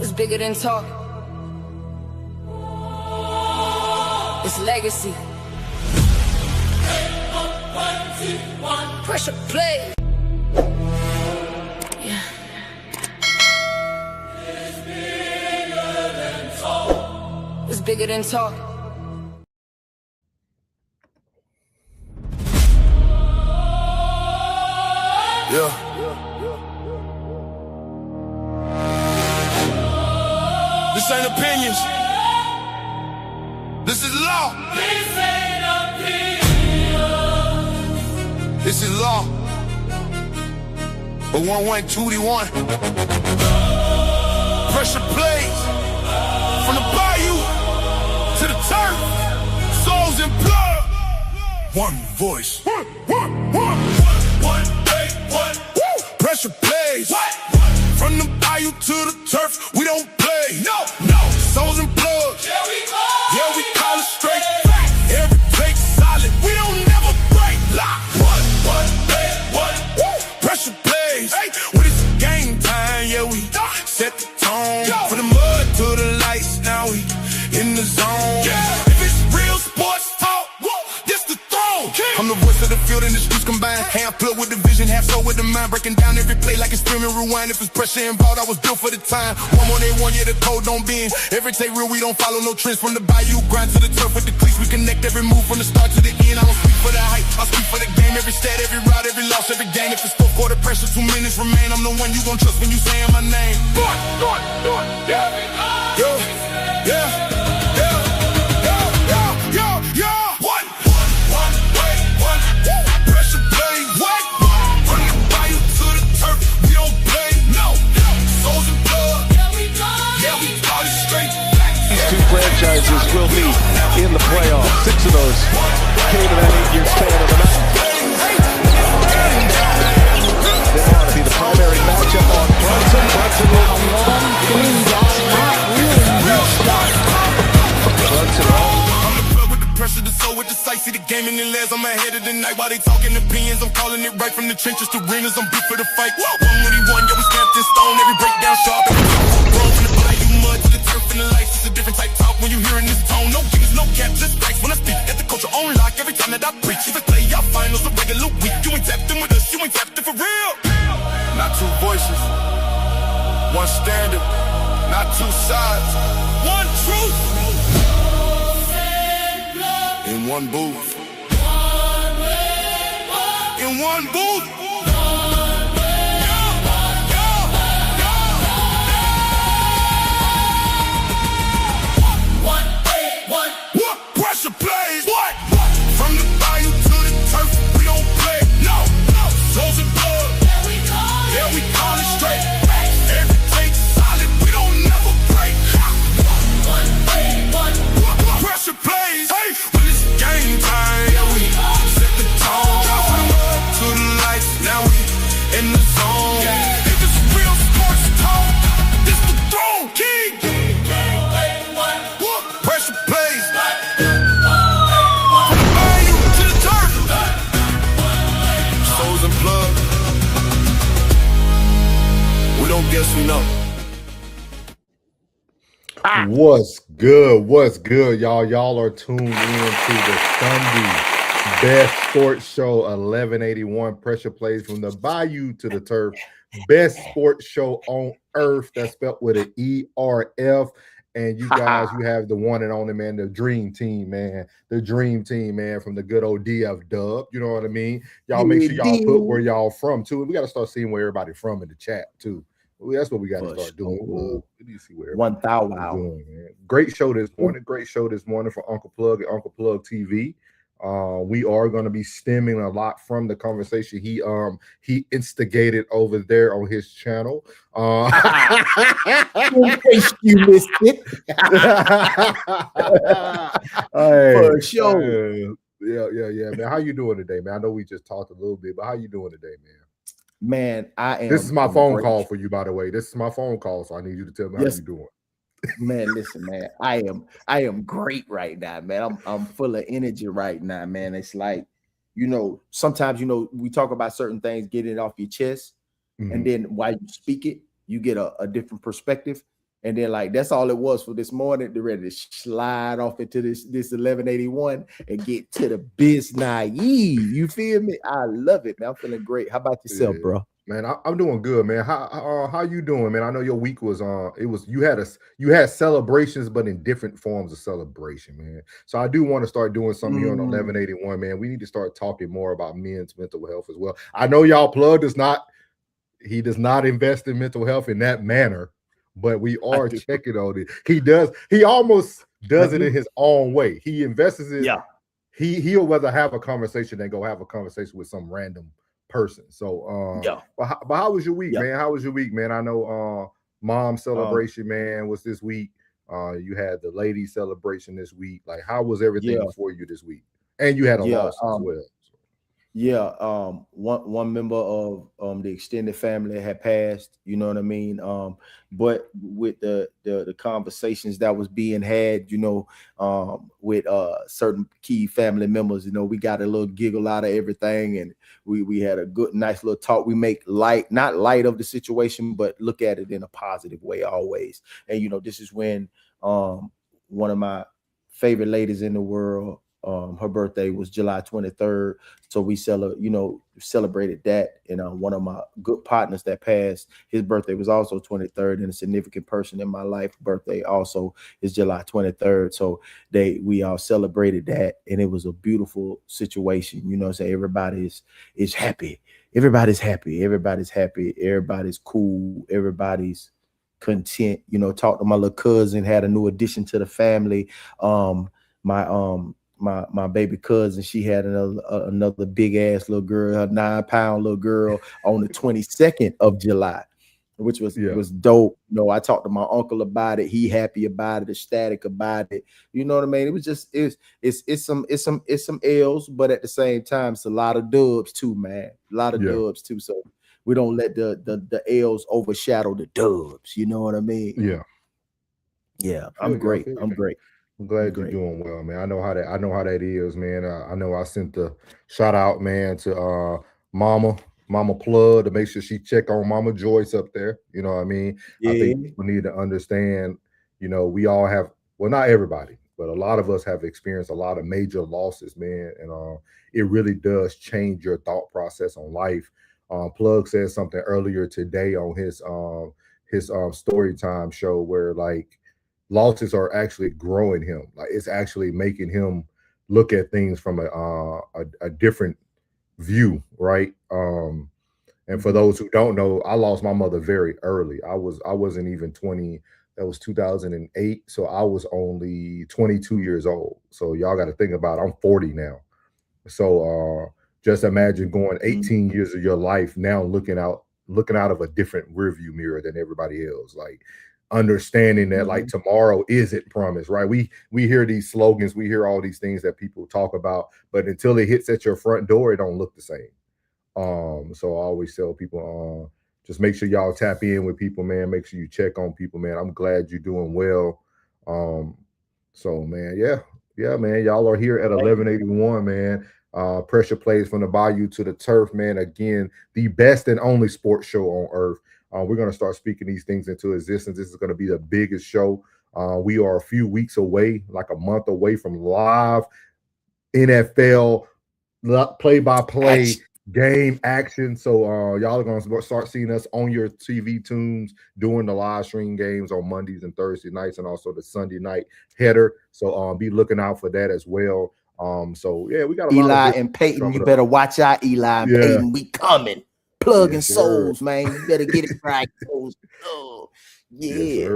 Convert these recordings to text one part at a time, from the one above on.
It's bigger than talk. It's legacy. Pressure play. Yeah. It's bigger than talk. Yeah. This ain't opinions. This is law. This ain't opinions. This is law. But 1-1-2-1. Pressure plays. From the bayou to the turf. Souls and blood. One voice. One. Pressure plays. From the bayou to the turf, we don't play. No. Souls and blood. Yeah, we call it straight. Every plate solid. We don't never break. Lock. One. Pressure plays. When it's game time, yeah, we set the tone. From the mud to the lights, now we in the zone. If it's real sports talk, this the throne. I'm the voice of the field and the streets combined. Half blood with the vision, half soul with the mind. Breaking down every play like it's streaming rewind. If it's pressure involved, I was built for the time. 1-1-8-1, yeah, the code don't bend. Every take real, we don't follow no trends. From the bayou grind to the turf with the cleats, we connect every move from the start to the end. I don't speak for the hype, I speak for the game. Every stat, every route, every loss, every game. If it's fourth quarter pressure, 2 minutes remain. I'm the one you gon' trust when you saying my name. Pressure plays. From the bayou to the turf, we don't play. No. Souls and blood. Yeah, we call it straight. These two franchises will be in the playoffs. 6 of those came in that 8-year span of the Mountain. They want to be the primary matchup on Brunson. Brunson with I'm the blood with the pressure, the soul with the sight. See the game in the legs, I'm ahead of the night. While they talking opinions, I'm calling it right from the trenches to arenas. I'm beat for the fight. 1-1-1, yeah, we stamped in stone. Every breakdown sharp. Grown from the bayou mud to the turf and the lights. It's a different type talk when you hearing this tone. No gimmicks, no cap, just facts. When I speak, at the culture on lock every time that I preach. If it's playoff finals, a regular week. You ain't tapped in with us, you ain't tapped in for real. Not 2 voices, 1 standard. Not 2 sides, 1 truth. In 1 booth. In 1 booth. Pressure plays. From the bayou to the turf, we don't play. No. Souls and blood. Yeah, we call it straight. Every take solid, we don't never break. Pressure plays. When it's game time, yeah, we set the tone. From the mud to the lights, now we in the zone. If it's real sports talk, this the throne. King. Pressure plays. From the bayou to the turf. Souls and blood. We don't guess, we know. What's good, y'all? Y'all are tuned in to the Sunday Best Sports Show 1181. Pressure plays from the bayou to the turf. Best sports show on earth. That's spelled with an ERF. And you guys, you have the one and only, man, the dream team, man. The dream team, man, from the good old DF Dub. You know what I mean? Y'all make sure y'all put where y'all from, too. And we got to start seeing where everybody from in the chat, too. Well, that's what we got to start doing. We need to see where 1,000. Doing, man. Great show this morning. Great show this morning for Uncle Plug and Uncle Plug TV. We are going to be stemming a lot from the conversation he instigated over there on his channel. In case you missed it. For sure. Yeah, man. How you doing today, man? I know we just talked a little bit, but how you doing today, man? Man, I am. This is my phone call for you, by the way. This is my phone call, so I need you to tell me how you doing. Man, listen, man. I am great right now, man. I'm full of energy right now, man. It's like, sometimes we talk about certain things, get it off your chest, and then while you speak it, you get a different perspective. And then like that's all it was for this morning. They're ready to slide off into this 1181 and get to the biz naive. You feel me? I love it, man. I'm feeling great. How about yourself, bro? Man, I'm doing good, man. How you doing, man? I know your week was you had celebrations, but in different forms of celebration, man. So I do want to start doing something here on 1181, man. We need to start talking more about men's mental health as well. I know y'all plug does not invest in mental health in that manner, but we are checking on it. He almost does it in his own way. He invests it. Yeah. He'll rather have a conversation than go have a conversation with some random person. So but how was your week, man? How was your week, man? I know mom celebration, man, was this week. You had the lady celebration this week. Like, how was everything for you this week? And you had a loss as well. One member of the extended family had passed, you know what I mean? But with the conversations that was being had, you know, with certain key family members, you know, we got a little giggle out of everything, and we had a nice little talk. We make not light of the situation, but look at it in a positive way always. And you know, this is when one of my favorite ladies in the world, her birthday was July 23rd. So we celebrated that. And one of my good partners that passed, his birthday was also 23rd, and a significant person in my life birthday also is July 23rd. So we all celebrated that, and it was a beautiful situation. You know what I'm saying? Everybody is happy. Everybody's happy. Everybody's happy. Everybody's cool. Everybody's content. You know, talked to my little cousin, had a new addition to the family. My baby cousin, she had another big ass little girl, a 9-pound little girl on the 22nd of July, which was dope. You know, I talked to my uncle about it. He happy about it, ecstatic about it. You know what I mean? It was just it's some L's, but at the same time, it's a lot of dubs too, man. A lot of dubs too. So we don't let the L's overshadow the dubs. You know what I mean? Yeah. I'm great. I'm glad you're doing well, man. I know how that is, man. I know I sent the shout out, man, to Mama Plug to make sure she check on Mama Joyce up there. You know what I mean? Yeah. I think people need to understand, you know, we all have, well, not everybody, but a lot of us have experienced a lot of major losses, man. And it really does change your thought process on life. Plug said something earlier today on his story time show where like losses are actually growing him. Like it's actually making him look at things from a different view, right? And for those who don't know, I lost my mother very early. I wasn't even 20. That was 2008. So I was only 22 years old. So y'all got to think about it. I'm 40 now. So just imagine going 18 years of your life now looking out of a different rearview mirror than everybody else. Like understanding that like tomorrow isn't promised, right? We hear these slogans, we hear all these things that people talk about, but until it hits at your front door, it don't look the same. So I always tell people, just make sure y'all tap in with people, man. Make sure you check on people, man. I'm glad you're doing well. So man, yeah, man. Y'all are here at 1181, man. Pressure plays from the bayou to the turf, man. Again, the best and only sports show on earth. We're going to start speaking these things into existence. This is going to be the biggest show. We are a few weeks away, like a month away from live NFL play-by-play game action. So y'all are going to start seeing us on your TV tunes during the live stream games on Mondays and Thursday nights, and also the Sunday night header. So be looking out for that as well. So yeah, we got a Eli lot of and Peyton. You better watch out, Eli and Peyton. We coming. Plugging souls, man. You better get it right. Oh, yeah. Yes,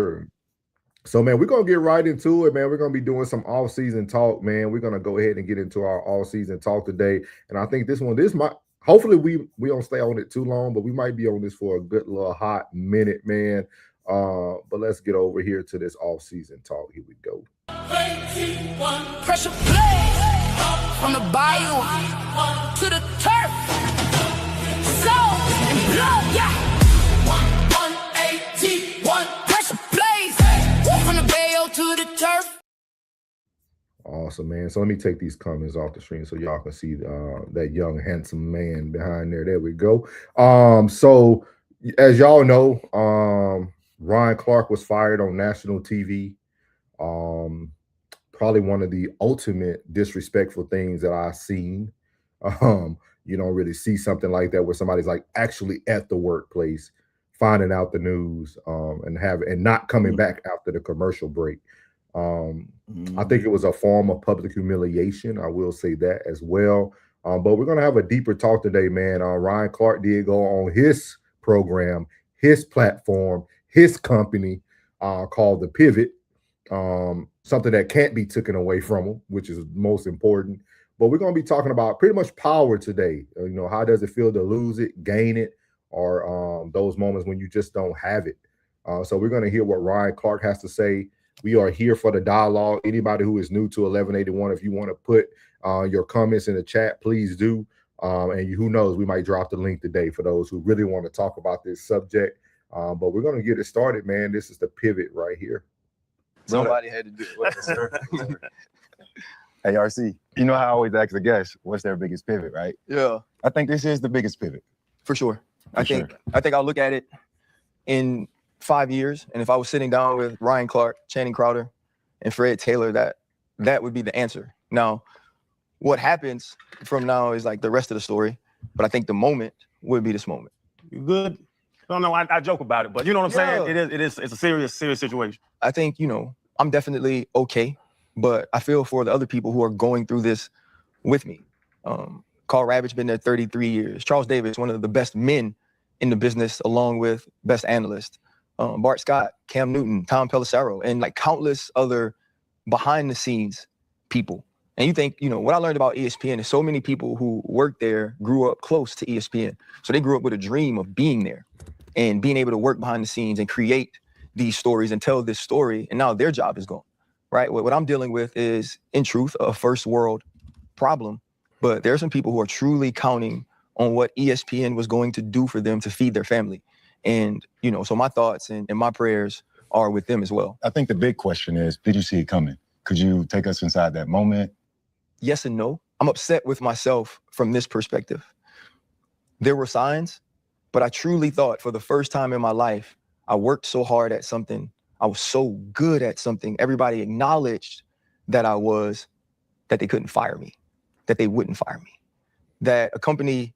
so, man, we're going to get right into it, man. We're going to be doing some off-season talk, man. We're going to go ahead and get into our off-season talk today. And I think this might, hopefully we don't stay on it too long, but we might be on this for a good little hot minute, man. But let's get over here to this off-season talk. Here we go. Pressure play from the bayou to the turf. Yeah. 181 pressure plays from the Bayo to the turf. Awesome, man. So let me take these comments off the screen so y'all can see that young handsome man behind there. There we go. So as y'all know, Ryan Clark was fired on national TV. Probably one of the ultimate disrespectful things that I've seen. You don't really see something like that where somebody's like actually at the workplace finding out the news and not coming back after the commercial break. I think it was a form of public humiliation. I will say that as well. But we're going to have a deeper talk today, man. Ryan Clark did go on his program, his platform, his company called The Pivot. Something that can't be taken away from him, which is most important. But we're going to be talking about pretty much power today. How does it feel to lose it, gain it, or those moments when you just don't have it? So we're going to hear what Ryan Clark has to say. We are here for the dialogue. Anybody who is new to 1181, if you want to put your comments in the chat, please do. And who knows, we might drop the link today for those who really want to talk about this subject. But we're going to get it started, man. This is The Pivot right here. Somebody had to do it. Hey, RC, you know how I always ask the guests, what's their biggest pivot, right? Yeah, I think this is the biggest pivot. for sure. I sure. think I'll look at it in 5 years, and if I was sitting down with Ryan Clark, Channing Crowder, and Fred Taylor, that would be the answer. Now, what happens from now is like the rest of the story, but I think the moment would be this moment. You good? I don't know. I joke about it, but you know what I'm saying? It's a serious situation. I think, I'm definitely okay, but I feel for the other people who are going through this with me. Carl Ravitch been there 33 years. Charles Davis, one of the best men in the business, along with best analyst. Bart Scott, Cam Newton, Tom Pelissero, and like countless other behind the scenes people. And you think, what I learned about ESPN is so many people who work there grew up close to ESPN. So they grew up with a dream of being there and being able to work behind the scenes and create these stories and tell this story. And now their job is gone, right? What I'm dealing with is, in truth, a first world problem. But there are some people who are truly counting on what ESPN was going to do for them to feed their family. And, so my thoughts and my prayers are with them as well. I think the big question is, did you see it coming? Could you take us inside that moment? Yes and no. I'm upset with myself from this perspective. There were signs, but I truly thought for the first time in my life, I worked so hard at something. I was so good at something. Everybody acknowledged that that they couldn't fire me, that they wouldn't fire me. That a company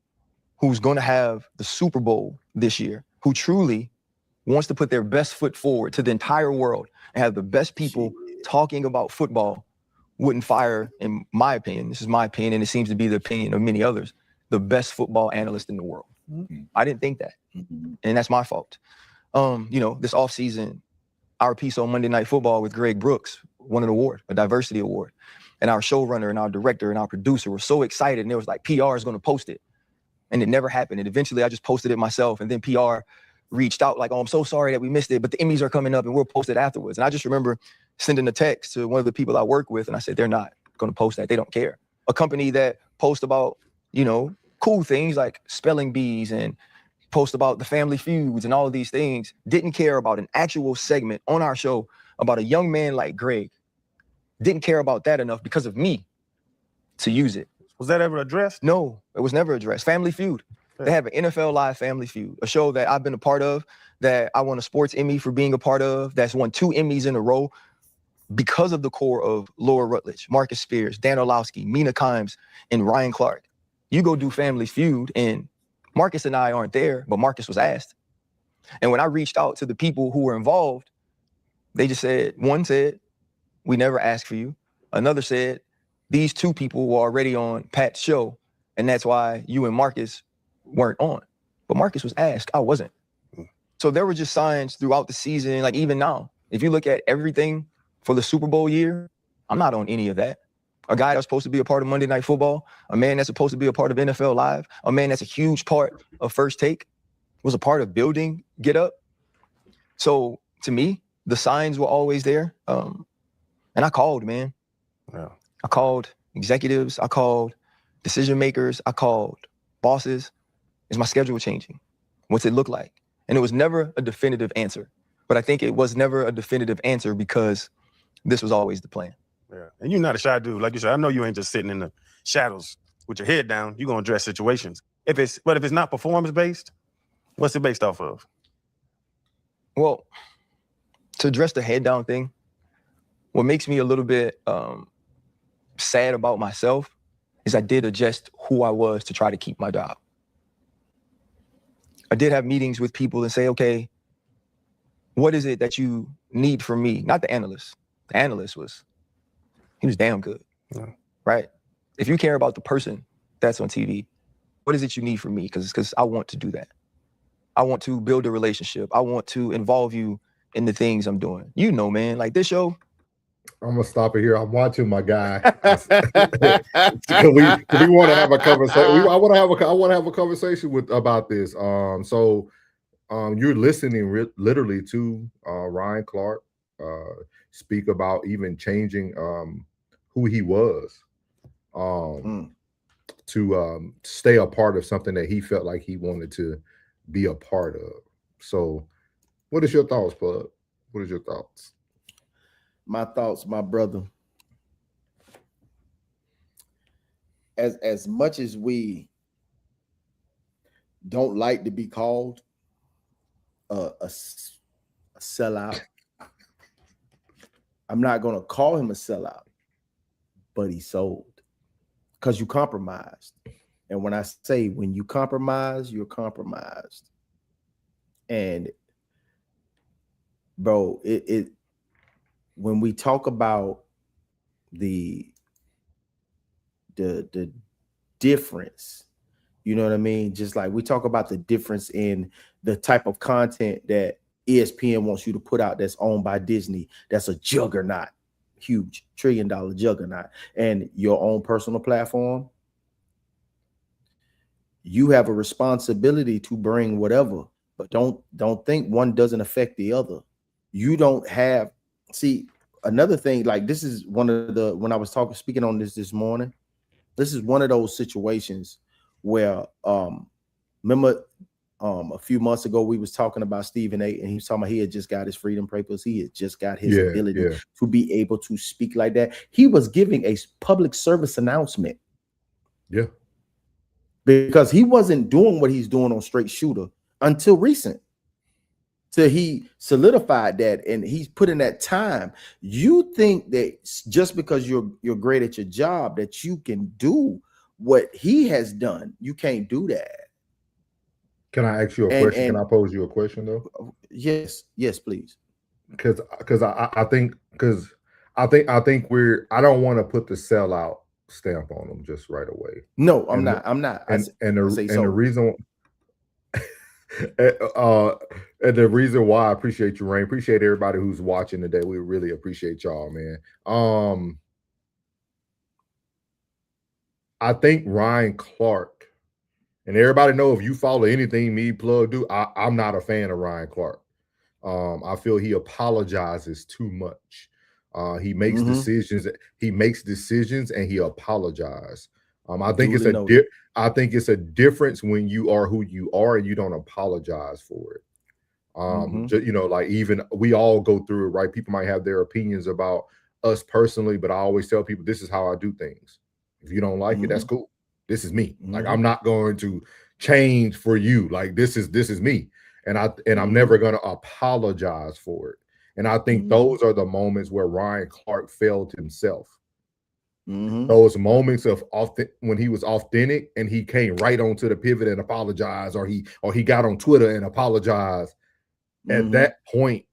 who's going to have the Super Bowl this year, who truly wants to put their best foot forward to the entire world and have the best people talking about football, wouldn't fire, in my opinion, this is my opinion, and it seems to be the opinion of many others, the best football analyst in the world. I didn't think that, and that's my fault. This offseason, our piece on Monday Night Football with Greg Brooks won an award, a diversity award. And our showrunner and our director and our producer were so excited, and there was like, PR is going to post it. And it never happened. And eventually I just posted it myself, and then PR reached out like, oh, I'm so sorry that we missed it, but the Emmys are coming up and we'll post it afterwards. And I just remember sending a text to one of the people I work with, and I said, they're not going to post that. They don't care. A company that posts about, cool things like spelling bees and post about the family feuds and all of these things, didn't care about an actual segment on our show about a young man like Greg. Didn't care about that enough because of me to use it. Was that ever addressed? No, it was never addressed. Family Feud. They have an NFL Live Family Feud, a show that I've been a part of, that I won a sports Emmy for being a part of, that's won 2 Emmys in a row because of the core of Laura Rutledge, Marcus Spears, Dan Orlowski, Mina Kimes, and Ryan Clark. You go do Family Feud, and Marcus and I aren't there, but Marcus was asked. And when I reached out to the people who were involved, they just said, one said, we never asked for you. Another said, these 2 people were already on Pat's show, and that's why you and Marcus weren't on. But Marcus was asked, I wasn't. So there were just signs throughout the season, like even now, if you look at everything for the Super Bowl year, I'm not on any of that. A guy that's supposed to be a part of Monday Night Football, a man that's supposed to be a part of NFL Live, a man that's a huge part of First Take, was a part of building Get Up. So to me, the signs were always there. And I called, man. Yeah. I called executives. I called decision makers. I called bosses. Is my schedule changing? What's it look like? And it was never a definitive answer. But I think it was never a definitive answer because this was always the plan. Yeah. And you're not a shy dude. Like you said, I know you ain't just sitting in the shadows with your head down. You're going to address situations. But if it's not performance-based, what's it based off of? Well, to address the head down thing, what makes me a little bit sad about myself is I did adjust who I was to try to keep my job. I did have meetings with people and say, okay, what is it that you need from me? Not the analyst. The analyst he was damn good, right? If you care about the person that's on TV, what is it you need from me? Because I want to do that. I want to build a relationship. I want to involve you in the things I'm doing. You know, man, like this show. I'm gonna stop it here. I'm watching my guy. we want to have a conversation. I want to have a conversation about this. So you're listening literally to Ryan Clark speak about even changing who he was to stay a part of something that he felt like he wanted to be a part of. So what is your thoughts, Plug? What is your thoughts? My thoughts, my brother. As much as we don't like to be called a sellout, I'm not going to call him a sellout, but he sold because you compromised. And when I say when you compromise, you're compromised. And bro, when we talk about the difference, you know what I mean? Just like we talk about the difference in the type of content that ESPN wants you to put out that's owned by Disney, that's a juggernaut, huge $1 trillion juggernaut, and your own personal platform, you have a responsibility to bring whatever, but don't think one doesn't affect the other. You don't have, see, another thing, like this is one of the, when I was speaking on this morning, this is one of those situations where, remember a few months ago, we was talking about Stephen A, and he was talking about he had just got his freedom papers. He had just got his ability to be able to speak like that. He was giving a public service announcement. Yeah. Because he wasn't doing what he's doing on Straight Shooter until recent. Till he solidified that, and he's put in that time. You think that just because you're great at your job that you can do what he has done? You can't do that. Can I ask you a question? Can I pose you a question though? Yes, please. Because I think I don't want to put the sellout stamp on them just right away. No, I'm not. The reason and the reason why I appreciate you, Rain, appreciate everybody who's watching today. We really appreciate y'all, man. I think Ryan Clark, and everybody know if you follow anything me, Plug, do, I'm not a fan of Ryan Clark. I feel he apologizes too much. He makes decisions. He makes decisions and he apologizes. I think it's a difference when you are who you are and you don't apologize for it. You know, like even we all go through it, right? People might have their opinions about us personally, but I always tell people this is how I do things. If you don't like it, that's cool. This is me. Like I'm not going to change for you. Like this is me, and I'm never going to apologize for it. And I think those are the moments where Ryan Clark failed himself. Those moments of when he was authentic and he came right onto the pivot and apologized, or he got on Twitter and apologized. At that point,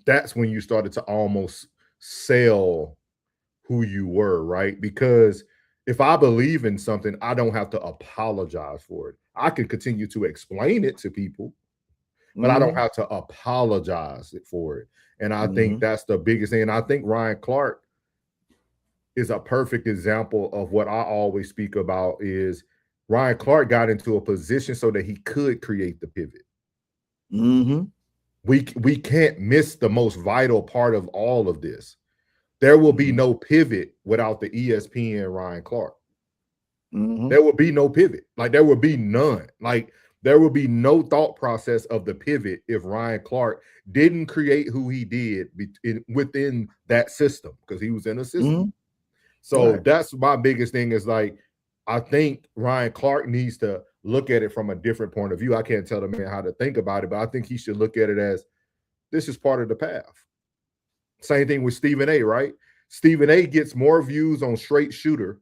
that's when you started to almost sell who you were, right? Because if I believe in something, I don't have to apologize for it. I can continue to explain it to people, but I don't have to apologize for it. And I think that's the biggest thing. And I think Ryan Clark is a perfect example of what I always speak about is Ryan Clark got into a position so that he could create the pivot. We can't miss the most vital part of all of this. There will be no pivot without the ESPN Ryan Clark. There will be no pivot. Like there will be none. Like there will be no thought process of the pivot if Ryan Clark didn't create who he did within that system, because he was in a system. So that's my biggest thing is like, I think Ryan Clark needs to look at it from a different point of view. I can't tell the man how to think about it, but I think he should look at it as This is part of the path. Same thing with Stephen A, right? Stephen A gets more views on Straight Shooter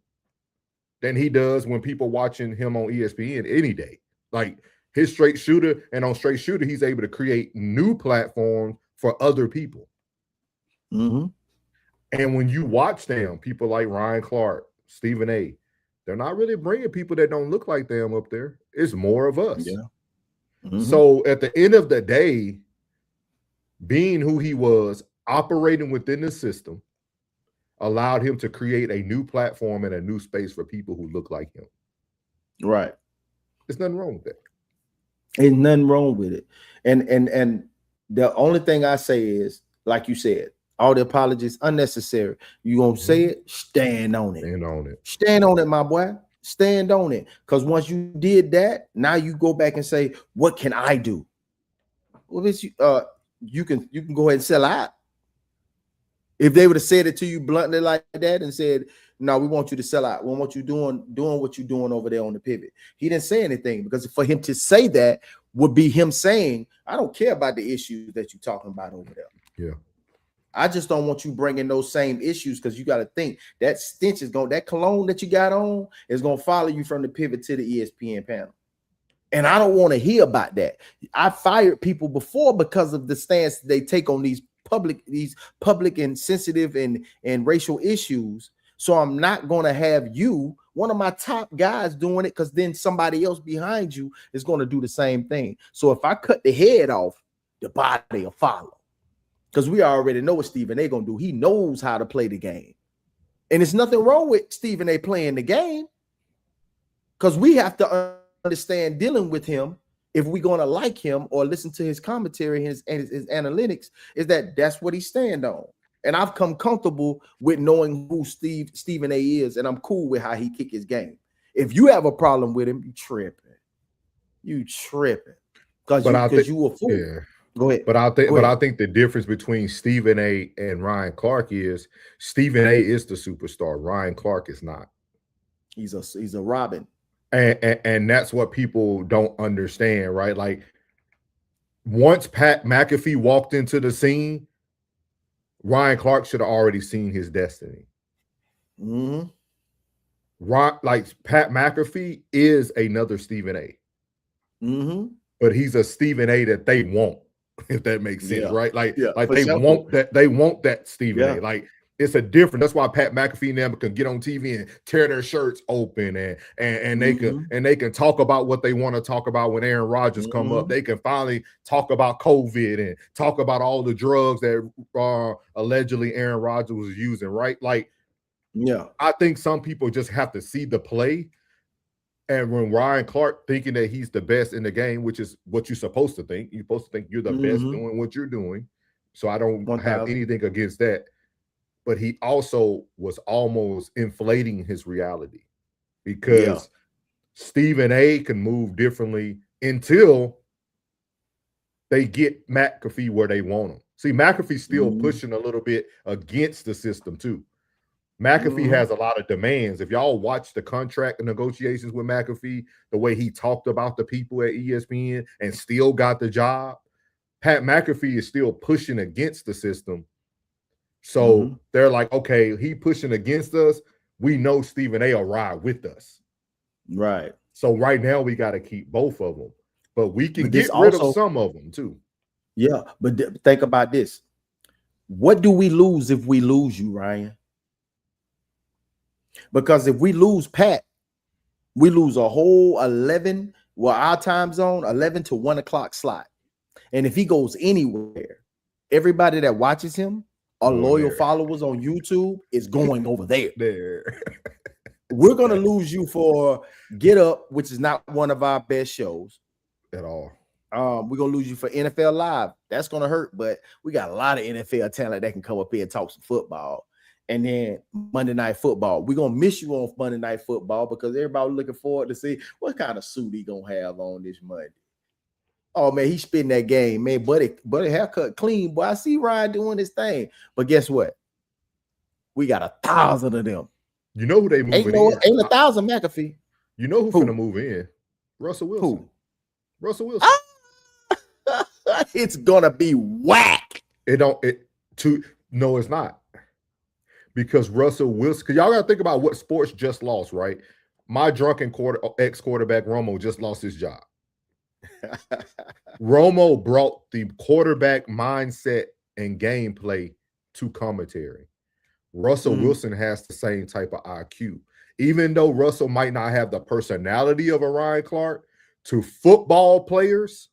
than he does when people watching him on ESPN any day. Like his Straight Shooter, and on Straight Shooter, he's able to create new platforms for other people. Mm-hmm. And when you watch them, people like Ryan Clark, Stephen A, they're not really bringing people that don't look like them up there. It's more of us. Yeah. Mm-hmm. So at the end of the day, being who he was, operating within the system, allowed him to create a new platform and a new space for people who look like him. Right. There's nothing wrong with that. There's nothing wrong with it. And the only thing I say is, like you said, all the apologies unnecessary. You gonna say it, stand on it. Stand on it. Stand on it, my boy. Stand on it. Because once you did that, now you go back and say, what can I do? Well, it's you can go ahead and sell out. If they would have said it to you bluntly like that and said, no, we want you to sell out. We want you doing what you're doing over there on the pivot. He didn't say anything, because for him to say that would be him saying, I don't care about the issues that you're talking about over there. Yeah. I just don't want you bringing those same issues, because you got to think that stench is going, that cologne that you got on is going to follow you from the pivot to the ESPN panel. And I don't want to hear about that. I fired people before because of the stance they take on these public and sensitive and racial issues. So I'm not going to have you, one of my top guys, doing it, because then somebody else behind you is going to do the same thing. So if I cut the head off, the body will follow. Because we already know what Stephen A going to do. He knows how to play the game. And there's nothing wrong with Stephen A playing the game, because we have to understand dealing with him, if we're going to like him or listen to his commentary and his analytics, is that's what he stand on. And I've come comfortable with knowing who Stephen A is, and I'm cool with how he kick his game. If you have a problem with him, you tripping. Because you a fool. Yeah. Go ahead. But I think the difference between Stephen A and Ryan Clark is Stephen A is the superstar. Ryan Clark is not. He's a Robin. And that's what people don't understand, right? Like, once Pat McAfee walked into the scene, Ryan Clark should have already seen his destiny. Mm-hmm. Like, Pat McAfee is another Stephen A. Mm-hmm. But he's a Stephen A that they want, if that makes sense, right? Like they sure. want that Stephen A. Like, it's a different. That's why Pat McAfee and them can get on TV and tear their shirts open, and they can talk about what they want to talk about when Aaron Rodgers come up. They can finally talk about COVID and talk about all the drugs that allegedly Aaron Rodgers was using, right? Like, I think some people just have to see the play. And when Ryan Clark thinking that he's the best in the game, which is what you're supposed to think, you're supposed to think you're the best doing what you're doing. So I don't have anything against that. But he also was almost inflating his reality, because Stephen A can move differently until they get McAfee where they want him. See, McAfee's still pushing a little bit against the system too. McAfee has a lot of demands. If y'all watch the contract negotiations with McAfee, the way he talked about the people at ESPN and still got the job, Pat McAfee is still pushing against the system. So they're like, okay, he pushing against us. We know Stephen A will ride with us. Right. So right now we got to keep both of them. But we can get rid of some of them too. Yeah, but think about this. What do we lose if we lose you, Ryan? Because if we lose Pat, we lose a whole 11, our time zone, 11 to 1 o'clock slot. And if he goes anywhere, everybody that watches him, our loyal followers on YouTube, is going over there. We're going to lose you for Get Up, which is not one of our best shows at all. We're going to lose you for NFL Live. That's going to hurt, but we got a lot of NFL talent that can come up here and talk some football. And then Monday Night Football. We're going to miss you on Monday Night Football, because everybody looking forward to see what kind of suit he going to have on this Monday. Oh, man, he's spitting that game. Man, buddy haircut clean. Boy, I see Ryan doing his thing. But guess what? We got 1,000 of them. You know who they moving in? Ain't 1,000 McAfee. You know who's going to move in? Russell Wilson. Who? Russell Wilson. shit's gonna be whack. No, it's not. Because Russell Wilson, because y'all gotta think about what sports just lost, right? My drunken ex-quarterback Romo just lost his job. Romo brought the quarterback mindset and gameplay to commentary. Russell Wilson has the same type of IQ. Even though Russell might not have the personality of a Ryan Clark, to football players,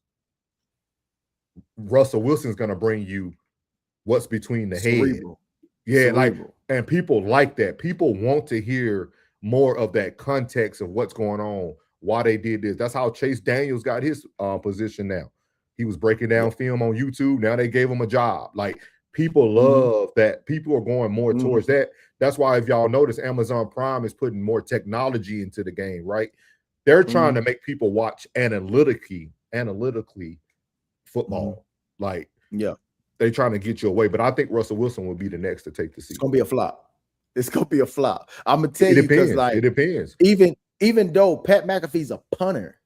Russell Wilson's going to bring you what's between the head. Yeah, Cerebral. And people like that. People want to hear more of that context of what's going on, why they did this. That's how Chase Daniels got his position now. He was breaking down film on YouTube. Now they gave him a job. Like, people love that. People are going more towards that. That's why, if y'all notice, Amazon Prime is putting more technology into the game, right? They're trying to make people watch analytically football. Like, they're trying to get you away. But I think Russell Wilson will be the next to take the seat. It's gonna be a flop. It's gonna be a flop. I'm gonna tell you, because like, it depends. Even though Pat McAfee's a punter,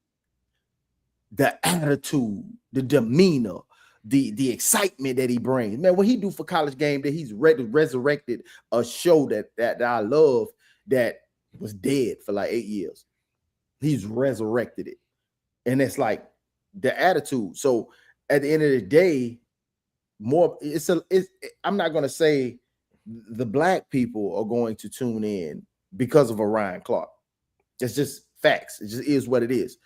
the attitude, the demeanor, the excitement that he brings, man, what he do for College Game Day, he's resurrected a show that I love that was dead for like 8 years. He's resurrected it, and it's like the attitude. So at the end of the day, I'm not gonna say the black people are going to tune in because of a Ryan Clark. It's just facts. It just is what it is.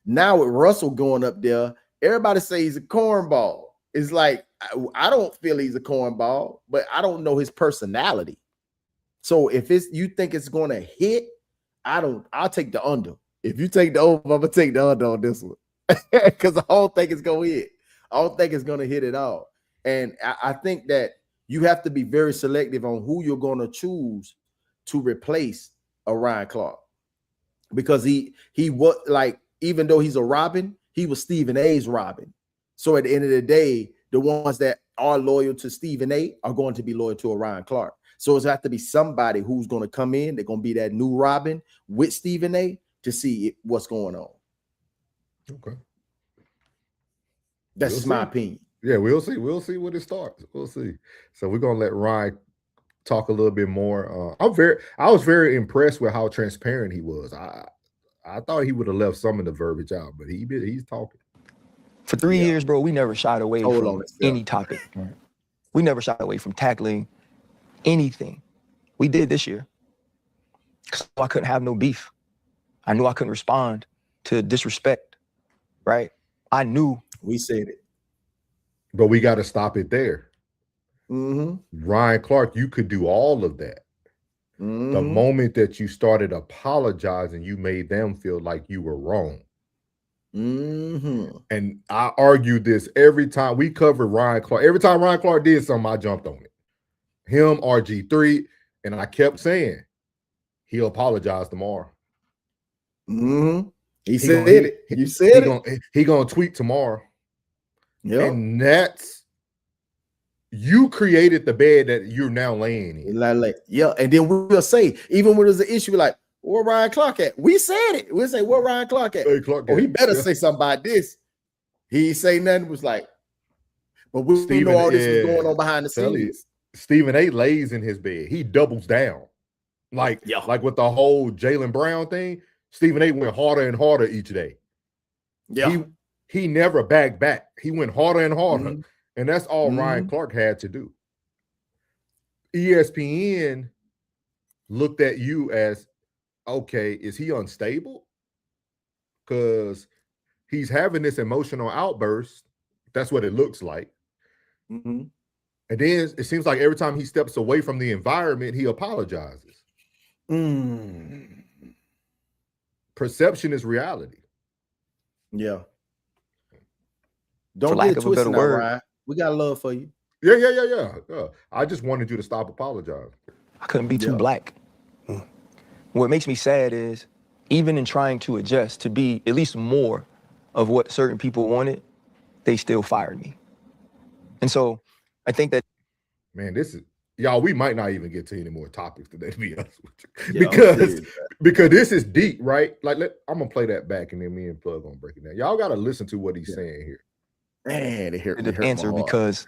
Now with Russell going up there, everybody say he's a cornball. It's like, I don't feel he's a cornball, but I don't know his personality. So if you think it's going to hit, I'll take the under. If you take the over, I'm gonna take the under on this one. Because I don't think it's gonna hit. I don't think it's gonna hit at all. And I think that you have to be very selective on who you're going to choose to replace a Ryan Clark, because he was like, even though he's a Robin, he was Stephen A's Robin. So at the end of the day, the ones that are loyal to Stephen A are going to be loyal to a Ryan Clark. So it's have to be somebody who's going to come in. They're going to be that new Robin with Stephen A to see what's going on. Okay, that's just my opinion. Yeah, we'll see. We'll see when it starts. We'll see. So we're gonna let Ryan talk a little bit more. I was very impressed with how transparent he was. I thought he would have left some of the verbiage out, but he's talking. For 3 years, bro, we never shied away from any topic. We never shied away from tackling anything. We did this year. Because I couldn't have no beef. I knew I couldn't respond to disrespect, right? I knew. We said it. But we got to stop it there. Ryan Clark, you could do all of that. The moment that you started apologizing, you made them feel like you were wrong. And I argued this every time we covered Ryan Clark. Every time Ryan Clark did something, I jumped on it. Him, RG3, and I kept saying, he'll apologize tomorrow. He said it. You said it. He gonna tweet tomorrow. Yeah, and that's, you created the bed that you're now laying in. Like, yeah, and then we'll say, even when there's an issue, like, where Ryan Clark at? We said it. We'll say, where Ryan Clark at? He better say something about this. He ain't say nothing. Was like, but we know all this was going on behind the scenes. Stephen A lays in his bed. He doubles down. Like with the whole Jaylen Brown thing, Stephen A went harder and harder each day. Yeah. He never backed back. He went harder and harder. And that's all Ryan Clark had to do. ESPN looked at you as, okay, is he unstable? Because he's having this emotional outburst. That's what it looks like. And then it seems like every time he steps away from the environment, he apologizes. Perception is reality. Yeah. Don't get it twisted now, Ryan. We got love for you. Yeah. I just wanted you to stop apologizing. I couldn't be too black. What makes me sad is, even in trying to adjust to be at least more of what certain people wanted, they still fired me. And so I think that, man, this is, y'all, we might not even get to any more topics today, to be honest with you. Because this is deep, right? Like, I'm gonna play that back, and then me and Plug gonna break it down. Y'all gotta listen to what he's saying here. Man, it hurt my answer heart. because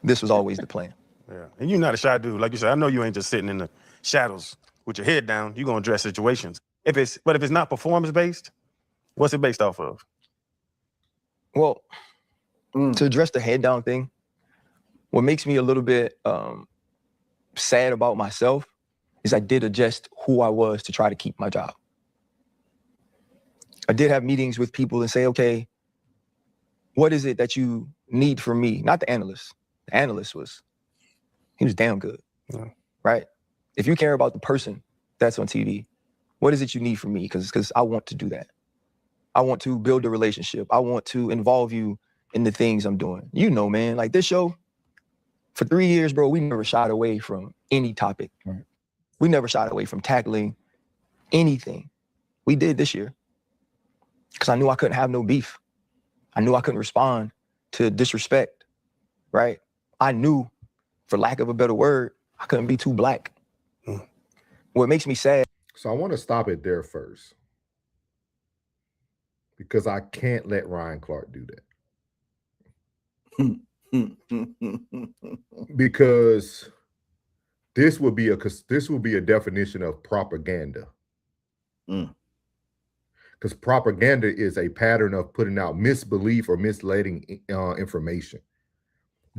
this was always the plan. Yeah, and you're not a shy dude, like you said. I know you ain't just sitting in the shadows with your head down. You're gonna address situations. But if it's not performance based, what's it based off of? Well, to address the head down thing, what makes me a little bit sad about myself is I did adjust who I was to try to keep my job. I did have meetings with people and say, okay, what is it that you need from me? Not the analyst. The analyst he was damn good, right? If you care about the person that's on TV, what is it you need from me? Because I want to do that. I want to build a relationship. I want to involve you in the things I'm doing. You know, man, like this show, for 3 years, bro, we never shied away from any topic. Right. We never shied away from tackling anything. We did this year because I knew I couldn't have no beef. I knew I couldn't respond to disrespect, right? I knew, for lack of a better word, I couldn't be too black. What makes me sad. So I want to stop it there first, because I can't let Ryan Clark do that. Because this would be a definition of propaganda. Because propaganda is a pattern of putting out misbelief or misleading information.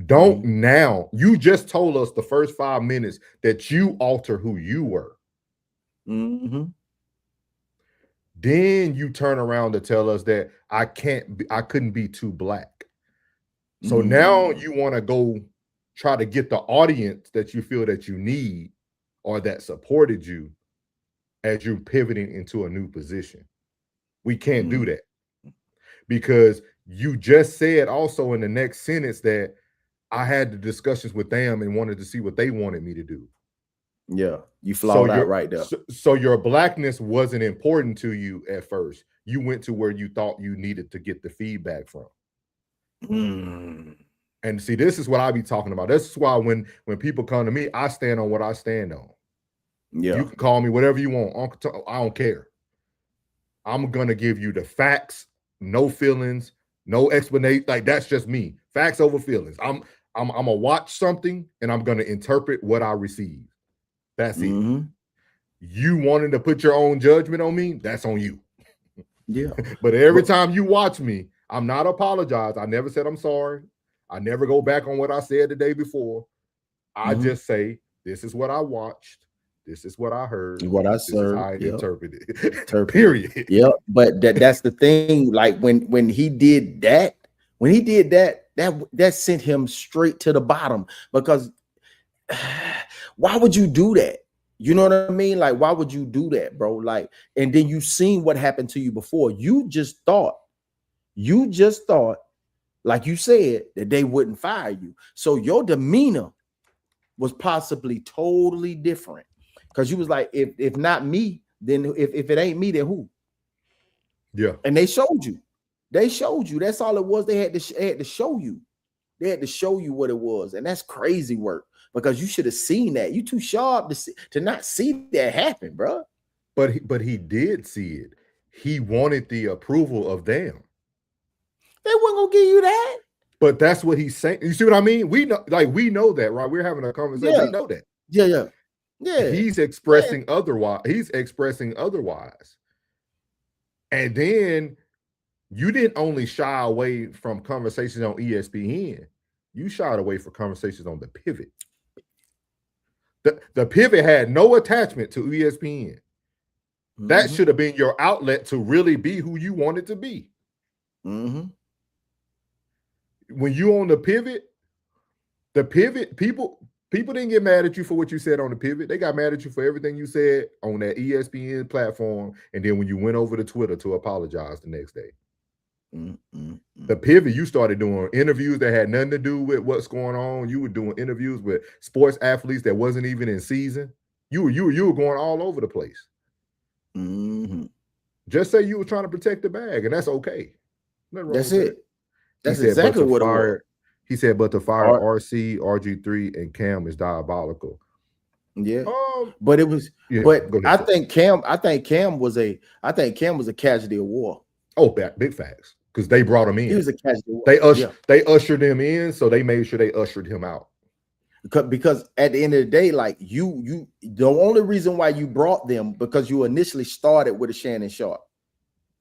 Don't now. You just told us the first 5 minutes that you alter who you were. Then you turn around to tell us that I couldn't be too black. So now you want to go try to get the audience that you feel that you need or that supported you as you're pivoting into a new position. We can't do that, because you just said also in the next sentence that I had the discussions with them and wanted to see what they wanted me to do. Yeah, you flawed out right there. So your blackness wasn't important to you at first. You went to where you thought you needed to get the feedback from. And see, this is what I be talking about. This is why when people come to me, I stand on what I stand on. Yeah, you can call me whatever you want. Uncle, I don't care. I'm gonna give you the facts, no feelings, no explanation. Like, that's just me. Facts over feelings. I'm gonna watch something and I'm gonna interpret what I receive. That's it. You wanting to put your own judgment on me, that's on you. Yeah. But every time you watch me, I'm not apologize. I never said I'm sorry. I never go back on what I said the day before. I just say, this is what I watched. This is what I heard. What I served. I interpreted it. Period. Yeah, but that's the thing. Like when he did that, that sent him straight to the bottom. Because why would you do that? You know what I mean? Like, why would you do that, bro? Like, and then you seen what happened to you before. You just thought, like you said, that they wouldn't fire you. So your demeanor was possibly totally different. Because you was like, if not me, then if it ain't me, then who? Yeah. And they showed you. That's all it was. They had to show you. They had to show you what it was. And that's crazy work, because you should have seen that. You too sharp to not see that happen, bro. But he did see it. He wanted the approval of them. They weren't gonna give you that. But that's what he's saying. You see what I mean? We know that, right? We're having a conversation. Yeah. We know that. Yeah. He's expressing otherwise. And then you didn't only shy away from conversations on ESPN. You shied away from conversations on the pivot. The pivot had no attachment to ESPN. That should have been your outlet to really be who you wanted to be. When you on the pivot, people didn't get mad at you for what you said on the pivot. They got mad at you for everything you said on that ESPN platform. And then when you went over to Twitter to apologize the next day. The pivot, you started doing interviews that had nothing to do with what's going on. You were doing interviews with sports athletes that wasn't even in season. You were going all over the place. Just say you were trying to protect the bag, and that's okay. That's it. That's exactly what it was. He said, but to fire RC, RG3, and Cam is diabolical. Yeah, but it was. Yeah, but I think Cam was a casualty of war. Oh, big facts. because they brought him in. He was a casual. They ushered him in, so they made sure they ushered him out. Because at the end of the day, like you, the only reason why you brought them because you initially started with a Shannon Sharp,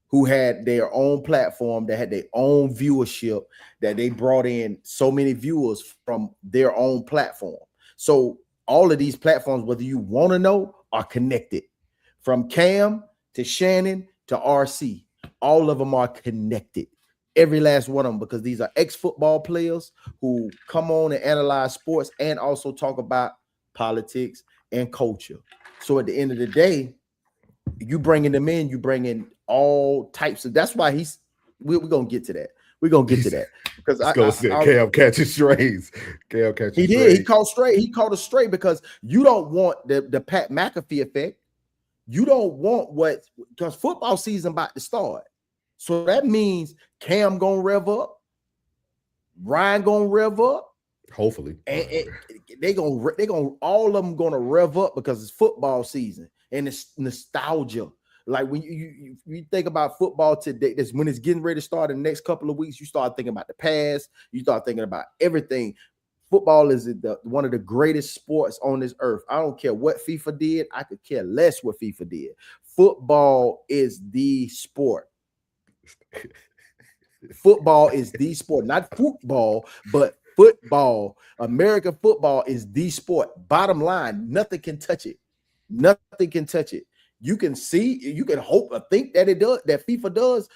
who had their own platform, that had their own viewership, that they brought in so many viewers from their own platform. So all of these platforms, whether you want to know, are connected. From Cam to Shannon to RC, all of them are connected. Every last one of them, because these are ex-football players who come on and analyze sports and also talk about politics and culture. So at the end of the day, you bringing them in, you bring in all types of. That's why we're gonna get to that. We're gonna get to that because Cam catches strays. Cam catches. He did. He caught straight. He caught a straight because you don't want the Pat McAfee effect. You don't want because football season about to start. So that means Cam gonna rev up, Ryan gonna rev up. Hopefully, and they gonna all of them gonna rev up because it's football season and it's nostalgia. Like when you think about football today, that's when it's getting ready to start in the next couple of weeks. You start thinking about the past. You start thinking about everything. Football is one of the greatest sports on this earth. I don't care what FIFA did. I could care less what FIFA did. Football is the sport. Football is the sport, not football, but football. American football is the sport. Bottom line, nothing can touch it. Nothing can touch it. You can see, you can hope or think that it does, that FIFA does.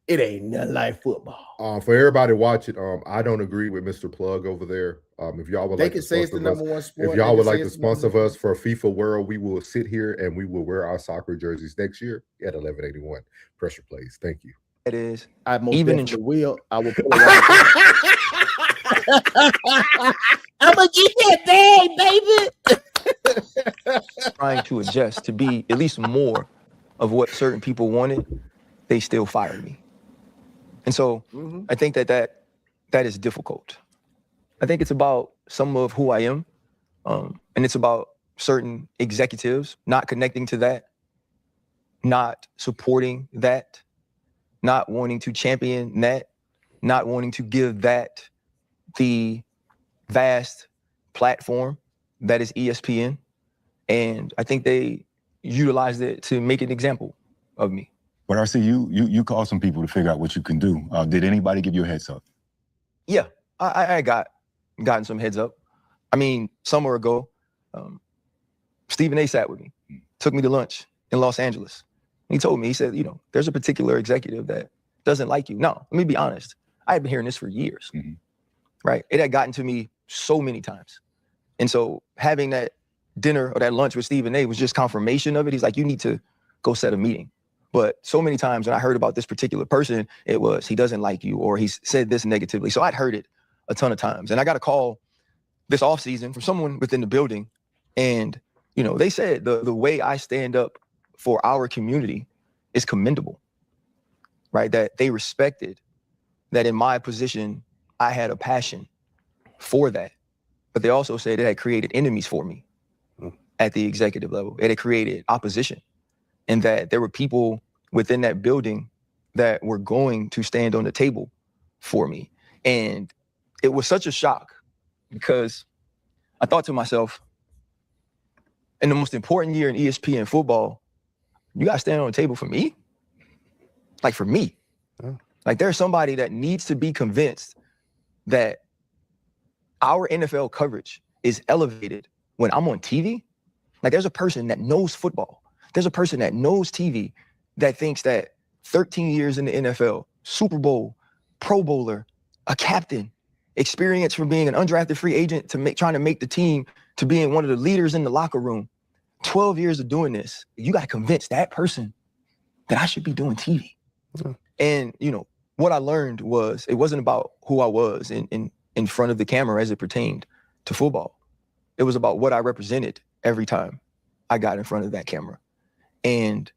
It ain't nothing like football. For everybody watching, I don't agree with Mr. Plug over there. If y'all would like to say it's the number one sport, if y'all would like to sponsor us for FIFA World, we will sit here and we will wear our soccer jerseys next year at 1181 Pressure Plays. Thank you. It is. I most Even definitely will. I will pull around. I'm gonna get that bag, baby. Trying to adjust to be at least more of what certain people wanted, they still fired me. And so I think that is difficult. I think it's about some of who I am, and it's about certain executives not connecting to that, not supporting that, not wanting to champion that, not wanting to give that the vast platform that is ESPN. And I think they utilized it to make an example of me. But RC, you called some people to figure out what you can do. Did anybody give you a heads up? Yeah, I gotten some heads up. I mean, summer ago, Stephen A sat with me, took me to lunch in Los Angeles. He told me, he said, there's a particular executive that doesn't like you. No, let me be honest. I had been hearing this for years, right? It had gotten to me so many times. And so having that dinner or that lunch with Stephen A was just confirmation of it. He's like, you need to go set a meeting. But so many times when I heard about this particular person, it was, he doesn't like you or he's said this negatively. So I'd heard it a ton of times. And I got a call this offseason from someone within the building. And, they said the way I stand up for our community is commendable, right? That they respected that in my position, I had a passion for that. But they also said it had created enemies for me at the executive level. It had created opposition. And that there were people within that building that were going to stand on the table for me. And it was such a shock because I thought to myself, in the most important year in ESPN football, you guys stand on the table for me? Like for me. Like there's somebody that needs to be convinced that our NFL coverage is elevated when I'm on TV. Like there's a person that knows football. There's a person that knows TV that thinks that 13 years in the NFL, Super Bowl, Pro Bowler, a captain, experience from being an undrafted free agent to trying to make the team to being one of the leaders in the locker room, 12 years of doing this, you got to convince that person that I should be doing TV. And, what I learned was it wasn't about who I was in front of the camera as it pertained to football. It was about what I represented every time I got in front of that camera. And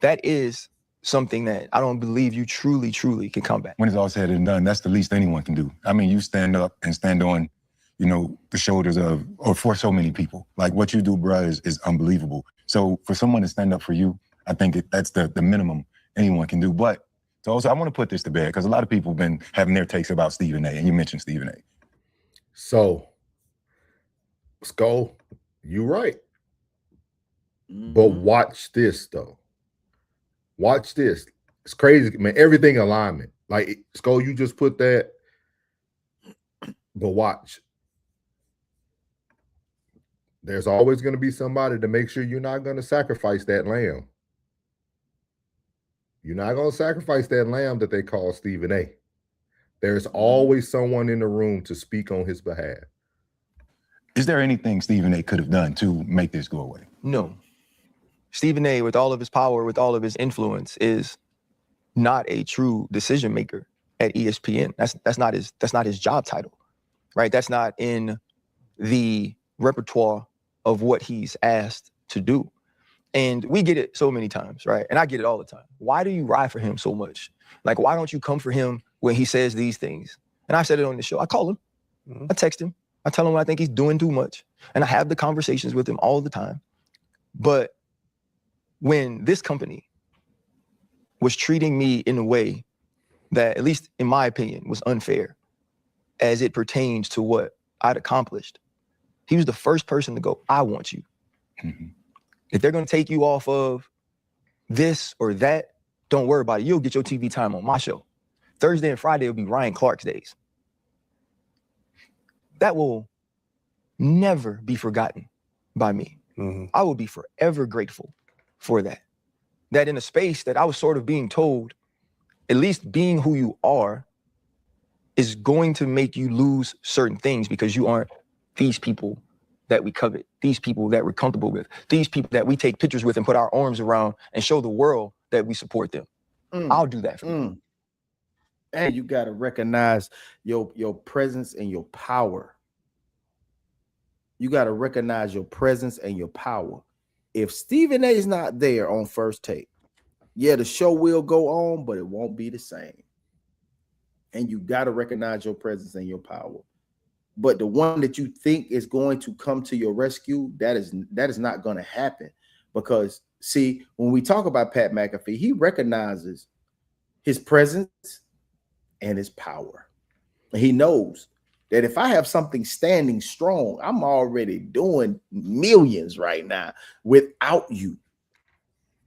that is something that I don't believe you truly, truly can combat. When it's all said and done, that's the least anyone can do. I mean, you stand up and stand on, the shoulders of, or for so many people. Like what you do, bruh, is unbelievable. So for someone to stand up for you, I think that's the minimum anyone can do. But So also, I want to put this to bed because a lot of people have been having their takes about Stephen A. And you mentioned Stephen A. So, Skull, you're right. But watch this, though. Watch this. It's crazy, man. Everything alignment. Like, Skull, you just put that. But watch. There's always going to be somebody to make sure you're not going to sacrifice that lamb. You're not going to sacrifice that lamb that they call Stephen A. There's always someone in the room to speak on his behalf. Is there anything Stephen A. could have done to make this go away? No. Stephen A., with all of his power, with all of his influence, is not a true decision maker at ESPN. That's not his job title, right? That's not in the repertoire of what he's asked to do. And we get it so many times, right? And I get it all the time. Why do you ride for him so much? Like, why don't you come for him when he says these things? And I said it on the show. I call him. I text him. I tell him when I think he's doing too much. And I have the conversations with him all the time. But when this company was treating me in a way that, at least in my opinion, was unfair as it pertains to what I'd accomplished, he was the first person to go, I want you. Mm-hmm. If they're going to take you off of this or that, don't worry about it. You'll get your TV time on my show. Thursday and Friday will be Ryan Clark's days. That will never be forgotten by me. Mm-hmm. I will be forever grateful for that. That in a space that I was sort of being told, at least being who you are is going to make you lose certain things because you aren't these people that we covet, these people that we're comfortable with, these people that we take pictures with and put our arms around and show the world that we support them. I'll do that for you. And you got to recognize your presence and your power. You got to recognize your presence and your power. If Stephen A. is not there on First Take, yeah, the show will go on, but it won't be the same. And you got to recognize your presence and your power. But the one that you think is going to come to your rescue, that is not going to happen. Because, see, when we talk about Pat McAfee, he recognizes his presence and his power. He knows that if I have something standing strong, I'm already doing millions right now without you.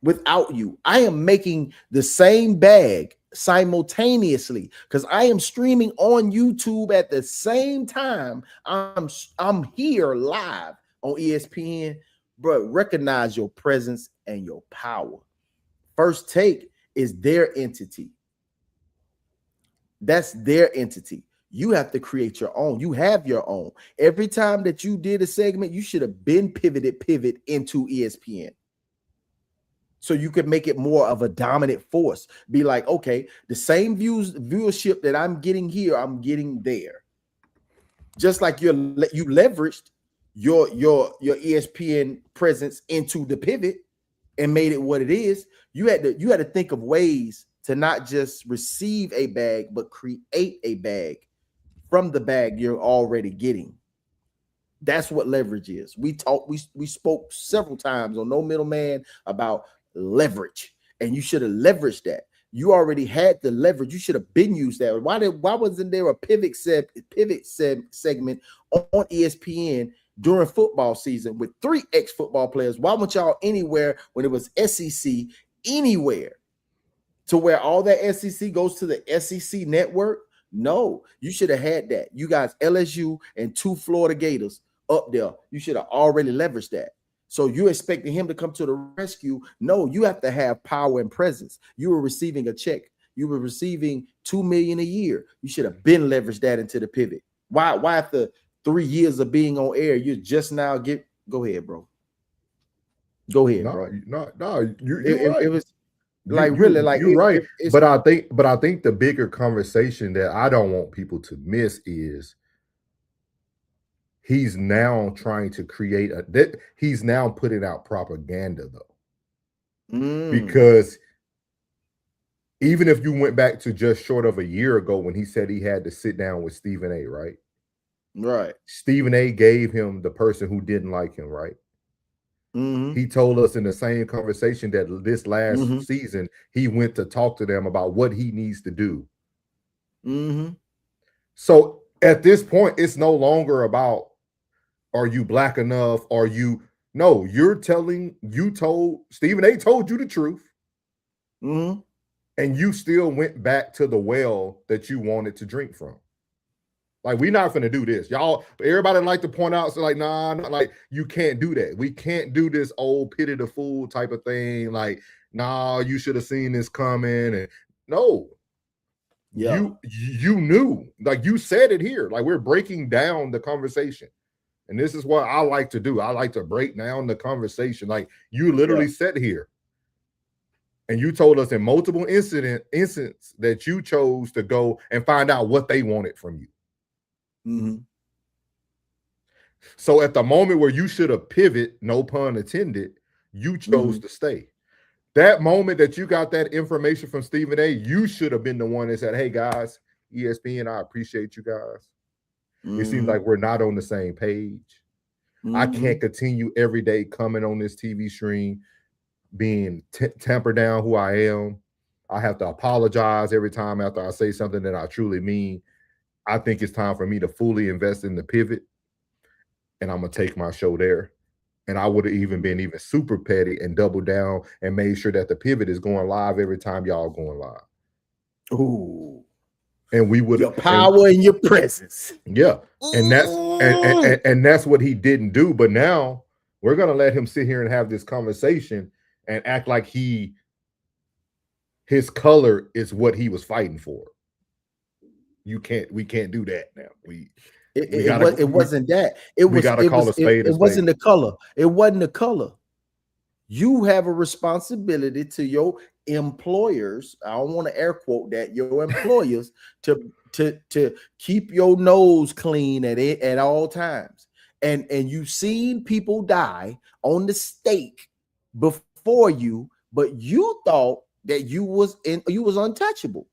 Without you, I am making the same bag simultaneously because I am streaming on YouTube at the same time. I'm here live on ESPN, but recognize your presence and your power. First Take is their entity. That's their entity. You have to create your own. You have your own. Every time that you did a segment, you should have been pivot into ESPN. So you could make it more of a dominant force. Be like, okay, the same viewership that I'm getting here, I'm getting there. Just like you leveraged your ESPN presence into the pivot and made it what it is. You had to think of ways to not just receive a bag, but create a bag from the bag you're already getting. That's what leverage is. We spoke several times on No Middleman about leverage, and you should have leveraged that. You already had the leverage. You should have been used that. Why wasn't there a pivot segment on ESPN during football season with 3 ex-football players? Why weren't y'all anywhere when it was SEC anywhere to where all that SEC goes to the SEC network? No, you should have had that. You guys, LSU and 2 Florida Gators up there. You should have already leveraged that. So you expecting him to come to the rescue? No, you have to have power and presence. You were receiving a check. You were receiving $2 million a year. You should have been leveraged that into the pivot. Why after 3 years of being on air, you just now go ahead, bro. Go ahead, bro. No, you're right. It was like really like you're right. But I think the bigger conversation that I don't want people to miss is he's now trying to create he's now putting out propaganda though. Because even if you went back to just short of a year ago when he said he had to sit down with Stephen A, right? Right. Stephen A gave him the person who didn't like him, right? Mm-hmm. He told us in the same conversation that this last season, he went to talk to them about what he needs to do. Mm-hmm. So at this point, it's no longer about, are you black enough? No, you told Stephen A told you the truth. Mm-hmm. And you still went back to the well that you wanted to drink from. Like, we're not going to do this. Y'all, everybody like to point out, so like, nah, like, you can't do that. We can't do this old pity the fool type of thing. Like, nah, you should have seen this coming. And no, you knew, like you said it here. Like, we're breaking down the conversation. And this is what I like to do. I like to break down the conversation. Like, you literally sat here and you told us in multiple instances that you chose to go and find out what they wanted from you. Mm-hmm. So at the moment where you should have pivoted, no pun intended, you chose to stay. That moment that you got that information from Stephen A, you should have been the one that said, hey guys, ESPN, I appreciate you guys. It seems like we're not on the same page. I can't continue every day coming on this TV stream being tampered down who I am. I have to apologize every time after I say something that I truly mean. I think it's time for me to fully invest in the pivot, and I'm going to take my show there. And I would have even been super petty and double down and made sure that the pivot is going live every time y'all going live. Ooh. And we would your power and your presence. Yeah. And that's and that's what he didn't do. But now we're gonna let him sit here and have this conversation and act like his color is what he was fighting for. We can't do that now. It wasn't that. It wasn't the color. It wasn't the color. You have a responsibility to your employers. I don't want to air quote that, your employers to keep your nose clean at all times. And you've seen people die on the stake before you, but you thought that you was untouchable.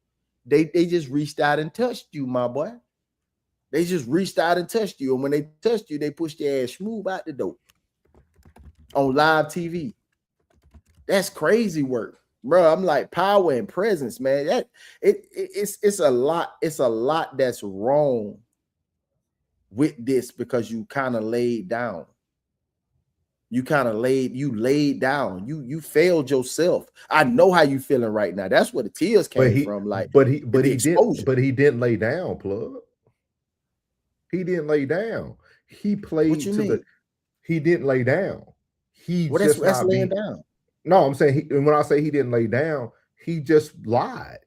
They just reached out and touched you, my boy. They just reached out and touched you. And when they touched you, they pushed your ass smooth out the door on live TV. That's crazy work, bro. I'm like, power and presence, man. That it's a lot. It's a lot that's wrong with this because you kind of laid down. You laid down. You failed yourself. I know how you feeling right now. That's where the tears came from. Like, but he didn't lay down, plug. He didn't lay down. He played what you mean? He didn't lay down. That's laying down. No, I'm saying when I say he didn't lay down, he just lied.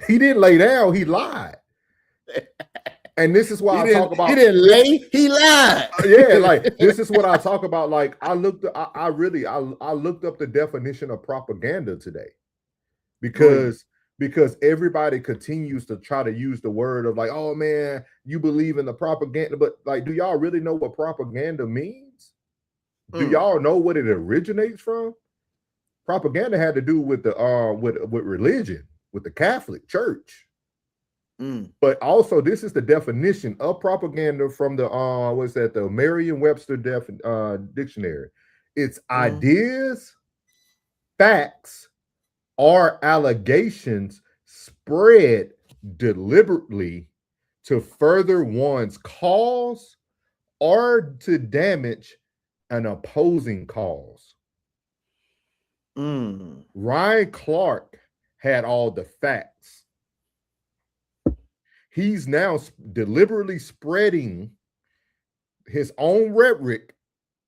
He didn't lay down, he lied. And this is why I talk about he didn't lay, he lied. Yeah, like this is what I talk about. Like I looked up the definition of propaganda today because everybody continues to try to use the word of like, oh man, you believe in the propaganda, but like, do y'all really know what propaganda means? Do y'all know what it originates from? Propaganda had to do with the with religion, with the Catholic Church. But also, this is the definition of propaganda from the the Merriam-Webster dictionary. It's ideas, facts, or allegations spread deliberately to further one's cause or to damage an opposing cause. Ryan Clark had all the facts. He's now deliberately spreading his own rhetoric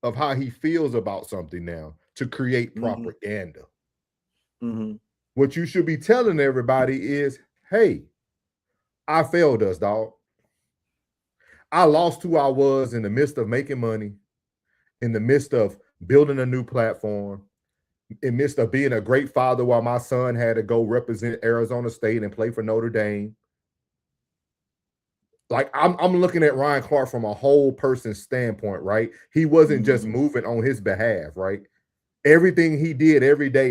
of how he feels about something now to create propaganda. What you should be telling everybody is, hey, I failed us, dog. I lost who I was in the midst of making money, in the midst of building a new platform, in the midst of being a great father while my son had to go represent Arizona State and play for Notre Dame. Like I'm looking at Ryan Clark from a whole person's standpoint, right? He wasn't just moving on his behalf, right? Everything he did every day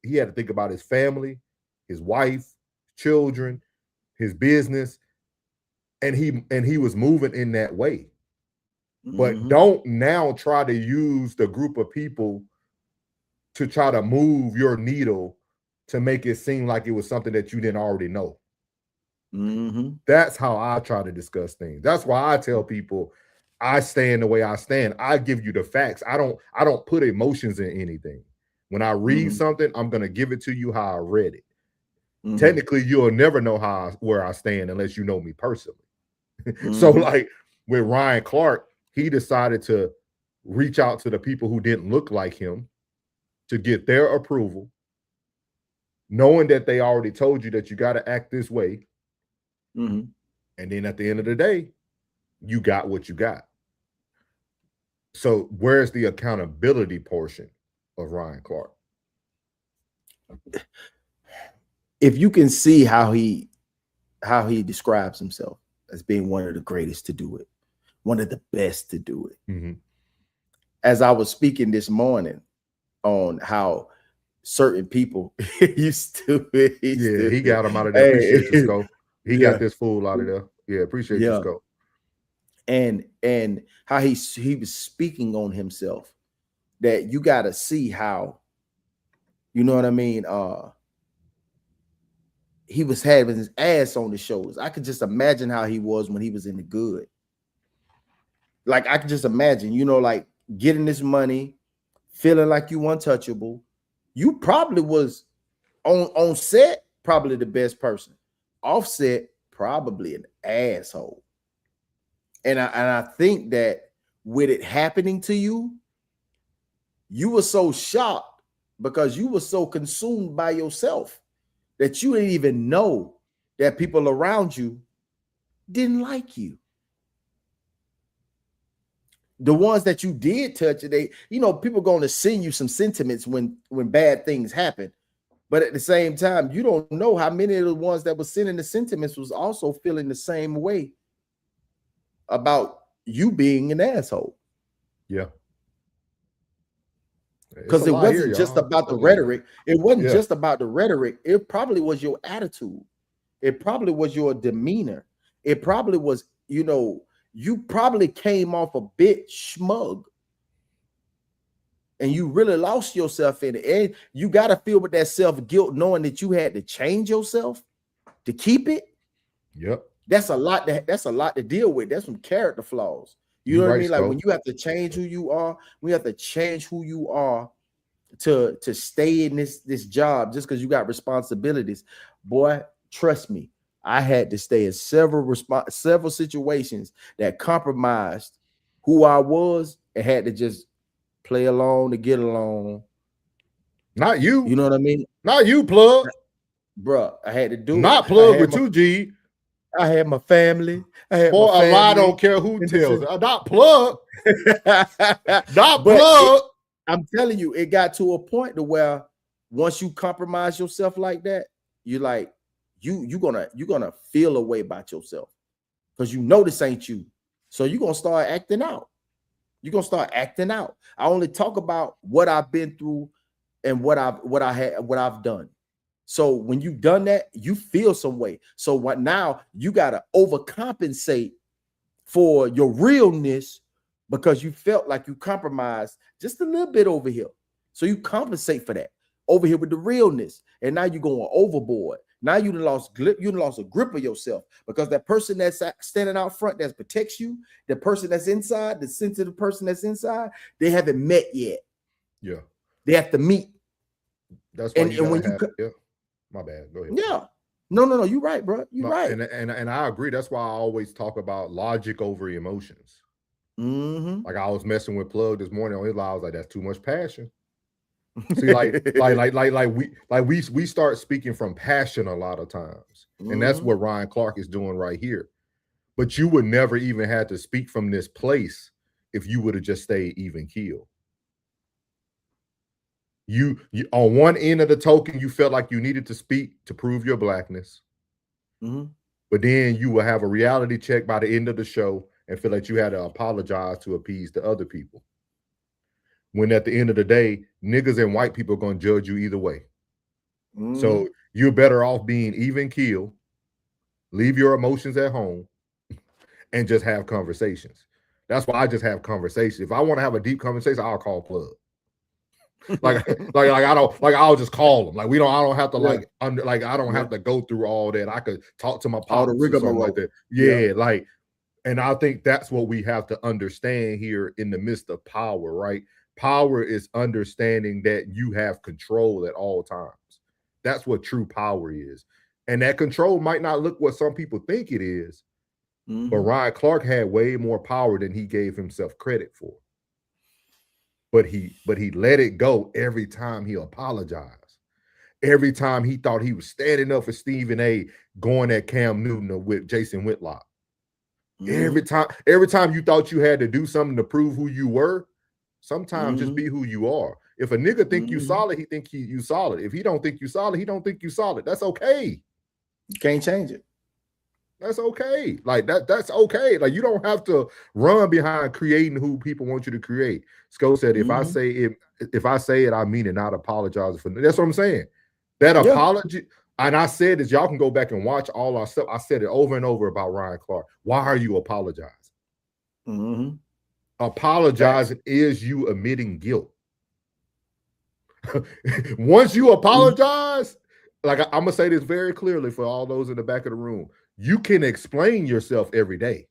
he had to think about his family, his wife, children, his business, and he was moving in that way. But don't now try to use the group of people to try to move your needle to make it seem like it was something that you didn't already know. That's how I try to discuss things. That's why I tell people I stand the way I stand. I give you the facts. I don't put emotions in anything. When I read something, I'm gonna give it to you how I read it. Technically, you'll never know where I stand unless you know me personally. So, like with Ryan Clark, he decided to reach out to the people who didn't look like him to get their approval, knowing that they already told you that you got to act this way. And then at the end of the day, you got what you got. So where's the accountability portion of Ryan Clark? If you can see how he describes himself as being one of the greatest to do it, one of the best to do it. As I was speaking this morning on how certain people used to it. He got him out of there. Appreciate you, Sco. He got this fool out of there. Yeah, appreciate you, Sco. And how he was speaking on himself, that you got to see how, you know what I mean? He was having his ass on the shoulders. I could just imagine how he was when he was in the good. Like, I could just imagine, you know, like getting this money, feeling like you untouchable. You probably was on set, probably the best person. Offset, probably an asshole. And I think that with it happening to you, you were so shocked because you were so consumed by yourself that you didn't even know that people around you didn't like you. The ones that you did touch, people going to send you some sentiments when bad things happen. But at the same time, you don't know how many of the ones that were sending the sentiments was also feeling the same way about you being an asshole. Yeah. Because it wasn't just about the rhetoric. It wasn't just about the rhetoric. It probably was your attitude. It probably was your demeanor. It probably was, you probably came off a bit smug. And you really lost yourself in it. And you got to feel with that self-guilt, knowing that you had to change yourself to keep it. Yep. That's a lot to deal with. That's some character flaws. You know what I mean? Like when you have to change who you are, we have to change who you are to stay in this job just because you got responsibilities. Boy, trust me, I had to stay in several situations that compromised who I was and had to just play along to get along. Not you. You know what I mean? Not you, Plug. Bruh, I had to do Not Plug with 2G. I had my family. A lie don't care who tells it. Not Plug. Not Plug. I'm telling you, it got to a point to where once you compromise yourself like that, you're like, you're gonna feel a way about yourself because you know this ain't you. So you're gonna start acting out. You're gonna start acting out. I only talk about what I've been through and what I've done. So when you've done that, you feel some way. So what now? You gotta overcompensate for your realness because you felt like you compromised just a little bit over here. So you compensate for that over here with the realness, and now you're going overboard. Now you lost a grip of yourself because that person that's standing out front that protects you, the person that's inside, the sensitive person that's inside, they haven't met yet. Yeah, they have to meet. That's why my bad. Go ahead. Yeah, no, you're right, bro. You're right, and I agree. That's why I always talk about logic over emotions. Like I was messing with Plug this morning on his live. I was like, that's too much passion. See, we start speaking from passion a lot of times, and that's what Ryan Clark is doing right here. But you would never even have to speak from this place if you would have just stayed even keel. You on one end of the token, you felt like you needed to speak to prove your blackness, but then you will have a reality check by the end of the show and feel like you had to apologize to appease the other people. When at the end of the day, niggas and white people are going to judge you either way. So you're better off being even keel, leave your emotions at home, and just have conversations. That's why I just have conversations. If I want to have a deep conversation, I'll call Plug. I'll just call them. I don't have to I don't have to go through all that. I could talk to my pops or something like that. And I think that's what we have to understand here in the midst of power, right? Power is understanding that you have control at all times. That's what true power is. And that control might not look what some people think it is, but Ryan Clark had way more power than he gave himself credit for. But he let it go every time he apologized. Every time he thought he was standing up for Stephen A. going at Cam Newton or with Jason Whitlock. Every time you thought you had to do something to prove who you were, sometimes just be who you are. If a nigga think you solid, he think you solid. If he don't think you solid, he don't think you solid. That's okay. You can't change it. That's okay. That's okay. Like, you don't have to run behind creating who people want you to create. Sco said, if I say it, I mean it, not apologize for it. That's what I'm saying. That apology, and I said this, y'all can go back and watch all our stuff. I said it over and over about Ryan Clark. Why are you apologizing? Apologizing is you admitting guilt. Once you apologize, I'm gonna say this very clearly for all those in the back of the room. You can explain yourself every day,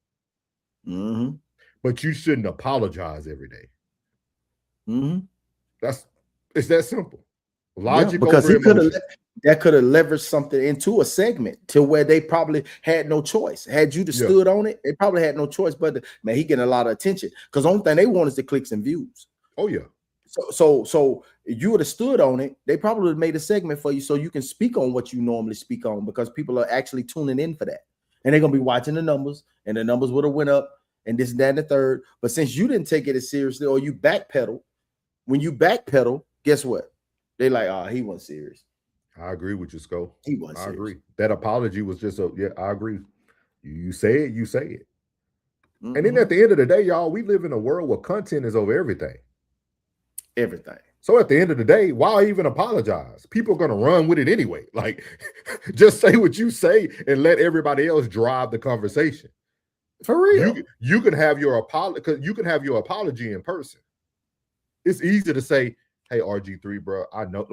but you shouldn't apologize every day. It's that simple. Logic, because he could have leveraged something into a segment to where they probably had no choice. Had you stood on it, they probably had no choice. But man, he getting a lot of attention because the only thing they want is the clicks and views. Oh yeah. So you would have stood on it. They probably would have made a segment for you so you can speak on what you normally speak on, because people are actually tuning in for that, and they're gonna be watching the numbers, and the numbers would have went up, and this, that, and the third. But since you didn't take it as seriously, or you backpedal, when you backpedal, guess what? They like, he wasn't serious. I agree with you, Sco. He wasn't serious. I agree. That apology was just I agree. You say it, you say it. And then at the end of the day, y'all, we live in a world where content is over everything. Everything. So at the end of the day, why even apologize? People are going to run with it anyway. Like, just say what you say and let everybody else drive the conversation. For real. You can have your apology in person. It's easy to say, hey, RG3, bro, I know,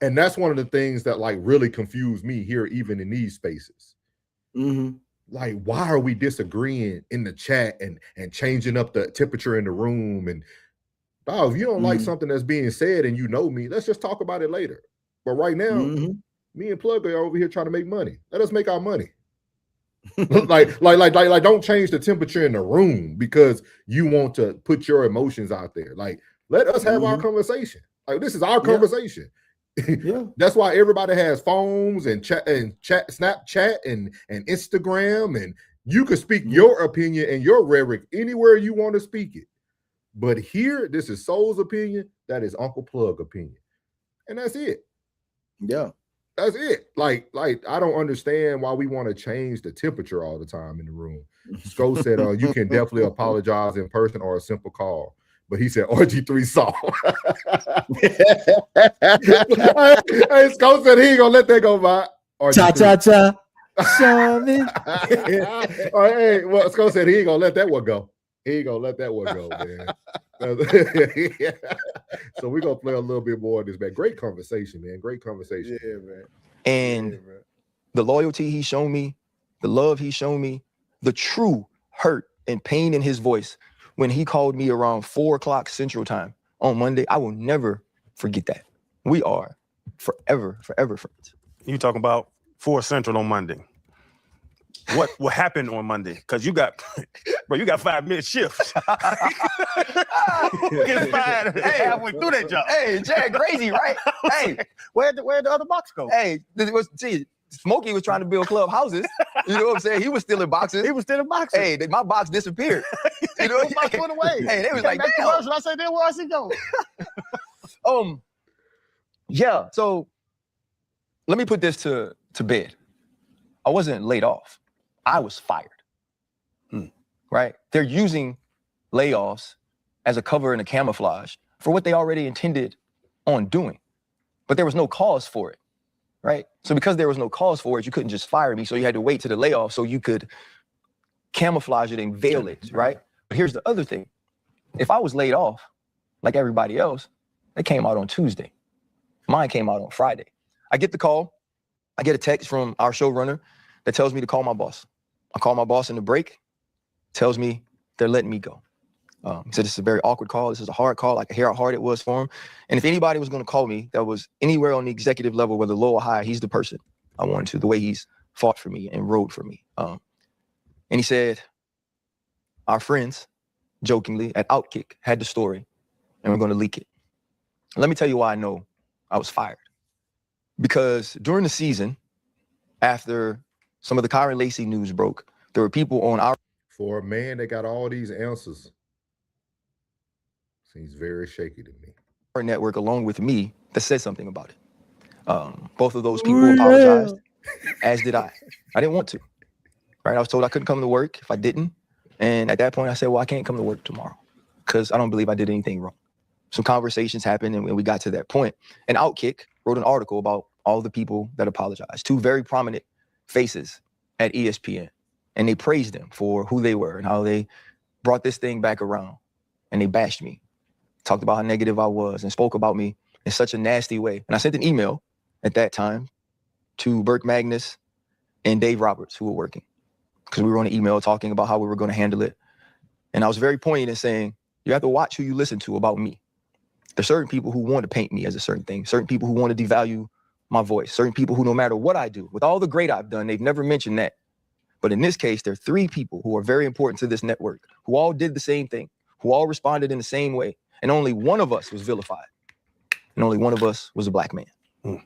and that's one of the things that really confuse me here, even in these spaces. Like, why are we disagreeing in the chat and changing up the temperature in the room? And if you don't like something that's being said and you know me, let's just talk about it later. But right now, me and Plug are over here trying to make money. Let us make our money. Don't change the temperature in the room because you want to put your emotions out there. Like, let us have our conversation. Like, this is our conversation. That's why everybody has phones and chat, Snapchat and Instagram, and you can speak your opinion and your rhetoric anywhere you want to speak it. But here, this is Soul's opinion. That is Uncle Plug opinion, and that's it. Yeah, that's it. Like I don't understand why we want to change the temperature all the time in the room. Sco said, you can definitely apologize in person or a simple call. But he said RG3 saw. Hey, Sco said he ain't gonna let that go by. Cha. Show me. All right, hey, well, Sco said he ain't gonna let that one go. He ain't gonna let that one go, man. So we're gonna play a little bit more of this, man. Great conversation, man. Great conversation. Yeah, man. And the loyalty he's shown me, the love he's shown me, the true hurt and pain in his voice when he called me around 4:00 Central Time on Monday, I will never forget that. We are forever friends. You talking about 4 Central on Monday. What happened on Monday? Because you got 5-minute shifts. Get fired halfway through that job. Hey, Jared, crazy, right? Hey, where'd the other box go? Hey, Smokey was trying to build club houses. You know what I'm saying? He was stealing boxes. Hey, my box disappeared. You know, my box went away. Hey, they was like, damn. I said, then where's he go? Yeah. So let me put this to bed. I wasn't laid off. I was fired. Right? They're using layoffs as a cover and a camouflage for what they already intended on doing. But there was no cause for it. Right? So because there was no cause for it, you couldn't just fire me. So you had to wait to the layoff so you could camouflage it and veil it, right? But here's the other thing. If I was laid off, like everybody else, it came out on Tuesday. Mine came out on Friday. I get the call. I get a text from our showrunner that tells me to call my boss. I call my boss in the break, tells me they're letting me go. He said, this is a very awkward call. This is a hard call. I could hear how hard it was for him. And if anybody was going to call me that was anywhere on the executive level, whether low or high, he's the person I wanted to, the way he's fought for me and rode for me. And he said, our friends, jokingly, at Outkick had the story, and we're going to leak it. Let me tell you why I know I was fired. Because during the season, after some of the Kyron Lacey news broke, there were people on our... For a man that got all these answers, seems very shaky to me. Our network, along with me, that said something about it. Both of those people apologized, as did I. I didn't want to. Right? I was told I couldn't come to work if I didn't. And at that point, I said, well, I can't come to work tomorrow because I don't believe I did anything wrong. Some conversations happened, and we got to that point. And Outkick wrote an article about all the people that apologized, two very prominent faces at ESPN. And they praised them for who they were and how they brought this thing back around. And they bashed me, talked about how negative I was, and spoke about me in such a nasty way. And I sent an email at that time to Burke Magnus and Dave Roberts, who were working, because we were on an email talking about how we were going to handle it. And I was very poignant in saying, you have to watch who you listen to about me. There's certain people who want to paint me as a certain thing, certain people who want to devalue my voice, certain people who, no matter what I do, with all the great I've done, they've never mentioned that. But in this case, there are three people who are very important to this network, who all did the same thing, who all responded in the same way. And only one of us was vilified. And only one of us was a black man. Mm.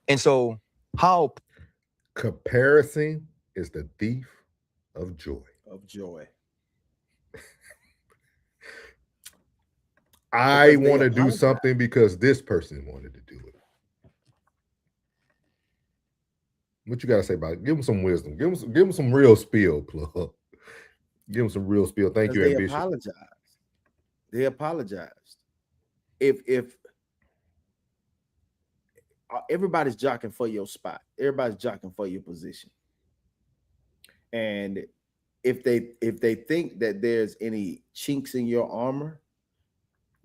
And so how... Comparison is the thief of joy. Of joy. I want to do something because this person wanted to do it. What you got to say about it? Give them some wisdom. Give them some real spiel, plug. Give them some real spiel. Thank you, Ambition. They apologized. If everybody's jockeying for your spot, everybody's jockeying for your position, and if they think that there's any chinks in your armor,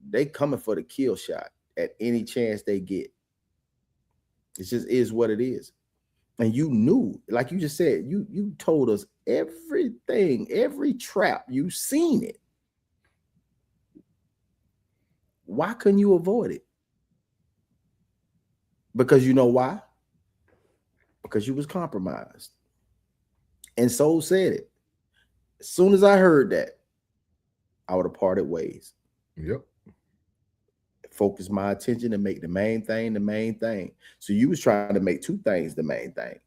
they coming for the kill shot at any chance they get. It just is what it is. And you knew, like you just said, you told us everything, every trap, you seen it. Why couldn't you avoid it? Because you know why? Because you was compromised. And so said it. As soon as I heard that, I would have parted ways. Yep. Focus my attention and make the main thing the main thing. So you was trying to make two things the main thing.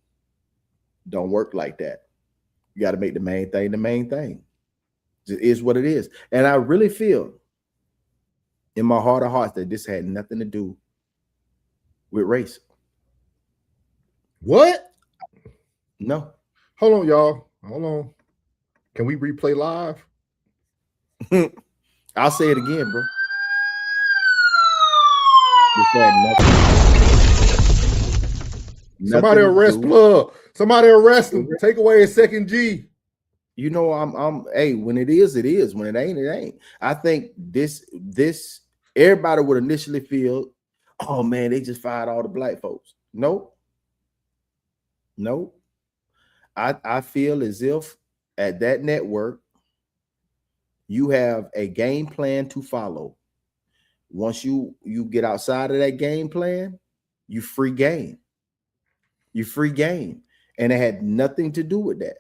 Don't work like that. You got to make the main thing the main thing. It is what it is. And I really feel in my heart of hearts that this had nothing to do with race. What? No. Hold on, y'all. Hold on. Can we replay live? I'll say it again, bro. Somebody arrest Plug. Somebody arrest him. Take away his second G. You know, I'm hey, when it is, it is. When it ain't, it ain't. I think this everybody would initially feel, oh man, they just fired all the black folks. Nope. I feel as if at that network, you have a game plan to follow. Once you get outside of that game plan, you free game. You free game. And it had nothing to do with that.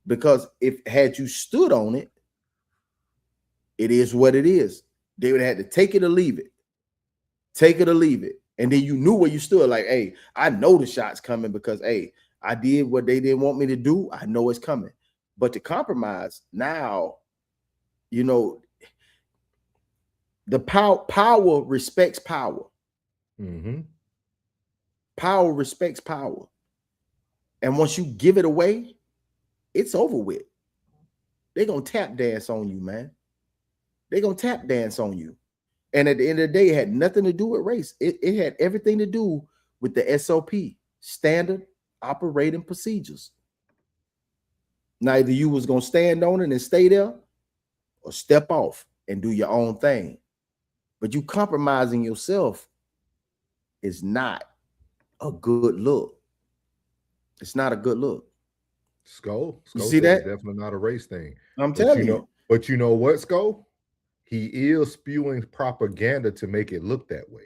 Because had you stood on it, it is what it is. They would have had to take it or leave it. Take it or leave it. And then you knew where you stood. Like, hey, I know the shot's coming because, hey, I did what they didn't want me to do. I know it's coming. But to compromise, now, you know, the power respects power. Mm-hmm. Power respects power. And once you give it away, it's over with. They're going to tap dance on you, man. They're going to tap dance on you. And at the end of the day, it had nothing to do with race. It had everything to do with the SOP, standard operating procedures. Now, either you was going to stand on it and stay there, or step off and do your own thing. But you compromising yourself is not a good look. It's not a good look. Skull You see said that? it's definitely not a race thing. I'm telling you. But you know what, Skull? He is spewing propaganda to make it look that way.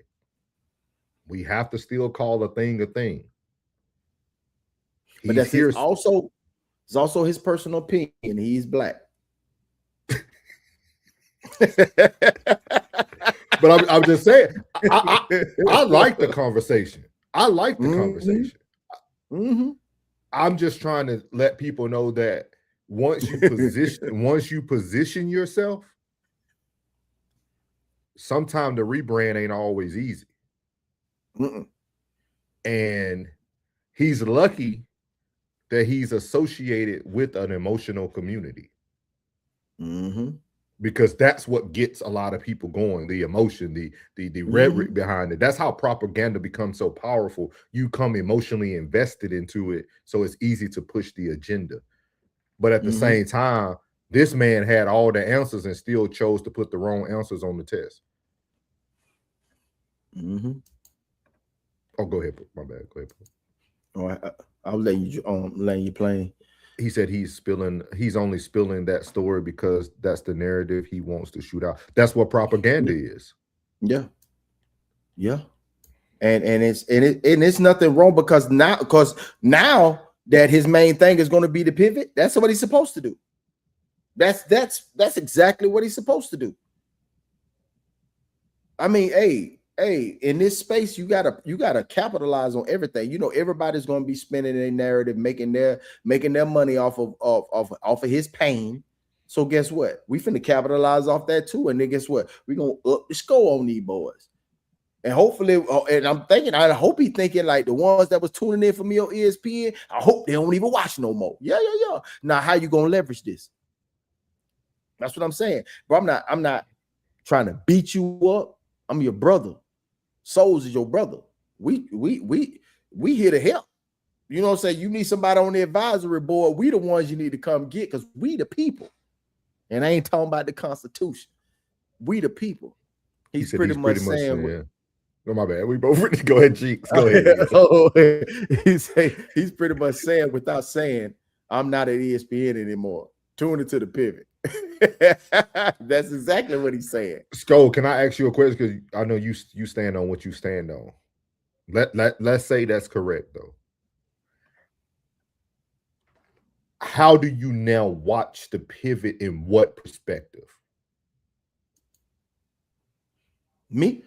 We have to still call a thing a thing. But that's also his personal opinion. He's black. But I'm just saying, I like the conversation. I like the conversation. I'm just trying to let people know that once you position yourself, sometimes the rebrand ain't always easy. And he's lucky that he's associated with an emotional community. Because that's what gets a lot of people going, the emotion, the rhetoric behind it. That's how propaganda becomes so powerful. You come emotionally invested into it, so it's easy to push the agenda. But at the same time, this man had all the answers and still chose to put the wrong answers on the test. Oh, go ahead. My bad. Go ahead. I'll let you play. He said he's only spilling that story because that's the narrative he wants to shoot out. That's what propaganda is. Yeah. And it's nothing wrong because now that his main thing is going to be the pivot, that's what he's supposed to do. That's exactly what he's supposed to do. I mean, hey, in this space, you gotta capitalize on everything. You know, everybody's gonna be spinning their narrative, making their money off of his pain. So guess what? We finna capitalize off that too. And then guess what? We're gonna up the score on these boys. And hopefully, and I hope he's thinking like the ones that was tuning in for me on ESPN, I hope they don't even watch no more. Yeah. Now, how you gonna leverage this? That's what I'm saying. But I'm not trying to beat you up. I'm your brother. Souls is your brother. We here to help. You know what I'm saying? You need somebody on the advisory board. We the ones you need to come get because we the people. And I ain't talking about the Constitution. We the people. He's pretty much saying. Yeah. No, my bad. We both go ahead, Cheeks. Go ahead. He's pretty much saying without saying, I'm not at ESPN anymore. Tune into the pivot. That's exactly what he's saying. Skull, can I ask you a question? Because I know you stand on what you stand on. Let's say that's correct, though. How do you now watch the pivot in what perspective? Me?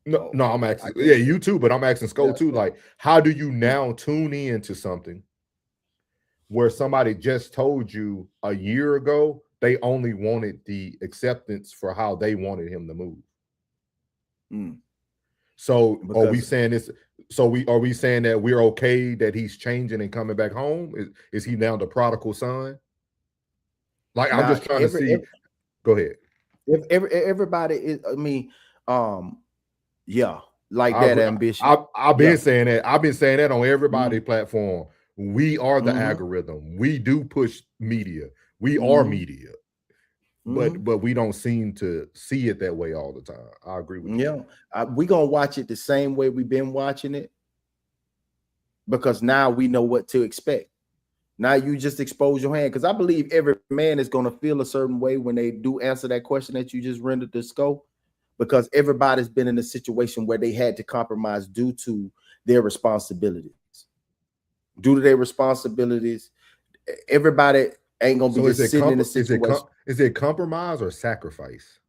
No, I'm asking. Yeah, you too, but I'm asking Skull too. Like, how do you now tune in to something where somebody just told you a year ago they only wanted the acceptance for how they wanted him to move? So are we saying this? So are we saying that we're okay that he's changing and coming back home? Is he now the prodigal son? Like, I'm just trying to see. Go ahead. If everybody is, I mean, yeah, like that ambition. I've been saying that. I've been saying that on everybody's platform. We are the algorithm. We do push media. We are media. But we don't seem to see it that way all the time. I agree with you. Yeah, we're gonna watch it the same way we've been watching it because now we know what to expect. Now you just expose your hand because I believe every man is gonna feel a certain way when they do answer that question that you just rendered the scope, because everybody's been in a situation where they had to compromise due to their responsibilities. Due to their responsibilities, everybody ain't gonna be just sitting in a situation. Is it compromise or sacrifice?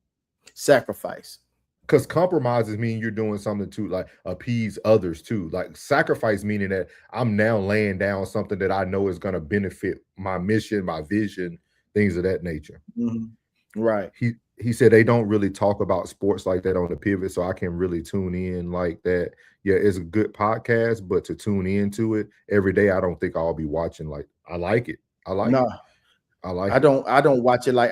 Sacrifice. Because compromises mean you're doing something to like appease others too. Like sacrifice meaning that I'm now laying down something that I know is going to benefit my mission, my vision, things of that nature. Right. He said they don't really talk about sports like that on the pivot, so I can really tune in like that. Yeah, it's a good podcast, but to tune into it every day, I don't think I'll be watching. Like, I like it. I like it. I don't watch it like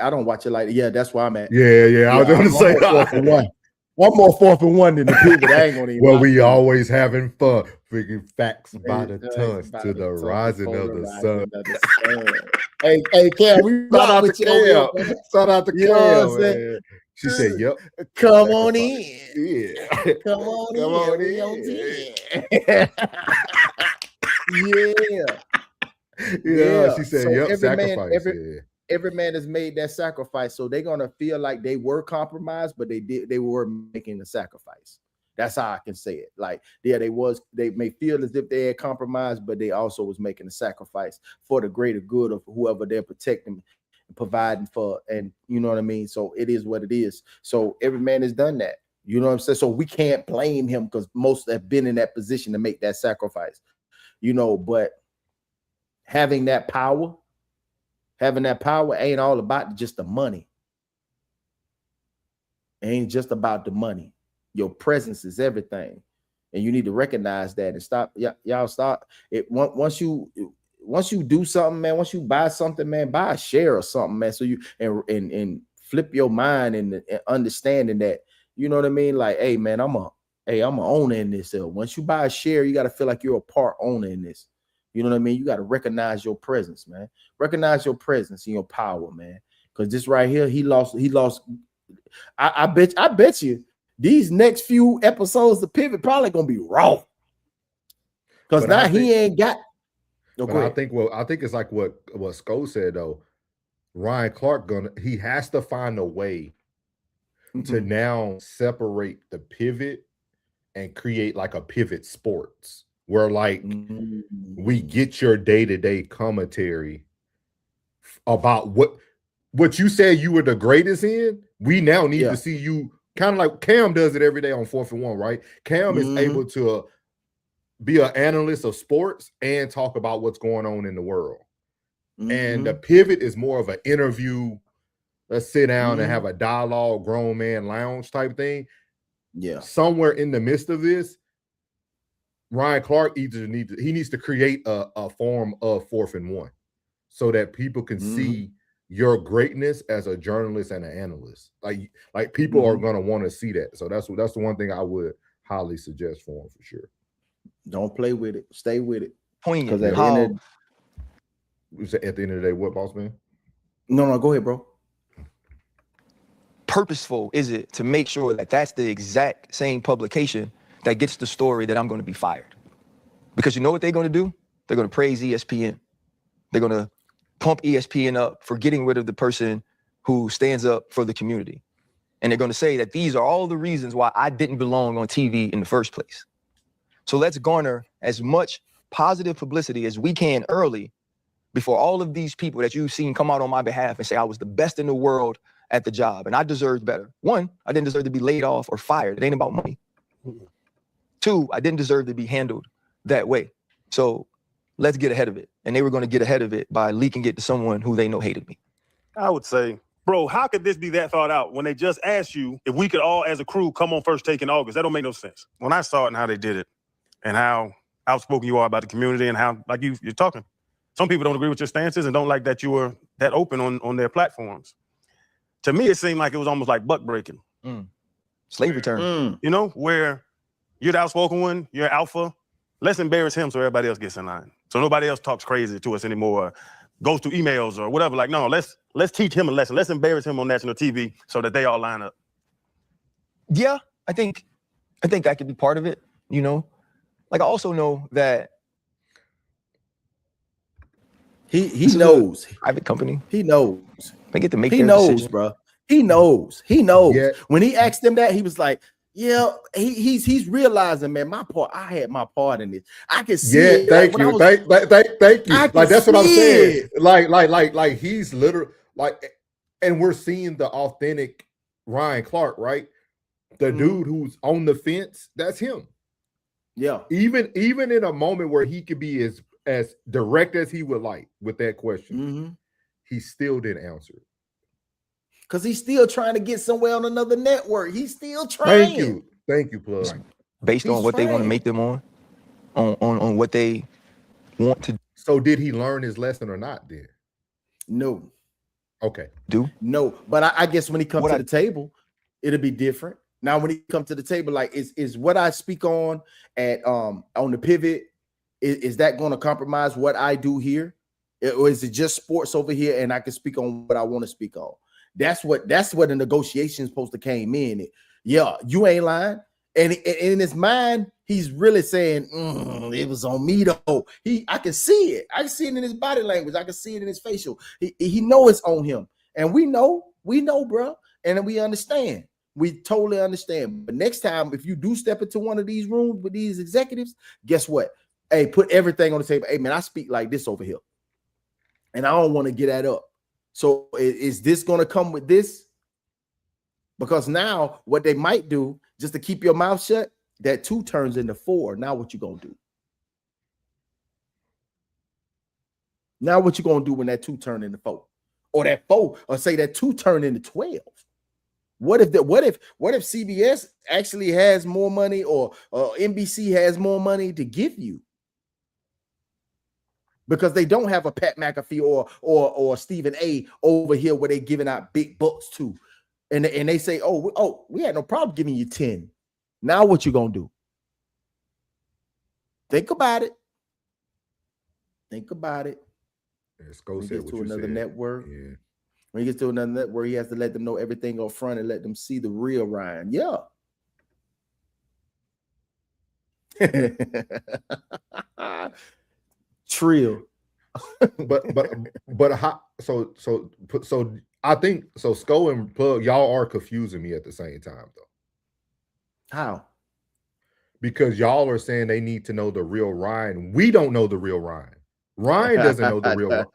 yeah, that's where I'm at. Yeah. I was gonna say one. One more 4th and 1 than the pivot. I ain't gonna even. Well, lie we to you. always having fun. Freaking facts by the Facts tons by to the the tons rising before of the the rising sun. of the sun. Hey, Cam, we Shout rock out to with you over here, Cam. man. Shout out to You know what I'm Cam, saying? man. She said, "Yep, Come on sacrifice." in. Yeah, Come on come in. on We on in. 10. Yeah. Yeah, Yeah. she said, So "Yep, sacrifice." Yeah, every man has made that sacrifice. So they're gonna feel like they were compromised, but they were making the sacrifice. That's how I can say it. Like, yeah, they may feel as if they had compromised, but they also was making a sacrifice for the greater good of whoever they're protecting and providing for. And you know what I mean? So it is what it is. So every man has done that. You know what I'm saying? So we can't blame him because most have been in that position to make that sacrifice, but having that power ain't all about just the money. It ain't just about the money. Your presence is everything, and you need to recognize that and stop. Y'all stop it. Once you do something, man. Once you buy something, man, buy a share or something, man. So you and flip your mind and understanding that, you know what I mean. Like, hey, man, I'm a owner in this. Once you buy a share, you got to feel like you're a part owner in this. You know what I mean? You got to recognize your presence, man. Recognize your presence and your power, man. Because this right here, he lost. I bet you these next few episodes, the pivot probably gonna be raw. Because now he ain't got. But I think it's like what Sko said though. Ryan Clark he has to find a way to now separate the pivot and create like a pivot sports where like we get your day-to-day commentary about what you said you were the greatest in. We now need to see you kind of like Cam does it every day on 4th and 1, right? Cam is able to be an analyst of sports and talk about what's going on in the world. And the pivot is more of an interview. Let's sit down and have a dialogue, grown man lounge type thing. Yeah. Somewhere in the midst of this, Ryan Clark needs to create a form of 4th and 1 so that people can see your greatness as a journalist and an analyst. Like people are gonna want to see that. So that's the one thing I would highly suggest for him for sure. Don't play with it. Stay with it. Poignant. Because at the end of the day, what, boss man? No, go ahead, bro. Purposeful is it to make sure that that's the exact same publication that gets the story that I'm going to be fired? Because you know what they're going to do? They're going to praise ESPN. They're going to pump ESPN up for getting rid of the person who stands up for the community. And they're going to say that these are all the reasons why I didn't belong on TV in the first place. So let's garner as much positive publicity as we can early before all of these people that you've seen come out on my behalf and say I was the best in the world at the job and I deserved better. One, I didn't deserve to be laid off or fired. It ain't about money. Two, I didn't deserve to be handled that way. So let's get ahead of it. And they were going to get ahead of it by leaking it to someone who they know hated me. I would say, bro, how could this be that thought out when they just asked you if we could all as a crew come on First Take in August? That don't make no sense. When I saw it and how they did it and how outspoken you are about the community and how like you're talking. Some people don't agree with your stances and don't like that you were that open on their platforms. To me, it seemed like it was almost like buck breaking. Slave return. You know, where you're the outspoken one, you're alpha. Let's embarrass him so everybody else gets in line. So nobody else talks crazy to us anymore, goes through emails or whatever. Like, no, let's teach him a lesson. Let's embarrass him on national TV so that they all line up. Yeah, I think that could be part of it, you know. Like I also know that he knows. Private company. He knows. They get to make He their knows, decision. bro. He knows. He knows. Yeah. When he asked him that, he was like, yeah, he's realizing, man, my part, I had my part in this. I can see it. Thank you. Thank you. Like that's what I'm saying. Like he's literally like, and we're seeing the authentic Ryan Clark, right? The dude who's on the fence, that's him. Yeah. Even in a moment where he could be as direct as he would like with that question, he still didn't answer it. Because he's still trying to get somewhere on another network. He's still trying. Thank you, plug. Based on what they want to make them on what they want to. So did he learn his lesson or not then? No. Okay. No, but I guess when he comes to the table, it'll be different. Now, when it comes to the table, like is what I speak on the pivot, is that going to compromise what I do here? Or is it just sports over here and I can speak on what I want to speak on? That's what the negotiation is supposed to came in. Yeah, you ain't lying. And in his mind, he's really saying, it was on me though. I can see it. I can see it in his body language. I can see it in his facial. He know it's on him. And we know, bro. And we understand. We totally understand. But next time, if you do step into one of these rooms with these executives, guess what? Hey, put everything on the table. Hey, man, I speak like this over here. And I don't want to get that up. So is this going to come with this? Because now what they might do, just to keep your mouth shut, that 2 turns into 4. Now what you going to do? Now what you going to do when that 2 turn into 4? Or that 4, or say that 2 turn into 12? What if CBS actually has more money, or NBC has more money to give you? Because they don't have a Pat McAfee or Stephen A over here where they're giving out big bucks to. And they say, oh, we had no problem giving you 10. Now what you gonna do? Think about it. Think about it. Let's go when he gets to another network. Yeah. When he gets to another network, he has to let them know everything up front and let them see the real Ryan. Yeah. Trill. but how, so I think so. Sko and Plug, y'all are confusing me at the same time though. How? Because y'all are saying they need to know the real Ryan. We don't know the real Ryan. Ryan doesn't know the real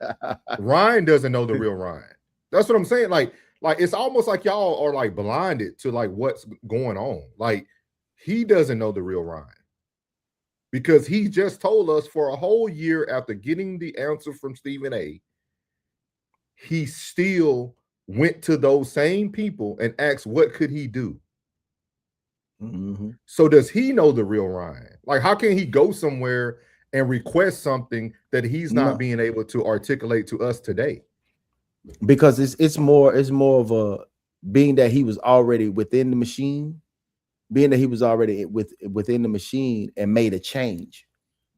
Ryan doesn't know the real Ryan. That's what I'm saying. Like it's almost like y'all are like blinded to like what's going on. Like he doesn't know the real Ryan. Because he just told us for a whole year after getting the answer from Stephen A, he still went to those same people and asked what could he do. Mm-hmm. So does he know the real Ryan? Like, how can he go somewhere and request something that he's not being able to articulate to us today? Because it's more of a being that he was already within the machine, being that he was already within the machine and made a change.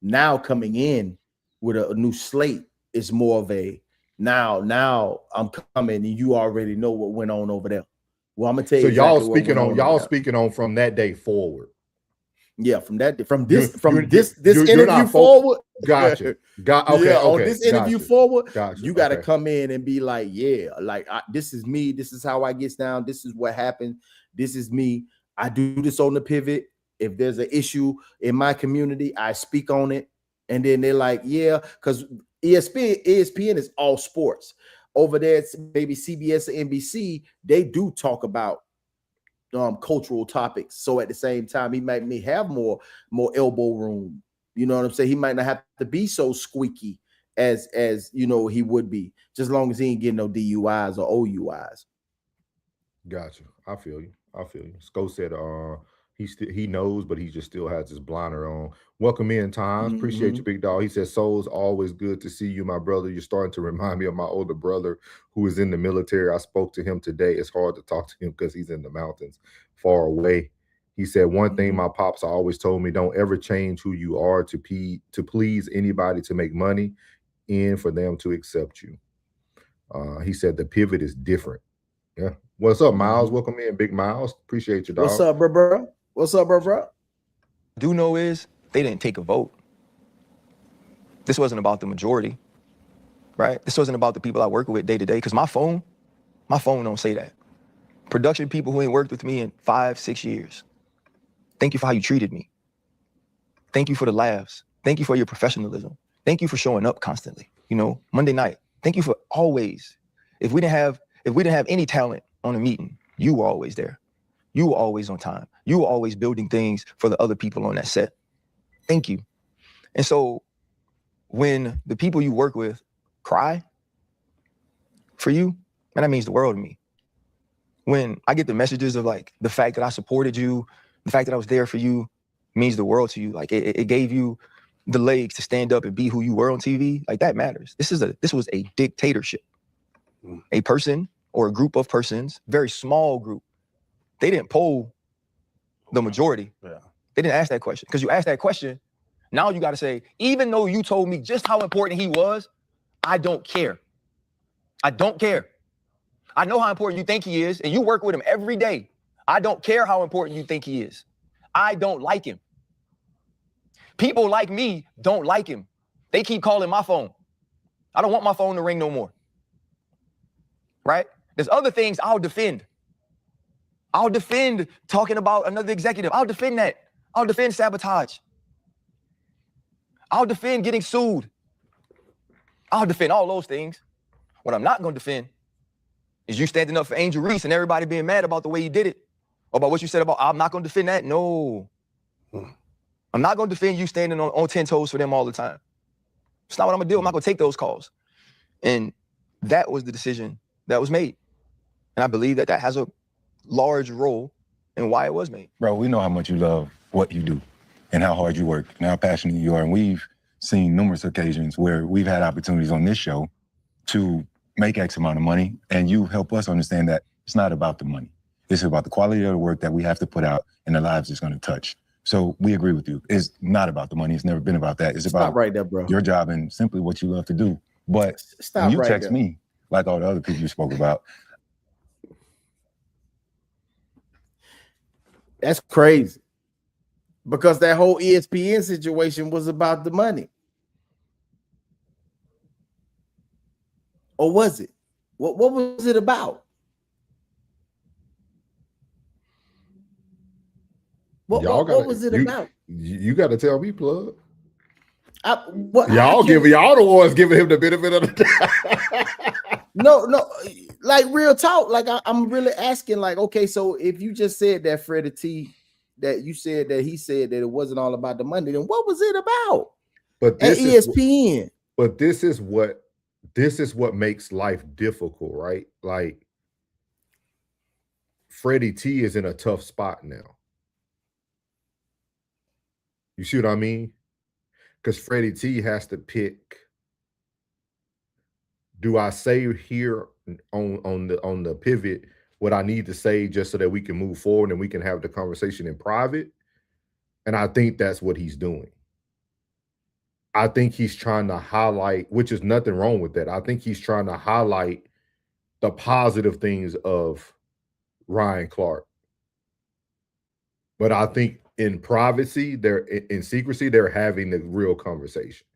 Now coming in with a new slate is more of a now I'm coming and you already know what went on over there. Well, I'm gonna tell you. So y'all speaking on from that day forward. Yeah, from this interview forward. Gotcha. Okay. On this interview forward, you got to okay. come in and be like, yeah, like this is me. This is how I get down. This is what happened. This is me. I do this on the pivot. If there's an issue in my community, I speak on it. And then they're like, yeah, because ESPN is all sports. Over there, it's maybe CBS or NBC, they do talk about cultural topics. So at the same time, he may have more elbow room. You know what I'm saying? He might not have to be so squeaky as you know he would be, just as long as he ain't getting no DUIs or OUIs. Gotcha. I feel you. Sko said he knows, but he just still has his blinder on. Welcome in, Times. Appreciate you, big dog. He says, Soul's always good to see you, my brother. You're starting to remind me of my older brother who is in the military. I spoke to him today. It's hard to talk to him because he's in the mountains far away. He said, one thing my pops always told me, don't ever change who you are to please anybody to make money and for them to accept you. He said the pivot is different. Yeah. What's up, Miles? Welcome in, Big Miles. Appreciate you, dog. What's up, bro? What's up, bro? Do know is they didn't take a vote. This wasn't about the majority, right? This wasn't about the people I work with day to day, because my phone don't say that. Production people who ain't worked with me in 5-6 years. Thank you for how you treated me. Thank you for the laughs. Thank you for your professionalism. Thank you for showing up constantly. You know, Monday night. Thank you for always. If we didn't have any talent on a meeting, you were always there. You were always on time. You were always building things for the other people on that set. Thank you. And so when the people you work with cry for you, man, that means the world to me. When I get the messages of like the fact that I supported you, the fact that I was there for you means the world to you. Like it gave you the legs to stand up and be who you were on TV. Like that matters. This was a dictatorship. A person or a group of persons, very small group. They didn't poll the majority. Yeah. They didn't ask that question. Because you asked that question, now you got to say, even though you told me just how important he was, I don't care. I don't care. I know how important you think he is, and you work with him every day. I don't care how important you think he is. I don't like him. People like me don't like him. They keep calling my phone. I don't want my phone to ring no more. Right? There's other things I'll defend. I'll defend talking about another executive. I'll defend that. I'll defend sabotage. I'll defend getting sued. I'll defend all those things. What I'm not going to defend is you standing up for Angel Reese and everybody being mad about the way you did it. Or about what you said about, I'm not going to defend that. No. I'm not going to defend you standing on 10 toes for them all the time. It's not what I'm going to do. I'm not going to take those calls. And that was the decision that was made. And I believe that that has a large role in why it was made. Bro, we know how much you love what you do and how hard you work and how passionate you are. And we've seen numerous occasions where we've had opportunities on this show to make X amount of money, and you help us understand that it's not about the money. It's about the quality of the work that we have to put out and the lives it's going to touch. So we agree with you. It's not about the money. It's never been about that. It's about right there, bro. Your job and simply what you love to do. But when you text me, like all the other people you spoke about, that's crazy. Because that whole ESPN situation was about the money. Or was it? What was it about? What was it about? You got to tell me, plug. Y'all the ones giving him the benefit of the doubt. No, like real talk. Like I'm really asking, like, okay, so if you just said that Freddie T, that you said that he said that it wasn't all about the money, then what was it about? But this at ESPN. This is what makes life difficult, right? Like Freddie T is in a tough spot now. You see what I mean? Because Freddie T has to pick. Do I say here on the pivot what I need to say just so that we can move forward and we can have the conversation in private? And I think that's what he's doing. I think he's trying to highlight, which is nothing wrong with that. I think he's trying to highlight the positive things of Ryan Clark. But I think in privacy, in secrecy, they're having the real conversation.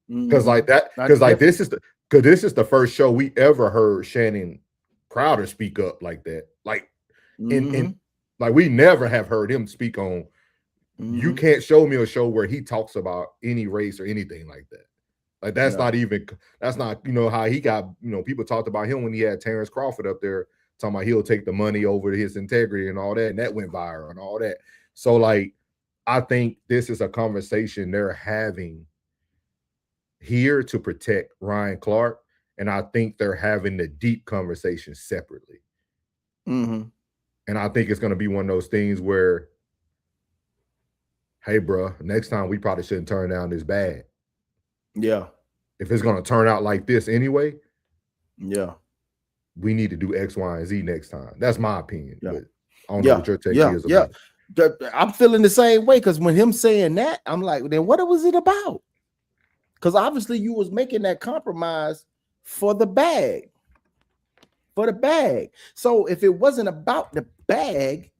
Because this is the first show we ever heard Shannon Crowder speak up like that. Like like we never have heard him speak on. You can't show me a show where he talks about any race or anything like that. Like that's not, how he got, people talked about him when he had Terrence Crawford up there talking about he'll take the money over his integrity and all that, and that went viral and all that. So like, I think this is a conversation they're having here to protect Ryan Clark, and I think they're having the deep conversation separately. And I think it's going to be one of those things where, hey, bro, next time we probably shouldn't turn down this bag. Yeah. If it's going to turn out like this anyway, yeah, we need to do X, Y, and Z next time. That's my opinion. Yeah. But I don't know what your take is. Yeah. I'm feeling the same way, because when him saying that, I'm like, then what was it about? Because obviously you was making that compromise for the bag. For the bag. So if it wasn't about the bag,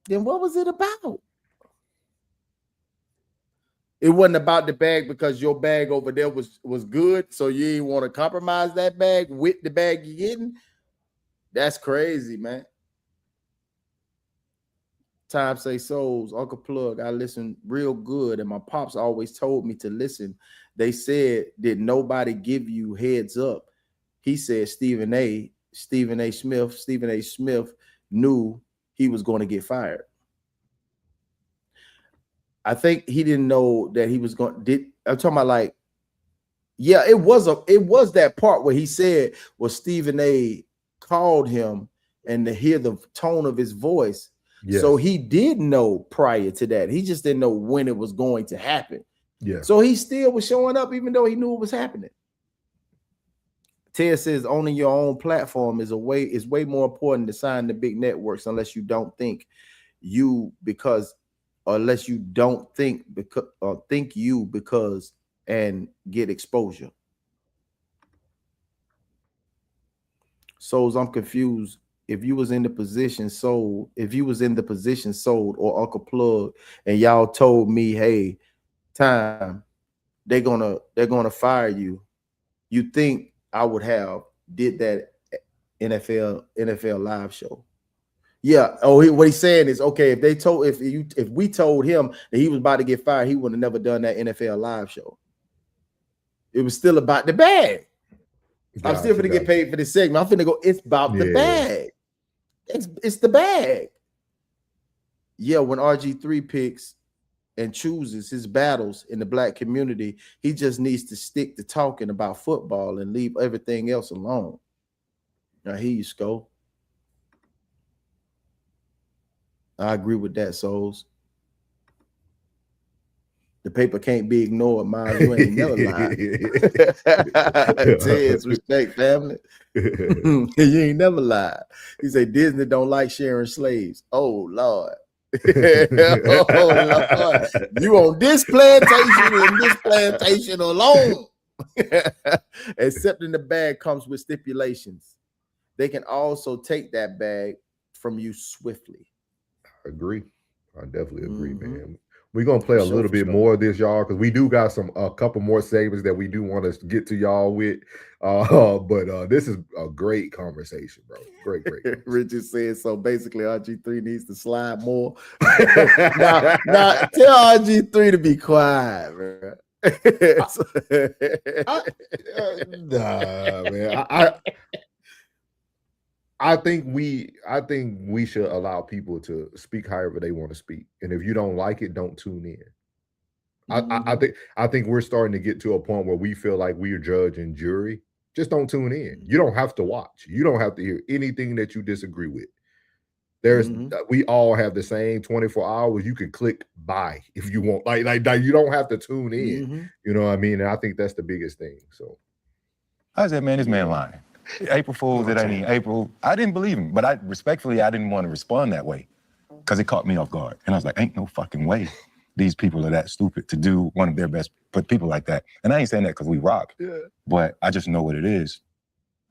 then what was it about? It wasn't about the bag because your bag over there was good, so you didn't want to compromise that bag with the bag you're getting. That's crazy, man. Time say souls, Uncle Plug. I listen real good, and my pops always told me to listen. They said, did nobody give you heads up? He said Stephen A. Smith knew he was going to get fired. I think he didn't know that he was going. I'm talking about like, yeah, it was that part where he said, well, Stephen A. called him, and to hear the tone of his voice. Yes. So he did know prior to that. He just didn't know when it was going to happen. Yeah. So he still was showing up even though he knew it was happening. Ted says owning your own platform is way more important to sign the big networks unless you don't think unless you don't think because and get exposure. So I'm confused. If you was in the position sold or Uncle Plug and y'all told me, hey, time, they're gonna fire you, you think I would have did that NFL live show? Yeah. Oh, what he's saying is, okay, if we told him that he was about to get fired, he would have never done that NFL live show. It was still about the bag. I'm still gonna get paid for this segment. I'm finna go. It's about the bag. It's the bag. Yeah, when RG3 picks and chooses his battles in the black community, he just needs to stick to talking about football and leave everything else alone. Now, here you go. I agree with that, Souls. The paper can't be ignored, Miles. You ain't never lied. Ted's respect, family. You ain't never lied. He said Disney don't like sharing slaves. Oh, Lord. Oh, Lord. You on this plantation and this plantation alone. Except in the bag comes with stipulations. They can also take that bag from you swiftly. I agree. I definitely agree, man. We're gonna play a little bit more of this, y'all, because we do got a couple more segments that we do want to get to y'all with. But this is a great conversation, bro. Great. Richard said so. Basically, RG3 needs to slide more. now, tell RG3 to be quiet, bro. Nah, man. I think we should allow people to speak however they want to speak, and if you don't like it, don't tune in. I think we're starting to get to a point where we feel like we're judge and jury. Just don't tune in. You don't have to watch. You don't have to hear anything that you disagree with. We all have the same 24 hours. You can click buy if you want. Like you don't have to tune in. You know what I mean? And I think that's the biggest thing. So I said, man, this man lying. April Fool's, it ain't April. I didn't believe him, but I didn't want to respond that way because it caught me off guard. And I was like, ain't no fucking way these people are that stupid to do one of their best, put people like that. And I ain't saying that because we rock, but I just know what it is.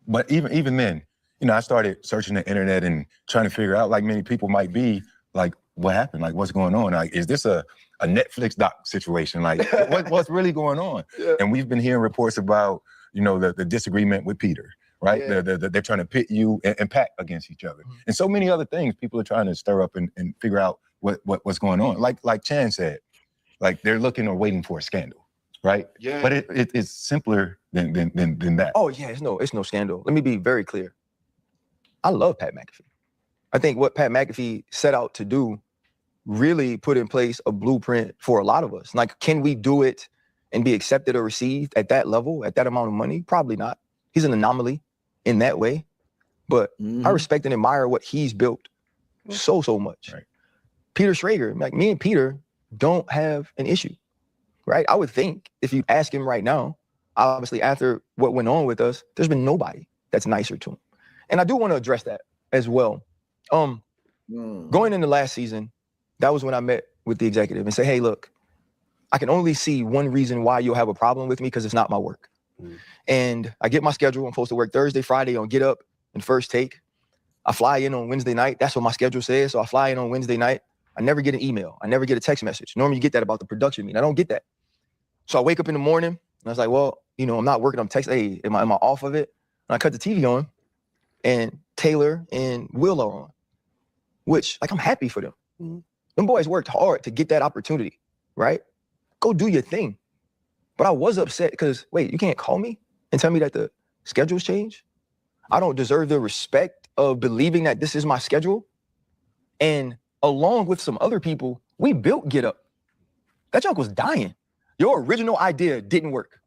But even then, you know, I started searching the internet and trying to figure out, like many people might be, like, what happened? Like, what's going on? Like, is this a Netflix doc situation? Like, what's really going on? And we've been hearing reports about, you know, the disagreement with Peter. Right? Yeah. They're trying to pit you and Pat against each other. And so many other things people are trying to stir up and figure out what's going on. Like Chan said, like they're looking or waiting for a scandal, right? Yeah. But it's simpler than that. Oh yeah, it's no scandal. Let me be very clear. I love Pat McAfee. I think what Pat McAfee set out to do really put in place a blueprint for a lot of us. Like, can we do it and be accepted or received at that level, at that amount of money? Probably not. He's an anomaly in that way, but I respect and admire what he's built so much. Right. Peter Schrager, like me and Peter don't have an issue, right? I would think if you ask him right now, obviously after what went on with us, there's been nobody that's nicer to him. And I do want to address that as well. Going into last season, that was when I met with the executive and said, hey, look, I can only see one reason why you'll have a problem with me because it's not my work. And I get my schedule. I'm supposed to work Thursday, Friday on Get Up and First Take. I fly in on Wednesday night. That's what my schedule says. So I fly in on Wednesday night. I never get an email. I never get a text message. Normally you get that about the production meeting. I don't get that. So I wake up in the morning and I was like, well, you know, I'm not working. I'm texting. Hey, am I off of it? And I cut the TV on and Taylor and Will are on, which, like, I'm happy for them. Them boys worked hard to get that opportunity, right? Go do your thing. But I was upset because, wait, you can't call me and tell me that the schedule's changed? I don't deserve the respect of believing that this is my schedule. And along with some other people, we built Get Up. That junk was dying. Your original idea didn't work.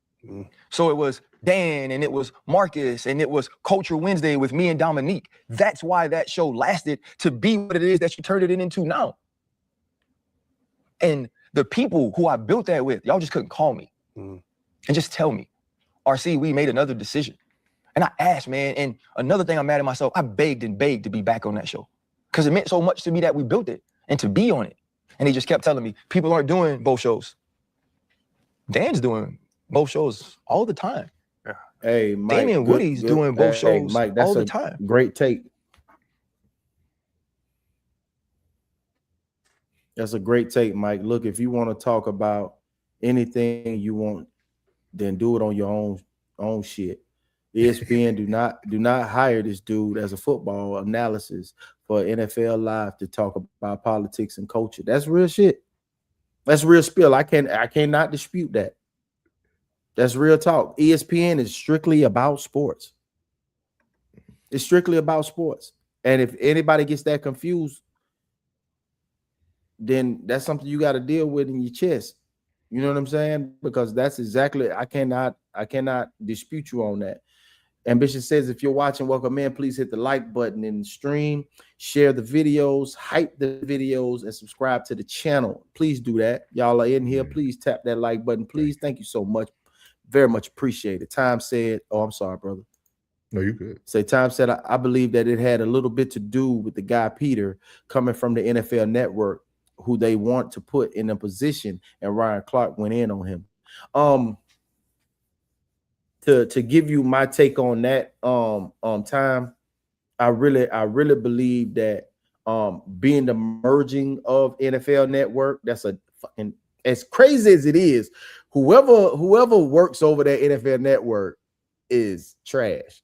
So it was Dan and it was Marcus and it was Culture Wednesday with me and Dominique. That's why that show lasted to be what it is that you turned it into now. And the people who I built that with, y'all just couldn't call me and just tell me, RC, we made another decision. And I asked, man, and another thing I'm mad at myself, I begged and begged to be back on that show. Because it meant so much to me that we built it and to be on it. And he just kept telling me, people aren't doing both shows. Dan's doing both shows all the time. Yeah. Hey, Mike. Damian Woody's doing both shows Mike, that's all the a time. great take. That's a great take, Mike. Look, if you want to talk about anything you want, then do it on your own shit. ESPN do not hire this dude as a football analysis for NFL Live to talk about politics and culture. That's real shit. That's real spill. I cannot dispute that. That's real talk. ESPN is strictly about sports. It's strictly about sports. And if anybody gets that confused, then that's something you got to deal with in your chest. You know what I'm saying? Because that's exactly, I cannot dispute you on that. Ambition says, if you're watching, welcome in, please hit the like button in the stream, share the videos, hype the videos, and subscribe to the channel. Please do that. Y'all are in here. Please tap that like button. Please. Thank you so much. Very much appreciated. Time said, oh, I'm sorry, brother. No, you good. Say Time said, I believe that it had a little bit to do with the guy, Peter, coming from the NFL Network, who they want to put in a position, and Ryan Clark went in on him. To give you my take on that, Time, I really believe that being the merging of NFL Network, that's a fucking, as crazy as it is, whoever works over that NFL Network is trash.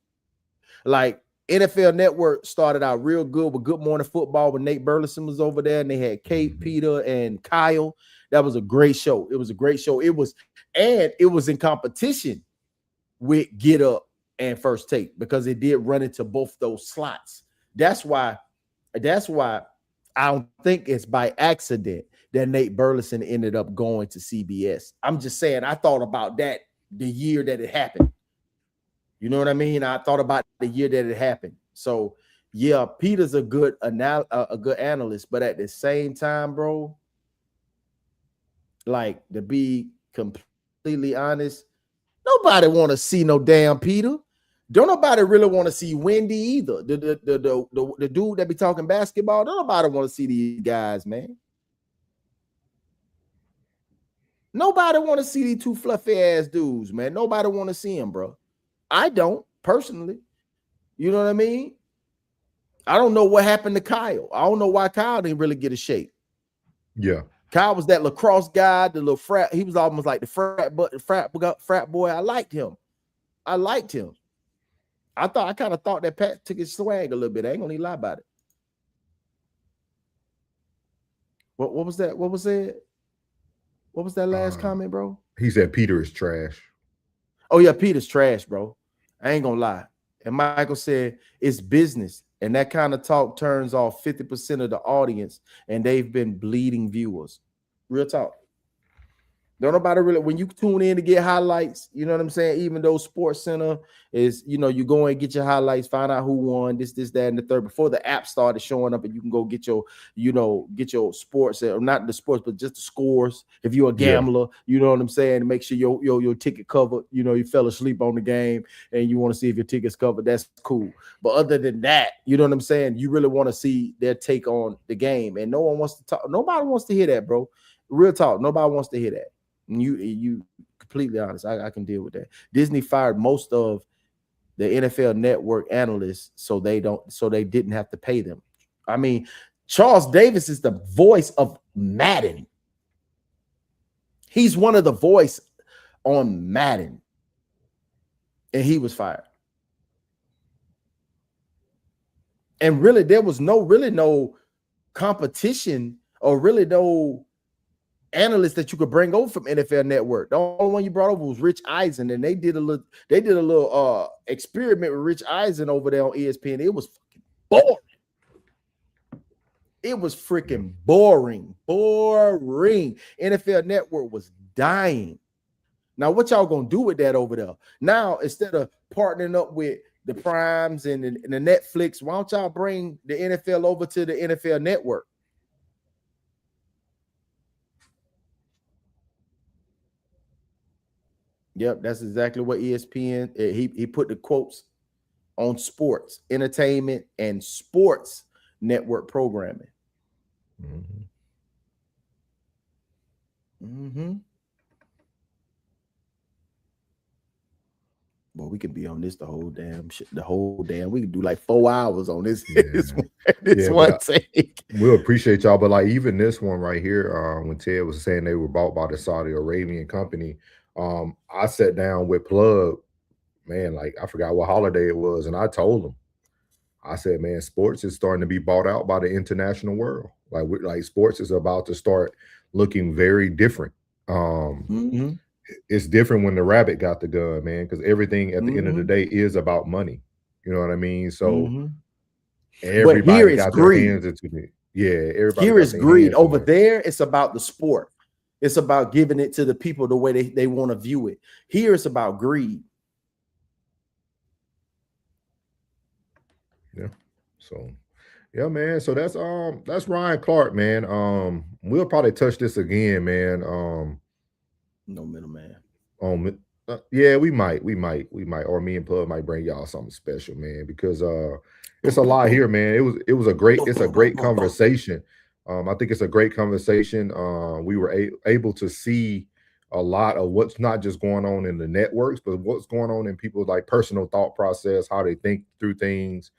Like, NFL Network started out real good with Good Morning Football when Nate Burleson was over there, and they had Kate, Peter, and Kyle. That was a great show. It was a great show. It was in competition with Get Up and First Take because it did run into both those slots. That's why I don't think it's by accident that Nate Burleson ended up going to CBS. I'm just saying, I thought about that the year that it happened. You know what I mean? I thought about the year that it happened. So yeah, Peter's a good analyst, but at the same time, bro, like, to be completely honest, nobody want to see no damn Peter. Don't nobody really want to see Wendy either. The dude that be talking basketball, don't nobody want to see these guys, man. Nobody want to see these two fluffy ass dudes, man. Nobody want to see them, bro. I don't personally. You know what I mean? I don't know what happened to Kyle. I don't know why Kyle didn't really get a shake. Yeah. Kyle was that lacrosse guy, the little frat. He was almost like the frat boy. I liked him. I kind of thought that Pat took his swag a little bit. I ain't gonna lie about it. What was that? What was that last comment, bro? He said Peter is trash. Oh yeah, Peter's trash, bro. I ain't gonna lie. And Michael said it's business, and that kind of talk turns off 50% of the audience, and they've been bleeding viewers. Real talk. Don't nobody really, when you tune in to get highlights, you know what I'm saying? Even though Sports Center is, you know, you go and get your highlights, find out who won, this, that, and the third, before the app started showing up, and you can go get your, get your sports, or not the sports, but just the scores. If you're a gambler, you know what I'm saying? Make sure your ticket covered. You know, you fell asleep on the game and you want to see if your ticket's covered. That's cool. But other than that, you know what I'm saying? You really want to see their take on the game, and no one wants to talk. Nobody wants to hear that, bro. Real talk. Nobody wants to hear that. You completely honest. I can deal with that. Disney fired most of the NFL Network analysts so they didn't have to pay them. I mean, Charles Davis is the voice of Madden. He's one of the voice on Madden, and he was fired. And really, there was no competition, or really no analysts that you could bring over from NFL Network. The only one you brought over was Rich Eisen, and they did a little experiment with Rich Eisen over there on ESPN. It was fucking boring. It was freaking boring. NFL Network was dying. Now, what y'all gonna do with that over there? Now, instead of partnering up with the Primes and the Netflix, why don't y'all bring the NFL over to the NFL Network? Yep, that's exactly what ESPN. He put the quotes on sports, entertainment, and sports network programming. Well, we could be on this the whole damn shit, we could do like 4 hours on this, one take. We'll appreciate y'all, but like even this one right here, when Ted was saying they were bought by the Saudi Arabian company, I sat down with Plug, man, like I forgot what holiday it was, and I told him, I said, man, sports is starting to be bought out by the international world. Like sports is about to start looking very different. It's different when the rabbit got the gun, man, because everything at the end of the day is about money. You know what I mean? So everybody got their hands into it. Yeah, everybody. Here is greed. Over there, it's about the sport. It's about giving it to the people the way they want to view it. Here, it's about greed. Yeah. So, yeah, man. So that's Ryan Clark, man. We'll probably touch this again, man. No middleman. Yeah, we might, or me and Plug might bring y'all something special, man, because it's a lot here, man. It's a great conversation. I think it's a great conversation. We were able to see a lot of what's not just going on in the networks, but what's going on in people's like personal thought process, how they think through things.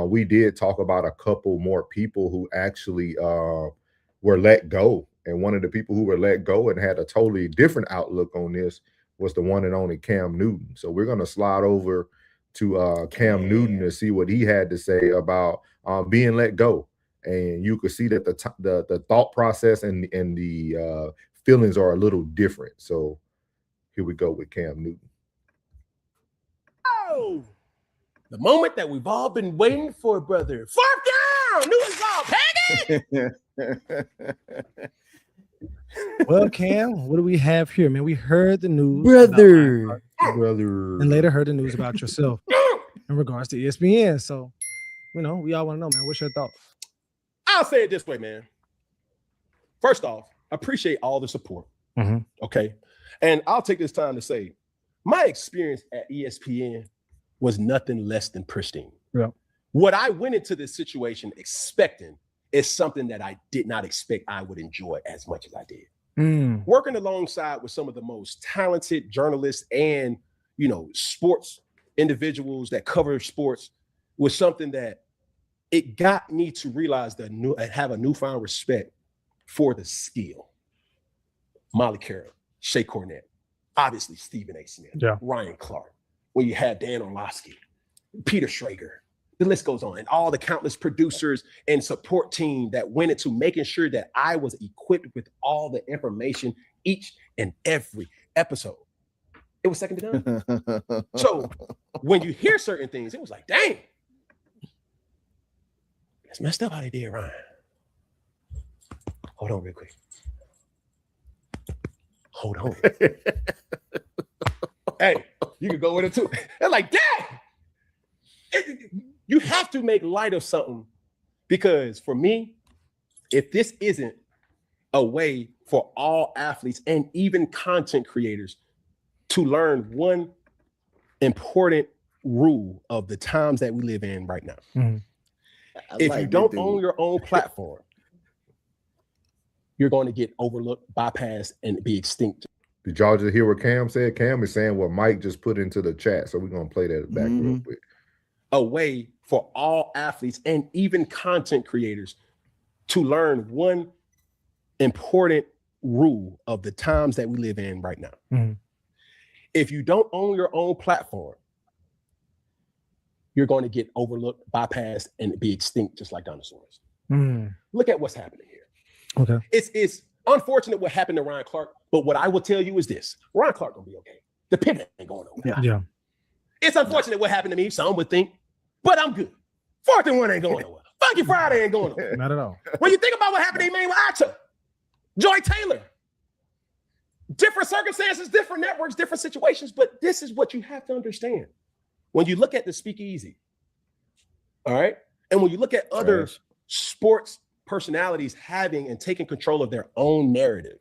We did talk about a couple more people who actually were let go. And one of the people who were let go and had a totally different outlook on this was the one and only Cam Newton. So we're going to slide over to Cam Newton to see what he had to say about being let go. And you could see that the thought process and the feelings are a little different. So here we go with Cam Newton. Oh, the moment that we've all been waiting for, brother. 4th down, Newton's all pagan. Well, Cam, what do we have here, man? We heard the news, brother, and later heard the news about yourself in regards to ESPN. So, we all want to know, man. What's your thoughts? I'll say it this way, man. First off, appreciate all the support. Okay, and I'll take this time to say, my experience at ESPN was nothing less than pristine. Yeah. What I went into this situation expecting is something that I did not expect I would enjoy as much as I did. Working alongside with some of the most talented journalists and, sports individuals that cover sports was something that it got me to realize that have a newfound respect for the skill. Molly Carroll, Shea Cornett, obviously Stephen A. Smith, Ryan Clark, when you had Dan Orlovsky, Peter Schrager, the list goes on, and all the countless producers and support team that went into making sure that I was equipped with all the information each and every episode. It was second to none. So when you hear certain things, it was like, dang, that's messed up how they did Ryan. Hold on real quick. Hold on. Hey, you can go with it too. They're like, dang! You have to make light of something, because for me, if this isn't a way for all athletes and even content creators to learn one important rule of the times that we live in right now. If you don't own your own platform, you're going to get overlooked, bypassed, and be extinct. Did y'all just hear what Cam said? Cam is saying what Mike just put into the chat. So we're going to play that back real quick. A way for all athletes and even content creators to learn one important rule of the times that we live in right now. If you don't own your own platform, you're going to get overlooked, bypassed, and be extinct just like dinosaurs. Look at what's happening here. Okay. It's unfortunate what happened to Ryan Clark, but what I will tell you is this: Ryan Clark gonna be okay. The pivot ain't going nowhere. Yeah. It's unfortunate what happened to me. Some would think, but I'm good. 4th and 1 ain't going nowhere. Funky Friday ain't going nowhere. Not at all. When you think about what happened to Emmanuel Atta, Joy Taylor, different circumstances, different networks, different situations, but this is what you have to understand. When you look at the speakeasy, all right, and when you look at other sports personalities having and taking control of their own narrative,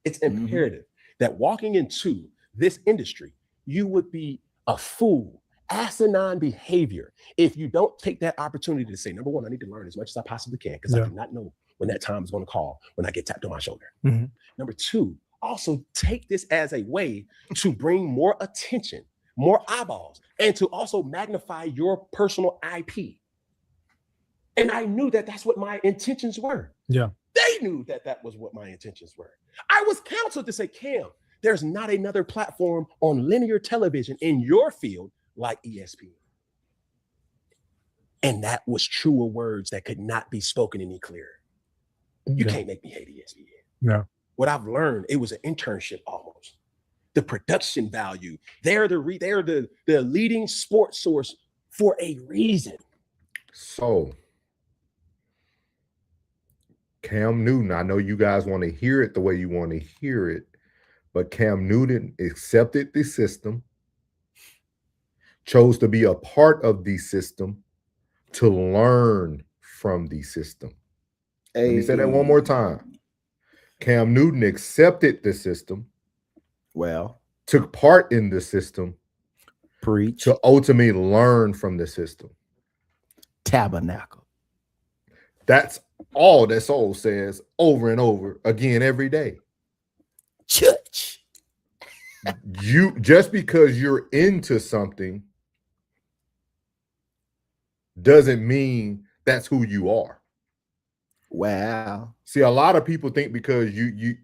it's imperative that walking into this industry, you would be a fool asinine behavior if you don't take that opportunity to say, number one, I need to learn as much as I possibly can because I do not know when that time is going to call when I get tapped on my shoulder. Mhm. Number two, also take this as a way to bring more attention, more eyeballs, and to also magnify your personal IP. And I knew that that's what my intentions were. Yeah. They knew that that was what my intentions were. I was counseled to say, Cam, there's not another platform on linear television in your field like ESPN. And that was truer words that could not be spoken any clearer. You can't make me hate ESPN. No. What I've learned, it was an internship almost. The production value, they're the leading sports source for a reason. So, Cam Newton, I know you guys want to hear it the way you want to hear it, but Cam Newton accepted the system, chose to be a part of the system, to learn from the system. Let me say that one more time. Cam Newton accepted the system, took part in the system, to ultimately learn from the system. Tabernacle. That's all that soul says over and over again every day. Church. You just because you're into something doesn't mean that's who you are. Wow. See, a lot of people think because you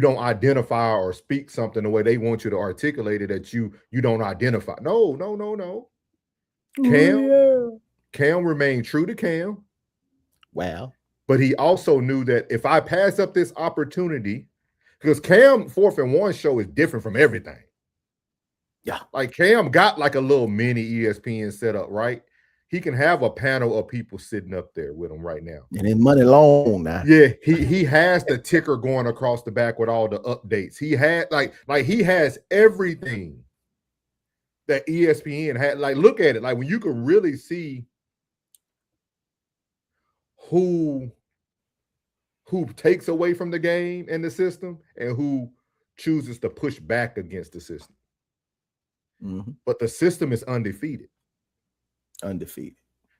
don't identify or speak something the way they want you to articulate it that you don't identify. No. Cam remained true to Cam. Wow. But he also knew that if I pass up this opportunity, because Cam 4th and 1 show is different from everything. Yeah. Like Cam got like a little mini ESPN set up, right? He can have a panel of people sitting up there with him right now. And his money long now. Yeah, he has the ticker going across the back with all the updates. He had like he has everything that ESPN had. Like, look at it. Like when you can really see who takes away from the game and the system and who chooses to push back against the system. Mm-hmm. But the system is undefeated.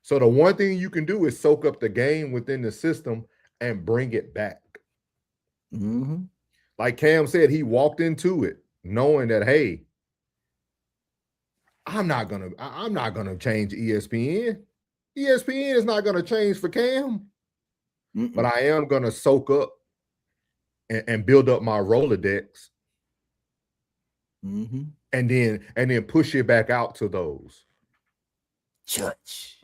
So the one thing you can do is soak up the game within the system and bring it back. Mm-hmm. Like Cam said, he walked into it knowing that, hey, I'm not gonna change ESPN. ESPN is not gonna change for Cam. Mm-mm. But I am gonna soak up and build up my Rolodex. Mm-hmm. And then push it back out to those. Church.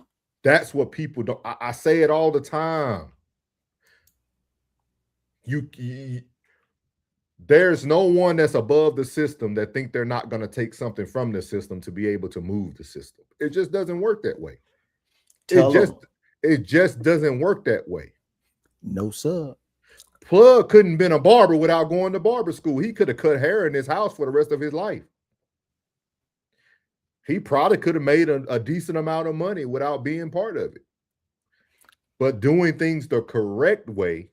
That's what people don't. I say it all the time. There's no one that's above the system that think they're not going to take something from the system to be able to move the system. It just doesn't work that way. It just doesn't work that way. No, sir. Plug couldn't been a barber without going to barber school. He could have cut hair in his house for the rest of his life. He probably could have made a decent amount of money without being part of it. But doing things the correct way,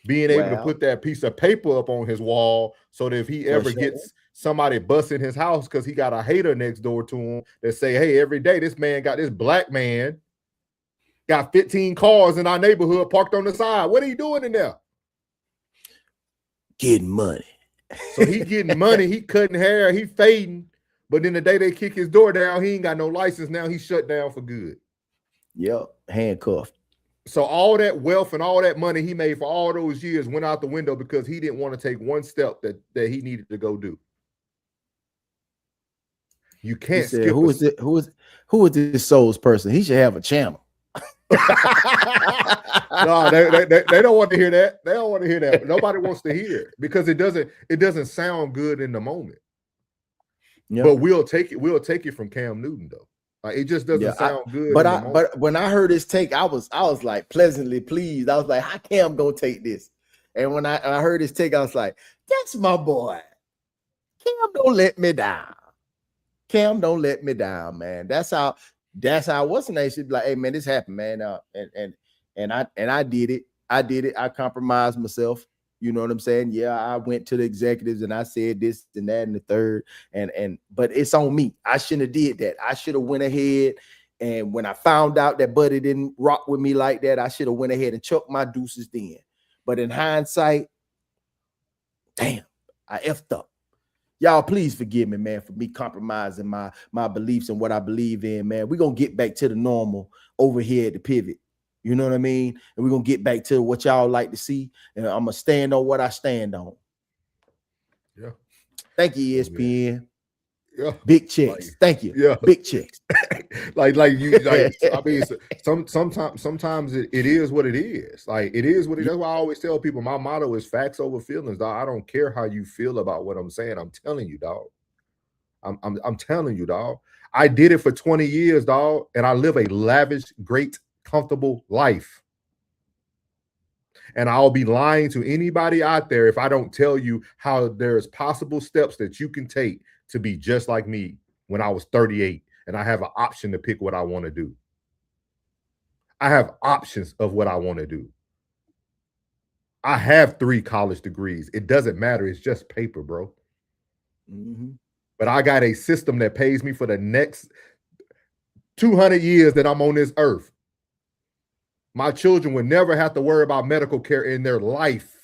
being able to put that piece of paper up on his wall so that if he ever gets somebody busting his house because he got a hater next door to him that say, hey, every day this black man got 15 cars in our neighborhood parked on the side. What are you doing in there? Getting money. So he getting money, he cutting hair, he fading. But then the day they kick his door down, he ain't got no license. Now he's shut down for good. Yep, handcuffed. So all that wealth and all that money he made for all those years went out the window because he didn't want to take one step that he needed to go do. You can't skip. Who is this Souls person? He should have a channel. No, they don't want to hear that. They don't want to hear that. Nobody wants to hear it because it doesn't sound good in the moment. Yep. But we'll take it from Cam Newton though. Like it just doesn't sound good. But when I heard his take, I was like pleasantly pleased. I was like, how Cam gonna take this? And when I heard his take, I was like, that's my boy. Cam don't let me down. Cam don't let me down, man. That's how what's the name should be like, hey man, this happened, man. And I did it. I compromised myself. You know what I'm saying? Yeah, I went to the executives and I said this and that and the third, but it's on me. I shouldn't have did that. I should have went ahead, and when I found out that Buddy didn't rock with me like that, I should have went ahead and chucked my deuces then. But in hindsight, damn, I effed up. Y'all, please forgive me, man, for me compromising my beliefs and what I believe in, man. We're going to get back to the normal over here at the Pivot. You know what I mean? And we're going to get back to what y'all like to see. And I'm going to stand on what I stand on. Yeah. Thank you, ESPN. Yeah. Big checks. Thank you. Yeah. Big checks. I mean, sometimes it is what it is. Like, it is what it is. That's why I always tell people my motto is facts over feelings, dog. I don't care how you feel about what I'm saying. I'm telling you, dog. I'm telling you, dog. I did it for 20 years, dog, and I live a lavish, great, comfortable life. And I'll be lying to anybody out there if I don't tell you how there's possible steps that you can take to be just like me when I was 38 and I have an option to pick what I want to do. I have options of what I want to do. I have 3 college degrees. It doesn't matter. It's just paper, bro. Mm-hmm. But I got a system that pays me for the next 200 years that I'm on this earth. My children would never have to worry about medical care in their life.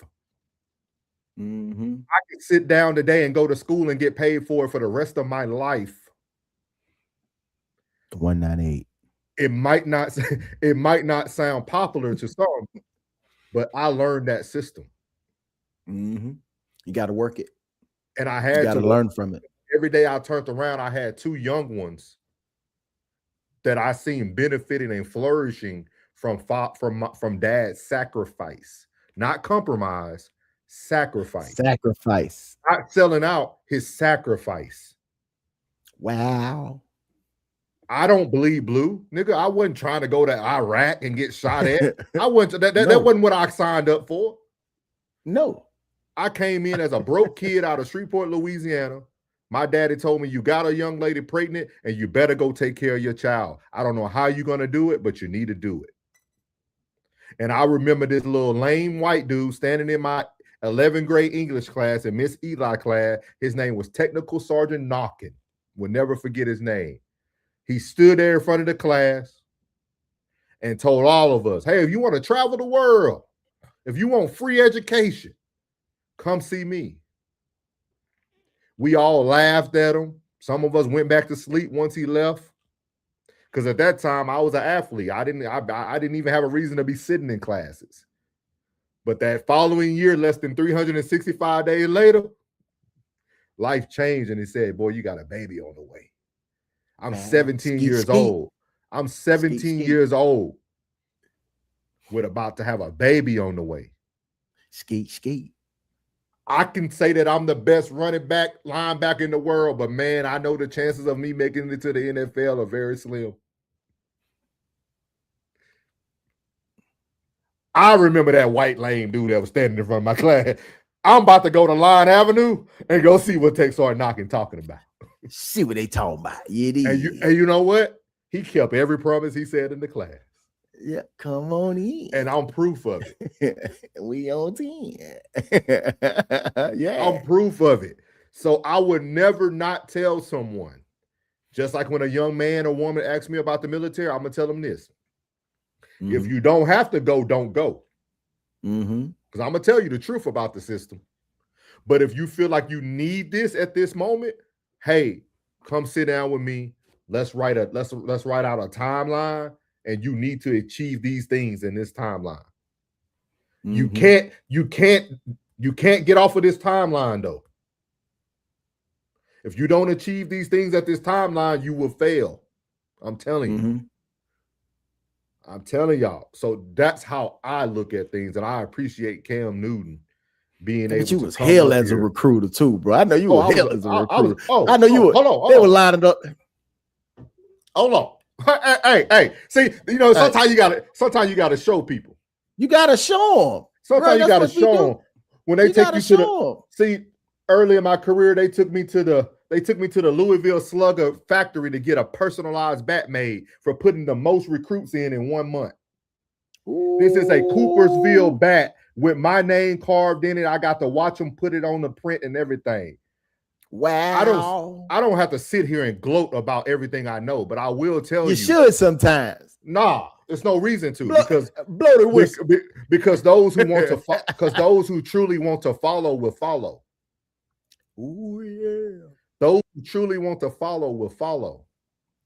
Mm-hmm. I can sit down today and go to school and get paid for it for the rest of my life. 198. It might not sound popular to some, but I learned that system. Mm-hmm. You got to work it. And I had to learn from it. Every day I turned around, I had 2 young ones that I seen benefiting and flourishing from dad's sacrifice, not compromise, sacrifice. Sacrifice. Not selling out, his sacrifice. Wow. I don't bleed blue, nigga. I wasn't trying to go to Iraq and get shot at. I wasn't. That wasn't what I signed up for. No. I came in as a broke kid out of Shreveport, Louisiana. My daddy told me, you got a young lady pregnant and you better go take care of your child. I don't know how you're going to do it, but you need to do it. And I remember this little lame white dude standing in my 11th grade English class and Miss Eli class. His name was Technical Sergeant Knockin. We'll never forget his name. He stood there in front of the class and told all of us, hey, if you want to travel the world, if you want free education, come see me. We all laughed at him. Some of us went back to sleep once he left. Because at that time, I was an athlete. I didn't even have a reason to be sitting in classes. But that following year, less than 365 days later, life changed. And he said, boy, you got a baby on the way. I'm 17 years old. I'm 17 years old. We're about to have a baby on the way. Skeet. I can say that I'm the best running back, linebacker in the world, but man, I know the chances of me making it to the NFL are very slim. I remember that white lame dude that was standing in front of my class. I'm about to go to Line Avenue and go see what Texar Knockin talking about. See what they talking about. Yeah, and you know what? He kept every promise he said in the class. Yeah, come on in. And I'm proof of it. We on 10. Yeah. I'm proof of it. So I would never not tell someone. Just like when a young man or woman asks me about the military, I'm going to tell them this. Mm-hmm. If you don't have to go, don't go. Mm-hmm. Because I'm going to tell you the truth about the system. But if you feel like you need this at this moment, hey, come sit down with me. Let's write out a timeline. And you need to achieve these things in this timeline. Mm-hmm. You can't get off of this timeline though. If you don't achieve these things at this timeline, you will fail. I'm telling you. Mm-hmm. I'm telling y'all. So that's how I look at things, and I appreciate Cam Newton being able. But you was hell as a recruiter too, bro. I know you were hell as a recruiter. I know you were. Hold on. They were lining up. Hold on. Hey. See, you know, sometimes you gotta show people. You gotta show them. Sometimes you gotta show them when they take you to the. See, early in my career, they took me to the Louisville Slugger factory to get a personalized bat made for putting the most recruits in 1 month. This is a Coopersville bat with my name carved in it. I got to watch them put it on the print and everything. Wow. I don't have to sit here and gloat about everything I know, but I will tell you. You should sometimes. Nah, there's no reason to blow the whistle. Because those who want to because those who truly want to follow will follow. Ooh, yeah. Those who truly want to follow will follow.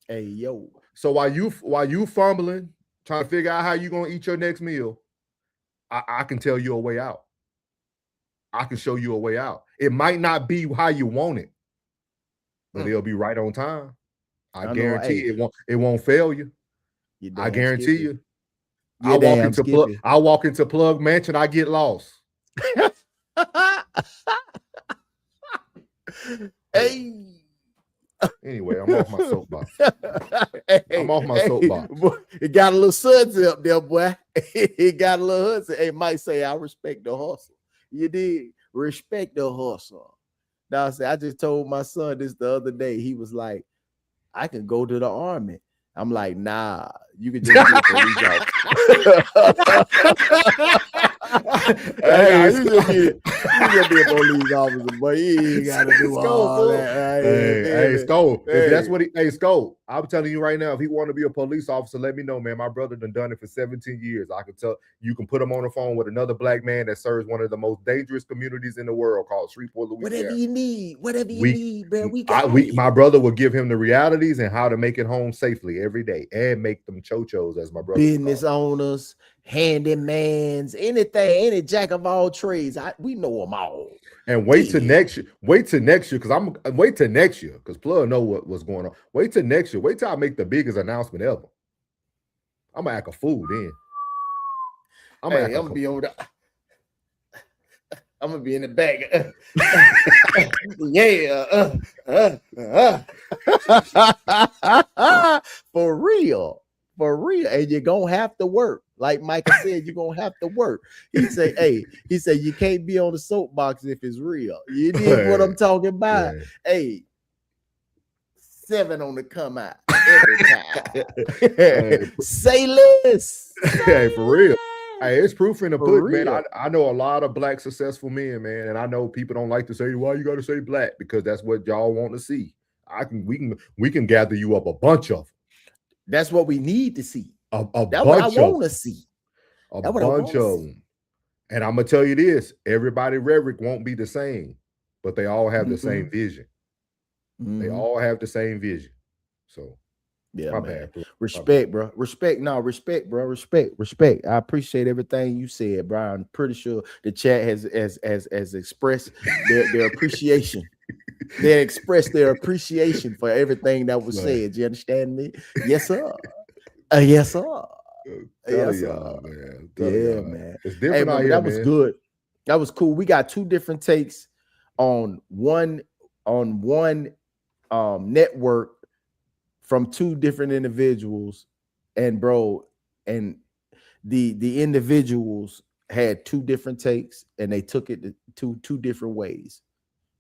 Hey, yo. So while you fumbling, trying to figure out how you're gonna eat your next meal, I can tell you a way out. I can show you a way out. It might not be how you want it, but it'll be right on time. I guarantee it won't fail you. I guarantee you. I walk into Plug Mansion, I get lost. Hey. Anyway, I'm off my soapbox. I'm off my soapbox. It got a little suds up there, boy. It got a little hustle. Hey, might say I respect the hustle. You did respect the hustle. Now I just told my son this the other day. He was like, I can go to the army. I'm like, nah, you can just be a police officer. Hey, you just be a police officer, but you ain't gotta do all that. Hey, Scope. If that's what Scope, I'm telling you right now, if he want to be a police officer, let me know, man. My brother done it for 17 years. I can tell you can put him on the phone with another black man that serves one of the most dangerous communities in the world called Shreveport, Louisiana. Whatever you need, man. My brother will give him the realities and how to make it home safely every day and make them chochos, as my brother. Business owners, handymans, anything, any jack of all trades. We know them all. And wait till next year. Wait till next year, because Plug know what's going on. Wait till next year. Wait till I make the biggest announcement ever. I'm gonna act a fool then. I'm gonna be over there. I'm gonna be in the back. For real. And you're gonna have to work. Like Michael said, you're gonna have to work. He said, you can't be on the soapbox if it's real. You did what I'm talking about. Yeah. Hey, 7 on the come out every time. Say less. Hey, for real. Hey, it's proof in the pudding, man. I know a lot of black successful men, man, and I know people don't like to say, "Why you got to say black?" Because that's what y'all want to see. We can gather you up a bunch of them. That's what we need to see. That's what I want to see. A bunch of them. And I'm gonna tell you this: everybody rhetoric won't be the same, but they all have the same vision. They all have the same vision. So. Yeah, my bad, bro. Respect, bro. Respect, bro. Respect. I appreciate everything you said, bro. I'm pretty sure the chat has expressed their appreciation. They expressed their appreciation for everything that was said. You understand me? Yes, sir. Yes, sir. Yes, sir. Man. Yeah, man. It's different out here, that was good. That was cool. We got 2 different takes on one network from 2 different individuals, and bro, and the individuals had 2 different takes, and they took it to 2 different ways.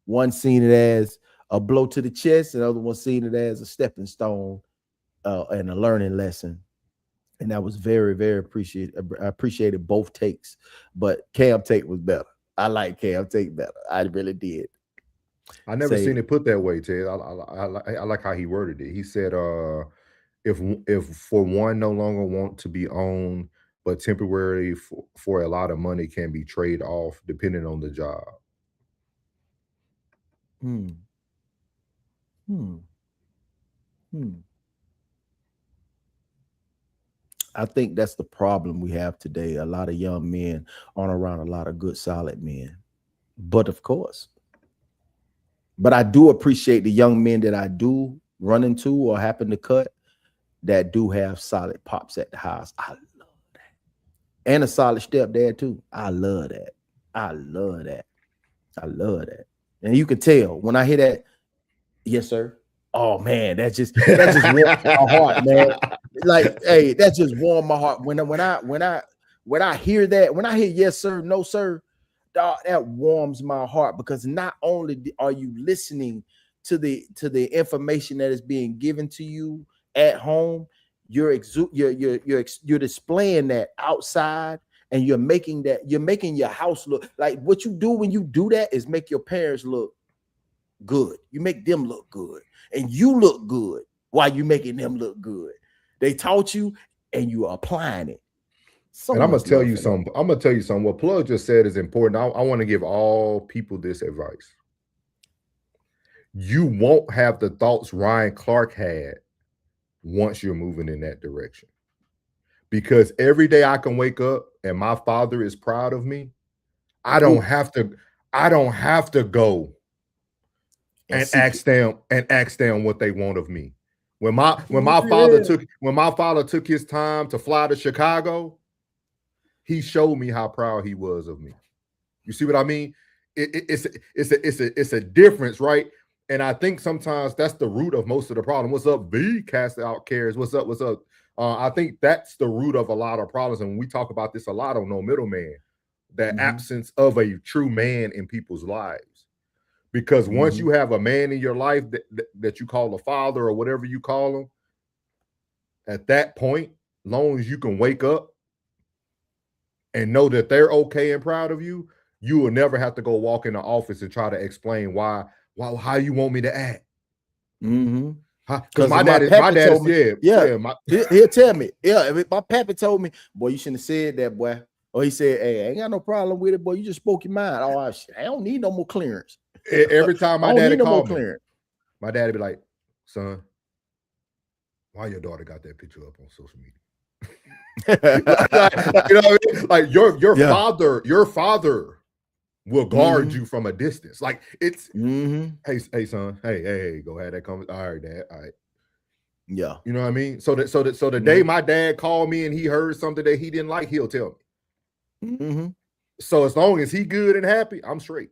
One seen it as a blow to the chest, and the other one seen it as a stepping stone and a learning lesson. And that was very, very appreciated. I appreciated both takes, but Cam take was better. I like Cam take better. I really did. I never seen it put that way, Ted. I like how he worded it. He said, if for one no longer want to be owned, but temporarily for a lot of money can be traded off depending on the job. I think that's the problem we have today. A lot of young men aren't around a lot of good, solid men. But of course, I do appreciate the young men that I do run into or happen to cut that do have solid pops at the house. I love that. And a solid stepdad too. I love that. And you can tell when I hear that, yes, sir. Oh man, that just warms my heart, man. Like, hey, that just warmed my heart. When I hear that, when I hear yes, sir, no, sir, dog, that warms my heart, because not only are you listening to the information that is being given to you at home, you're displaying that outside, and you're making your house look like what you do when you do that is make your parents look good. You make them look good, and you look good while you making them look good. They taught you, and you are applying it. And I'm gonna tell you something. I'm gonna tell you something. What Plug just said is important. I want to give all people this advice. You won't have the thoughts Ryan Clark had once you're moving in that direction. Because every day I can wake up and my father is proud of me. I don't have to go and ask them what they want of me. When my father took his time to fly to Chicago, he showed me how proud he was of me. You see what I mean? It's a difference, right? And I think sometimes that's the root of most of the problem. What's up, B? Cast out cares. What's up? What's up? I think that's the root of a lot of problems. And we talk about this a lot on No Middleman, the absence of a true man in people's lives. Because once you have a man in your life that you call a father or whatever you call him, at that point, long as you can wake up and know that they're okay and proud of you, you will never have to go walk in the office and try to explain how you want me to act. Because my dad told me, he'll tell me, my pappy told me, boy, you shouldn't have said that, boy. Or he said, hey, I ain't got no problem with it, boy. You just spoke your mind. Oh, shit, I don't need no more clearance. Every time my daddy called me, my daddy be like, son, why your daughter got that picture up on social media? You know what I mean? Like your father will guard you from a distance. Like it's hey son, hey, go ahead that comment. All right, dad. All right. Yeah. You know what I mean? So the day my dad called me and he heard something that he didn't like, he'll tell me. So as long as he good and happy, I'm straight.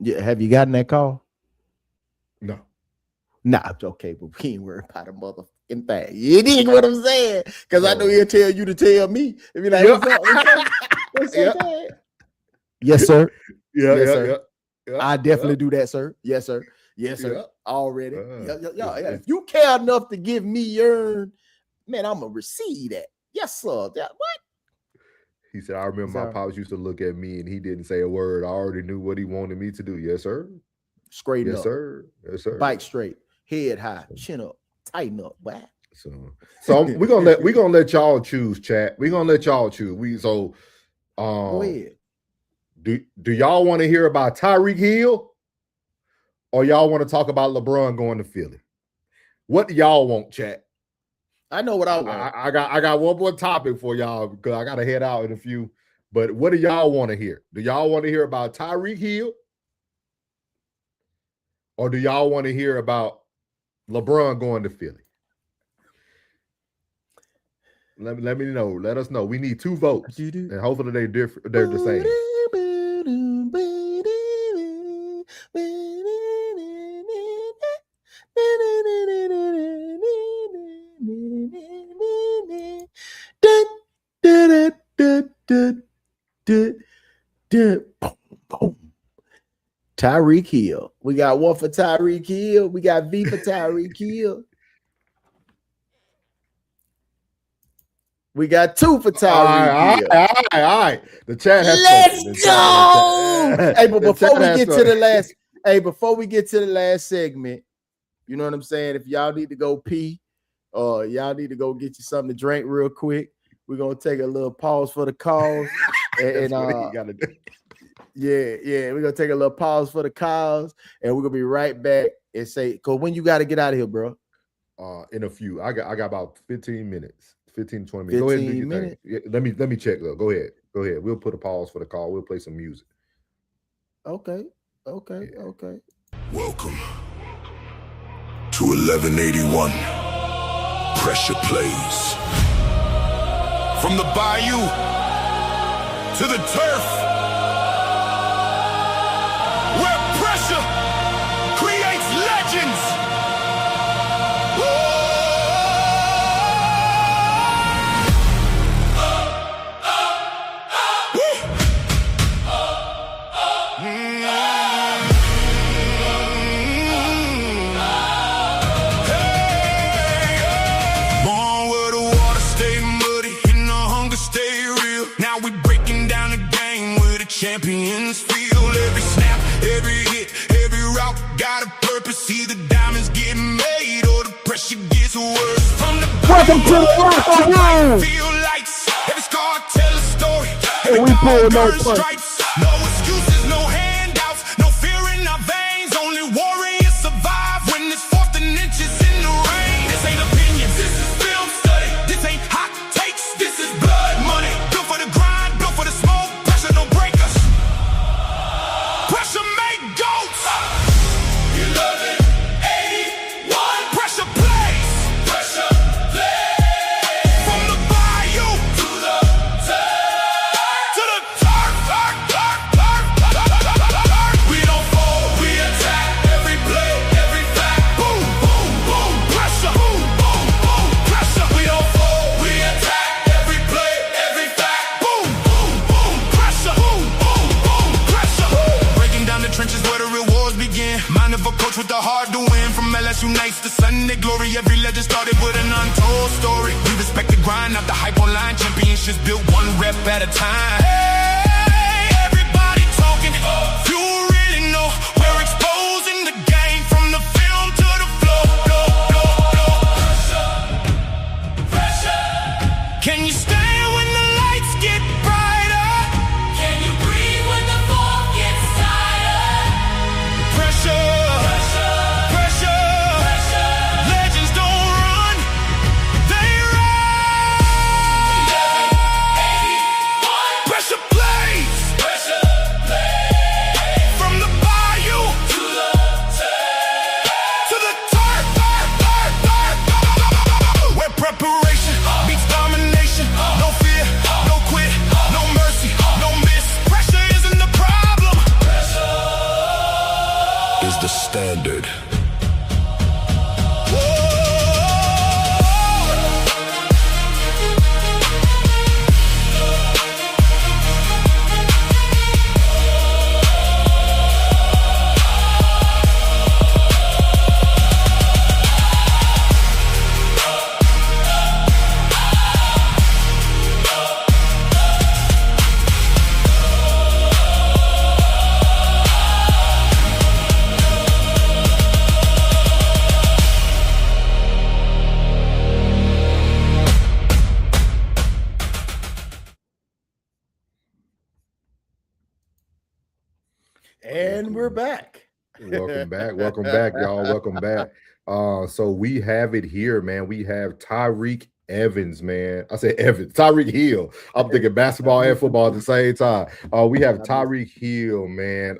Yeah. Have you gotten that call? No. Nah, okay, but we ain't worried about a motherfucking thing. You dig what I'm saying? Because I know he'll tell you to tell me. If you're like, what's up? Yes, sir. Yes, sir. I definitely do that, sir. Yes, sir. Yes, sir. Already. If you care enough to give me your, man, I'm gonna receive that. Yes, sir. What? He said, I remember my pops used to look at me and he didn't say a word. I already knew what he wanted me to do. Yes, sir. Straight up. Yes, sir. Yes, sir. Bike straight, head high, chin up, tighten up. What? So we're gonna let y'all choose, chat. We're gonna let y'all choose. Go ahead. Do y'all want to hear about Tyreek Hill, or y'all want to talk about LeBron going to Philly? What do y'all want, chat? I know what I want. I got one more topic for y'all because I gotta head out in a few. But what do y'all want to hear? Do y'all want to hear about Tyreek Hill, or do y'all want to hear about LeBron going to Philly? Let me know. Let us know. We need 2 votes, and hopefully they're the same. Tyreek Hill. We got 1 for Tyreek Hill. We got V for Tyreek Hill. We got 2 for Tyreek Hill. All right. The chat has Let's go. Hey, but before we get to the last segment, you know what I'm saying? If y'all need to go pee, y'all need to go get you something to drink real quick. We're gonna take a little pause for the calls. and what gotta do. Yeah, we're gonna take a little pause for the calls, and we're gonna be right back and say, because when you gotta get out of here, bro? In a few. I got about 15 minutes. 15 to 20 minutes. Go ahead and do your thing. Yeah, let me check though. Go ahead. We'll put a pause for the call. We'll play some music. Okay. Welcome to 1181 Pressure Plays. From the bayou to the turf, where pressure creates legends. Born with a Welcome to the locker room. Feel lights. Every scar tell a story. And we pull no punch. Stripes. No excuses, no handouts, no fear in our veins. Only warriors survive when it's 4th and inches in the rain. This ain't opinions, this is film study. This ain't hot takes, this is blood money. Built for the grind, built for the smoke. Pressure don't break us. Pressure make goats. You love it. 81. Pressure plays. Pressure plays. From the bayou to the turf. To the turf. We don't fall, we attack. Every play, every fact. Boom, boom, boom. Pressure. Boom, boom, boom. Pressure. We don't fall, we attack. Every play, every fact. Boom, boom, boom. Pressure. Boom, boom, boom. Pressure. Breaking down the trenches where the real wars begin. Mind of a coach with the heart to win. From LSU nights to Sunday glory, every legend started with an untold story. We respect the grind, not the hype online. Championships built one rep at a time. Hey, everybody talking. You really know we're exposing the game from the film to the floor. Pressure. Can you stand when the lights get brighter? Can you breathe when the fog gets tired? Pressure. Legends don't run, they rise. 81. Pressure plays. From the bayou to the turf. Where preparation meets domination. No fear, no quit, no mercy, no miss. Pressure isn't the problem. Pressure is the standard. And we're back. Welcome back, y'all. Welcome back. So we have it here, man. We have Tyreek Evans, man. I said Evans, Tyreek Hill. I'm thinking basketball and football at the same time. We have Tyreek Hill, man.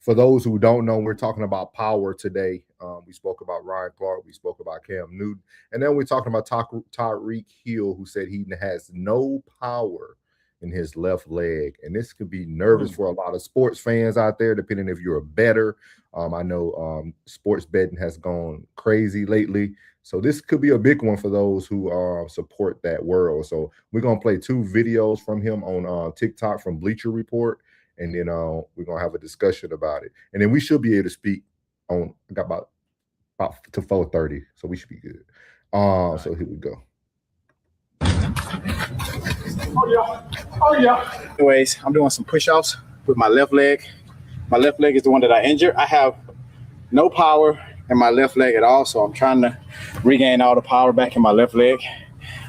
For those who don't know, we're talking about power today. We spoke about Ryan Clark, we spoke about Cam Newton, and then we're talking about Tyreek Hill, who said he has no power in his left leg. And this could be nervous for a lot of sports fans out there, depending if you're a bettor. I know sports betting has gone crazy lately. So this could be a big one for those who support that world. So we're going to play 2 videos from him on TikTok from Bleacher Report. And then we're going to have a discussion about it. And then we should be able to speak on about to 4:30. So we should be good. So here we go. Oh yeah. Anyways, I'm doing some push-ups with my left leg. My left leg is the one that I injured. I have no power in my left leg at all, so I'm trying to regain all the power back in my left leg.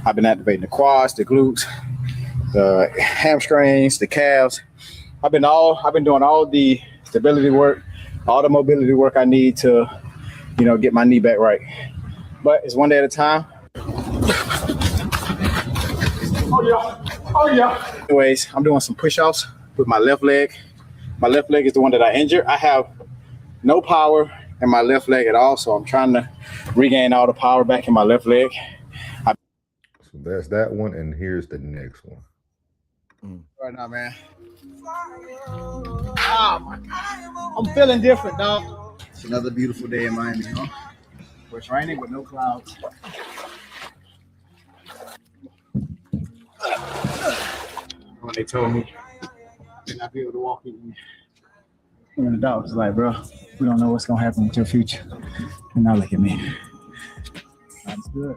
I've been activating the quads, the glutes, the hamstrings, the calves. I've been doing all the stability work, all the mobility work I need to, get my knee back right. But it's one day at a time. Oh yeah. Anyways, I'm doing some push-ups with my left leg. My left leg is the one that I injured. I have no power in my left leg at all, so I'm trying to regain all the power back in my left leg. So that's that one, and here's the next one. Right now, man. Oh my God. I'm feeling different, dog. It's another beautiful day in Miami, huh? Where it's raining with no clouds. When they told me they're not be able to walk in the dog was like, bro, we don't know what's gonna happen with your future. And now look at me. That's good.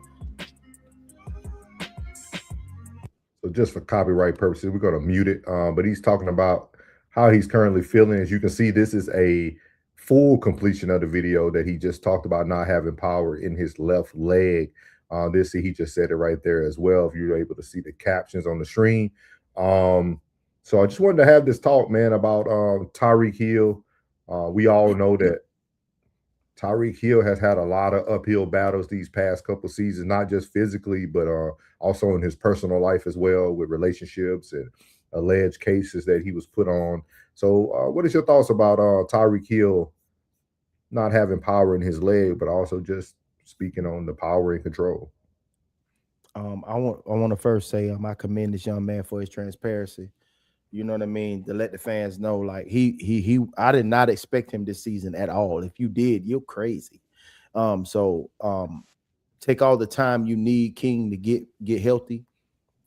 So just for copyright purposes, we're going to mute it. But he's talking about how he's currently feeling. As you can see, this is a full completion of the video that he just talked about not having power in his left leg. this. He just said it right there as well. If you're able to see the captions on the screen. So I just wanted to have this talk, man, about Tyreek Hill. We all know that Tyreek Hill has had a lot of uphill battles these past couple seasons, not just physically, but also in his personal life as well, with relationships and alleged cases that he was put on. So what is your thoughts about Tyreek Hill not having power in his leg, but also just speaking on the power and control? I want to first say I commend this young man for his transparency. You know what I mean? To let the fans know, like I did not expect him this season at all. If you did, you're crazy. So take all the time you need, King, to get healthy.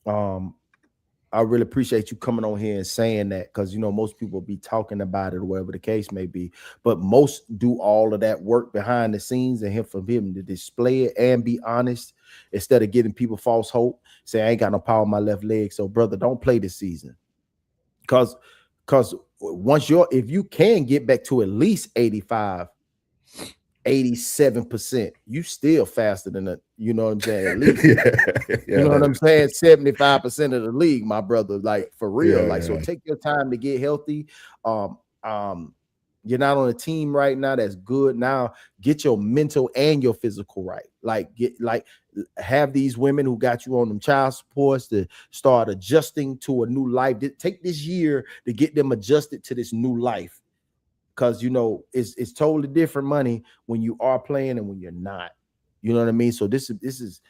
I really appreciate you coming on here and saying that, because you know most people be talking about it or whatever the case may be, but most do all of that work behind the scenes, and for him to display it and be honest instead of giving people false hope, say I ain't got no power in my left leg. So brother, don't play this season. Because once if you can get back to at least 85, 87%, you still faster than the, you know what I'm saying? At least, you know what I'm saying? 75% of the league, my brother, like for real. So take your time to get healthy. You're not on a team right now that's good. Now get your mental and your physical right. Have these women who got you on them child supports to start adjusting to a new life. Take this year to get them adjusted to this new life, because you know it's totally different money when you are playing and when you're not. You know what I mean? So this is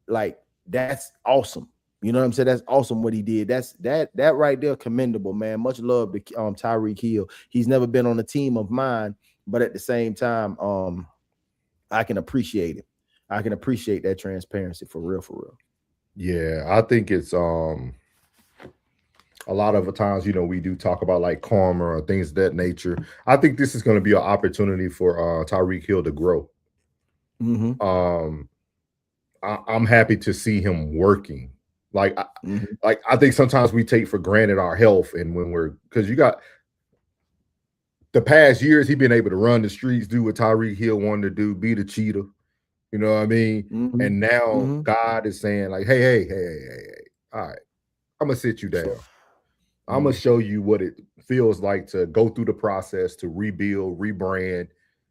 like, that's awesome. You know what I'm saying? That's awesome what he did. That right there, commendable, man. Much love to Tyreek Hill. He's never been on a team of mine, but at the same time, I can appreciate it. I can appreciate that transparency for real, for real. Yeah, I think it's a lot of the times, you know, we do talk about like karma or things of that nature. I think this is going to be an opportunity for Tyreek Hill to grow. I'm happy to see him working. Like I think sometimes we take for granted our health, and because you got the past years, he's been able to run the streets, do what Tyreek Hill wanted to do, be the cheetah. You know what I mean? And now God is saying like, hey, all right, I'm gonna sit you down. I'm gonna show you what it feels like to go through the process, to rebuild, rebrand.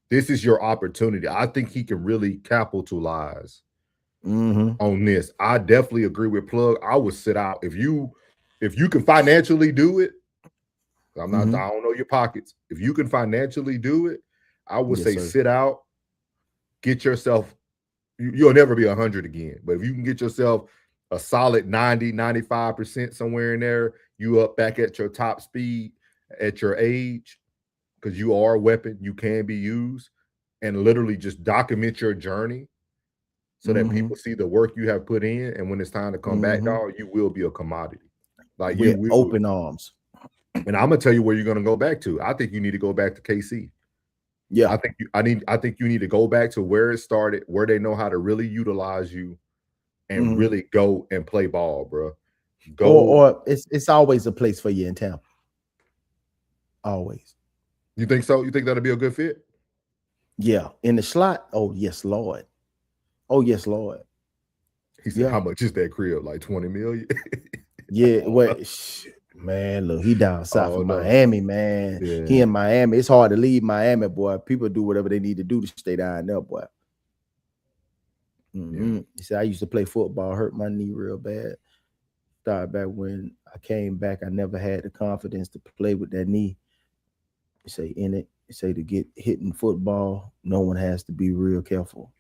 This is your opportunity. I think he can really capitalize on this. I definitely agree with Plug. I would sit out if you can financially do it. I don't know your pockets. If you can financially do it, I would say sit out, get yourself. You'll never be 100 again, but if you can get yourself a solid 90, 95% somewhere in there, you up back at your top speed at your age, because you are a weapon, you can be used, and literally just document your journey so that people see the work you have put in, and when it's time to come back, dog, you will be a commodity. Like with open arms. And I'm gonna tell you where you're gonna go back to. I think you need to go back to KC. Yeah, I think you need to go back to where it started, where they know how to really utilize you, and really go and play ball, bro. Or it's always a place for you in town. Always. You think so? You think that'll be a good fit? Yeah, in the slot. Oh yes, Lord. Oh yes, Lord. He said, how much is that crib? Like 20 million? Yeah, man, look, he down south of Miami, man. Yeah. He in Miami. It's hard to leave Miami, boy. People do whatever they need to do to stay down there, boy. He said, I used to play football, hurt my knee real bad. Started back when I came back, I never had the confidence to play with that knee. He say to get hit in football, no one has to be real careful.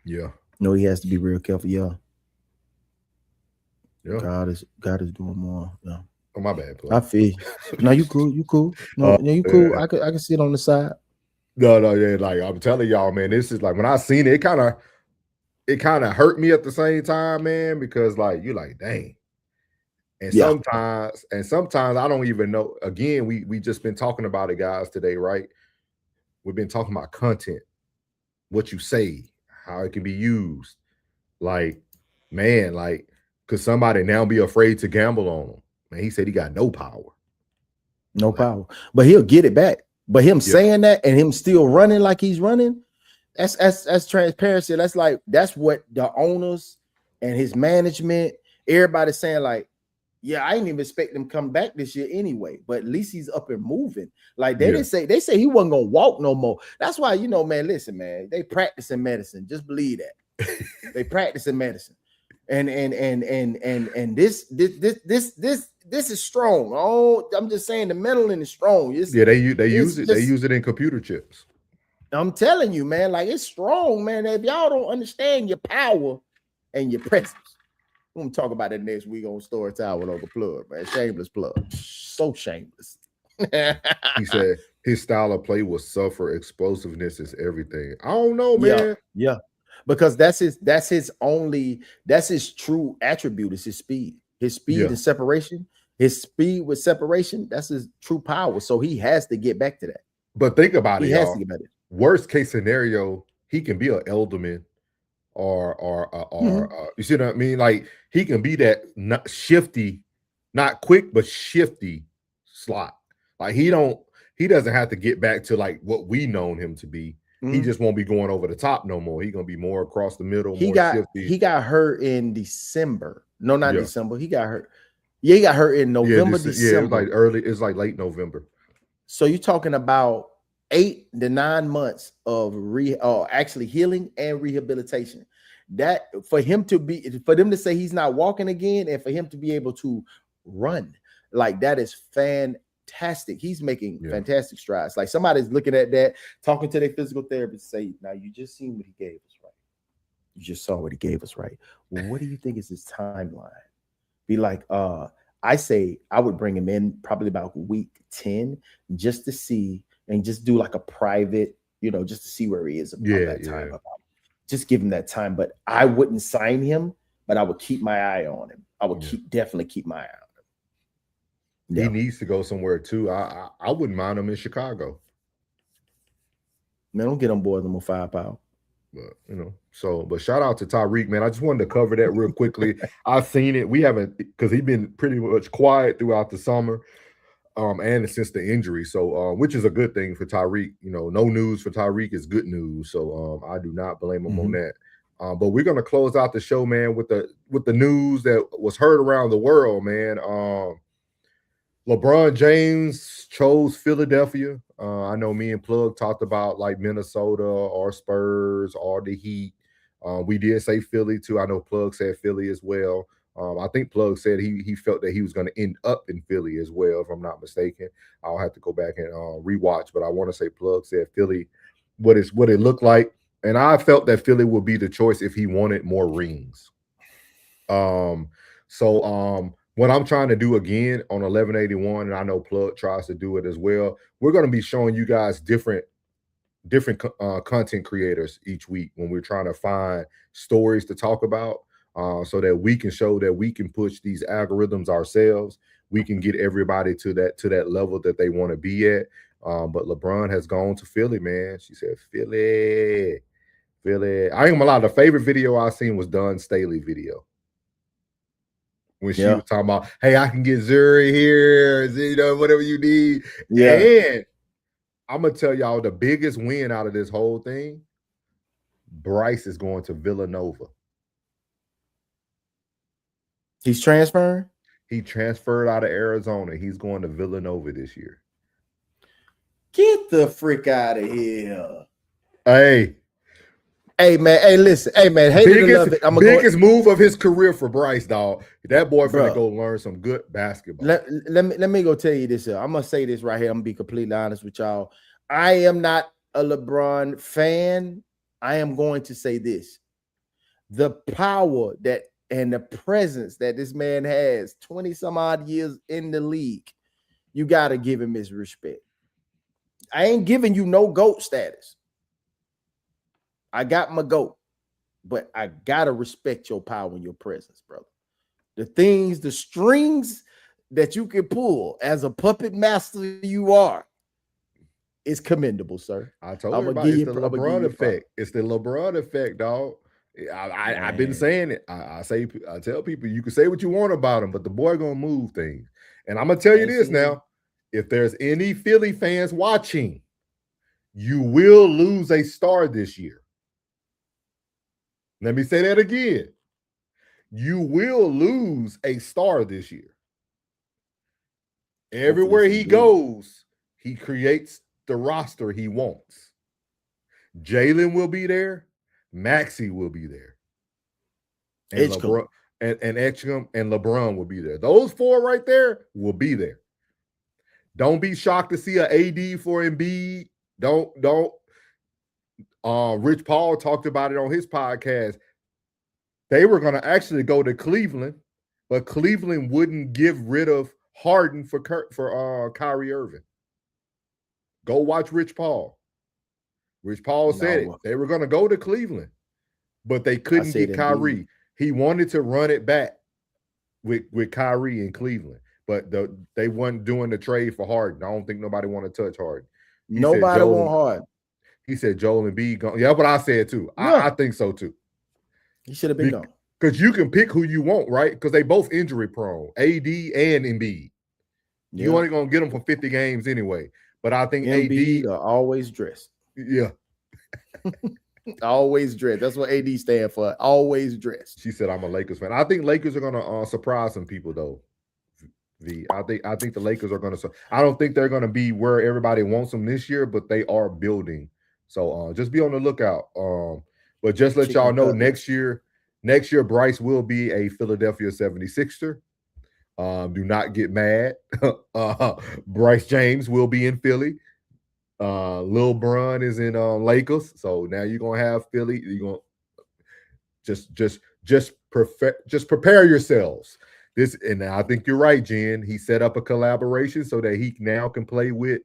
Yeah. No, he has to be real careful. Yeah. Yeah. God is doing more. Yeah. Oh, my bad. I feel you. No, you cool. You cool. No, you cool. Yeah. I can sit on the side. No, yeah. Like I'm telling y'all, man, this is like when I seen it, it kind of hurt me at the same time, man, because like you're like, dang. And sometimes I don't even know. Again, we just been talking about it, guys, today, right? We've been talking about content, what you say, how it can be used. Like, man, like, could somebody now be afraid to gamble on him? Man, he said he got no power. No power. But he'll get it back. But him saying that and him still running like he's running, That's transparency. That's what the owners and his management, everybody's saying, like, yeah, I didn't even expect him to come back this year anyway, but at least he's up and moving. Like they say he wasn't gonna walk no more. That's why, man, listen, man, they practice in medicine. Just believe that. They practice in medicine. And this is strong. Oh, I'm just saying the meddling is strong. They use it in computer chips. I'm telling you, man, like it's strong, man. If y'all don't understand your power and your presence, we're gonna talk about that next week on Story Time with Uncle Plug, man. Shameless plug. So shameless. He said his style of play will suffer. Explosiveness is everything. I don't know, man. Yeah. Because that's his true attribute is his speed. His speed and separation. His speed with separation, that's his true power. So he has to get back to that. But think about it, he has to get back to it. Worst case scenario, he can be an Elderman or you see what I mean? Like he can be that not shifty, not quick, but shifty slot. Like he doesn't have to get back to like what we known him to be. He just won't be going over the top no more. He's gonna be more across the middle. He got hurt in December. No, not December. He got hurt. Yeah, he got hurt in November, December. Yeah, it's like late November. So you're talking about 8 to 9 months of actually healing and rehabilitation. That for them to say he's not walking again, and for him to be able to run, like that is fantastic. He's making fantastic strides. Like somebody's looking at that, talking to their physical therapist, say, now you just seen what he gave us, right? You just saw what he gave us, right? Well, what do you think is his timeline? Be like, I say I would bring him in probably about week 10 just to see and just do like a private, just to see where he is about that time. Just give him that time. But I wouldn't sign him, but I would keep my eye on him. I would definitely keep my eye on him. He needs to go somewhere too. I wouldn't mind him in Chicago. Man, don't get on board them on firepower. But but shout out to Tyreek, man. I just wanted to cover that real quickly. I've seen it. We haven't, because he's been pretty much quiet throughout the summer, and since the injury. So, which is a good thing for Tyreek. No news for Tyreek is good news. So, I do not blame him on that. But we're gonna close out the show, man, with the news that was heard around the world, man. LeBron James chose Philadelphia. I know me and Plug talked about like Minnesota or Spurs or the Heat. We did say Philly too. I know Plug said Philly as well. I think Plug said he felt that he was going to end up in Philly as well, if I'm not mistaken. I'll have to go back and rewatch, but I want to say Plug said Philly, what it looked like. And I felt that Philly would be the choice if he wanted more rings. What I'm trying to do again on 1181, and I know Plug tries to do it as well, we're going to be showing you guys different content creators each week when we're trying to find stories to talk about, so that we can show that we can push these algorithms ourselves. We can get everybody to that level that they want to be at. But LeBron has gone to Philly, man. She said, Philly. I ain't gonna lie, the favorite video I seen was Don Staley video. When she was talking about, hey, I can get Zuri here, whatever you need. Yeah. And I'm going to tell y'all the biggest win out of this whole thing, Bryce is going to Villanova. He's transferring? He transferred out of Arizona. He's going to Villanova this year. Get the frick out of here. Hey, man. Hey, listen. Hey, man. Biggest move of his career for Bryce, dog. That boy finna go learn some good basketball. Let me go tell you this here. I'm going to say this right here. I'm going to be completely honest with y'all. I am not a LeBron fan. I am going to say this. The power and the presence that this man has, 20 some odd years in the league, you got to give him his respect. I ain't giving you no GOAT status. I got my GOAT, but I got to respect your power and your presence, brother. The strings that you can pull as a puppet master you are is commendable, sir. I told everybody it's the LeBron effect. It's the LeBron effect, dog. I've been saying it. I tell people, you can say what you want about him, but the boy gonna move things. And I'm gonna tell you this now: if there's any Philly fans watching, you will lose a star this year. Let me say that again. You will lose a star this year. Everywhere he goes, he creates the roster he wants. Jalen will be there. Maxey will be there. And LeBron and Edgecombe and LeBron will be there. Those four right there will be there. Don't be shocked to see an AD for Embiid. Don't. Rich Paul talked about it on his podcast. They were going to actually go to Cleveland, but Cleveland wouldn't give rid of Harden for Kyrie Irving. Go watch Rich Paul. Rich Paul said it. They were going to go to Cleveland, but they couldn't get Kyrie. He wanted to run it back with Kyrie in Cleveland, but they weren't doing the trade for Harden. I don't think nobody want to touch Harden. Nobody want Harden. He said Joel Embiid gone. Yeah, but I said too. I think so too. He should have been gone. Because you can pick who you want, right? Because they both injury prone, AD and Embiid. Yeah. You only gonna get them for 50 games anyway. But I think Embiid are always dressed. Yeah. Always dressed. That's what AD stand for. Always dressed. She said, "I'm a Lakers fan." I think Lakers are gonna surprise some people though. I think the Lakers are gonna. I don't think they're gonna be where everybody wants them this year, but they are building. So just be on the lookout. But just let y'all know next year, Bryce will be a Philadelphia 76er. Do not get mad. Bryce James will be in Philly. Lil Bron is in Lakers. So now you're gonna have Philly. You're gonna just prepare yourselves. And I think you're right, Jen. He set up a collaboration so that he now can play with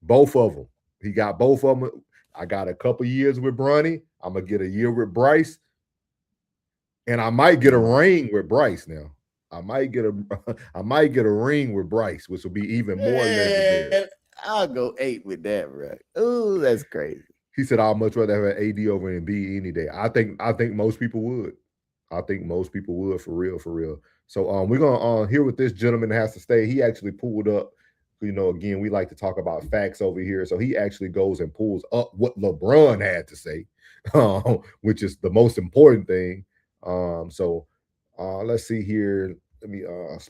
both of them. He got both of them. I got a couple years with Bronny. I'm gonna get a year with Bryce, and I might get a ring with Bryce now. I might get a ring with Bryce, which will be even more legendary. I'll go 8 with that, right? Oh, that's crazy. He said, "I'd much rather have an AD over an Embiid any day." I think most people would. I think most people would, for real. So we're gonna hear what this gentleman has to say. He actually pulled up. Again, we like to talk about facts over here. So he actually goes and pulls up what LeBron had to say, which is the most important thing. So let's see here. Let me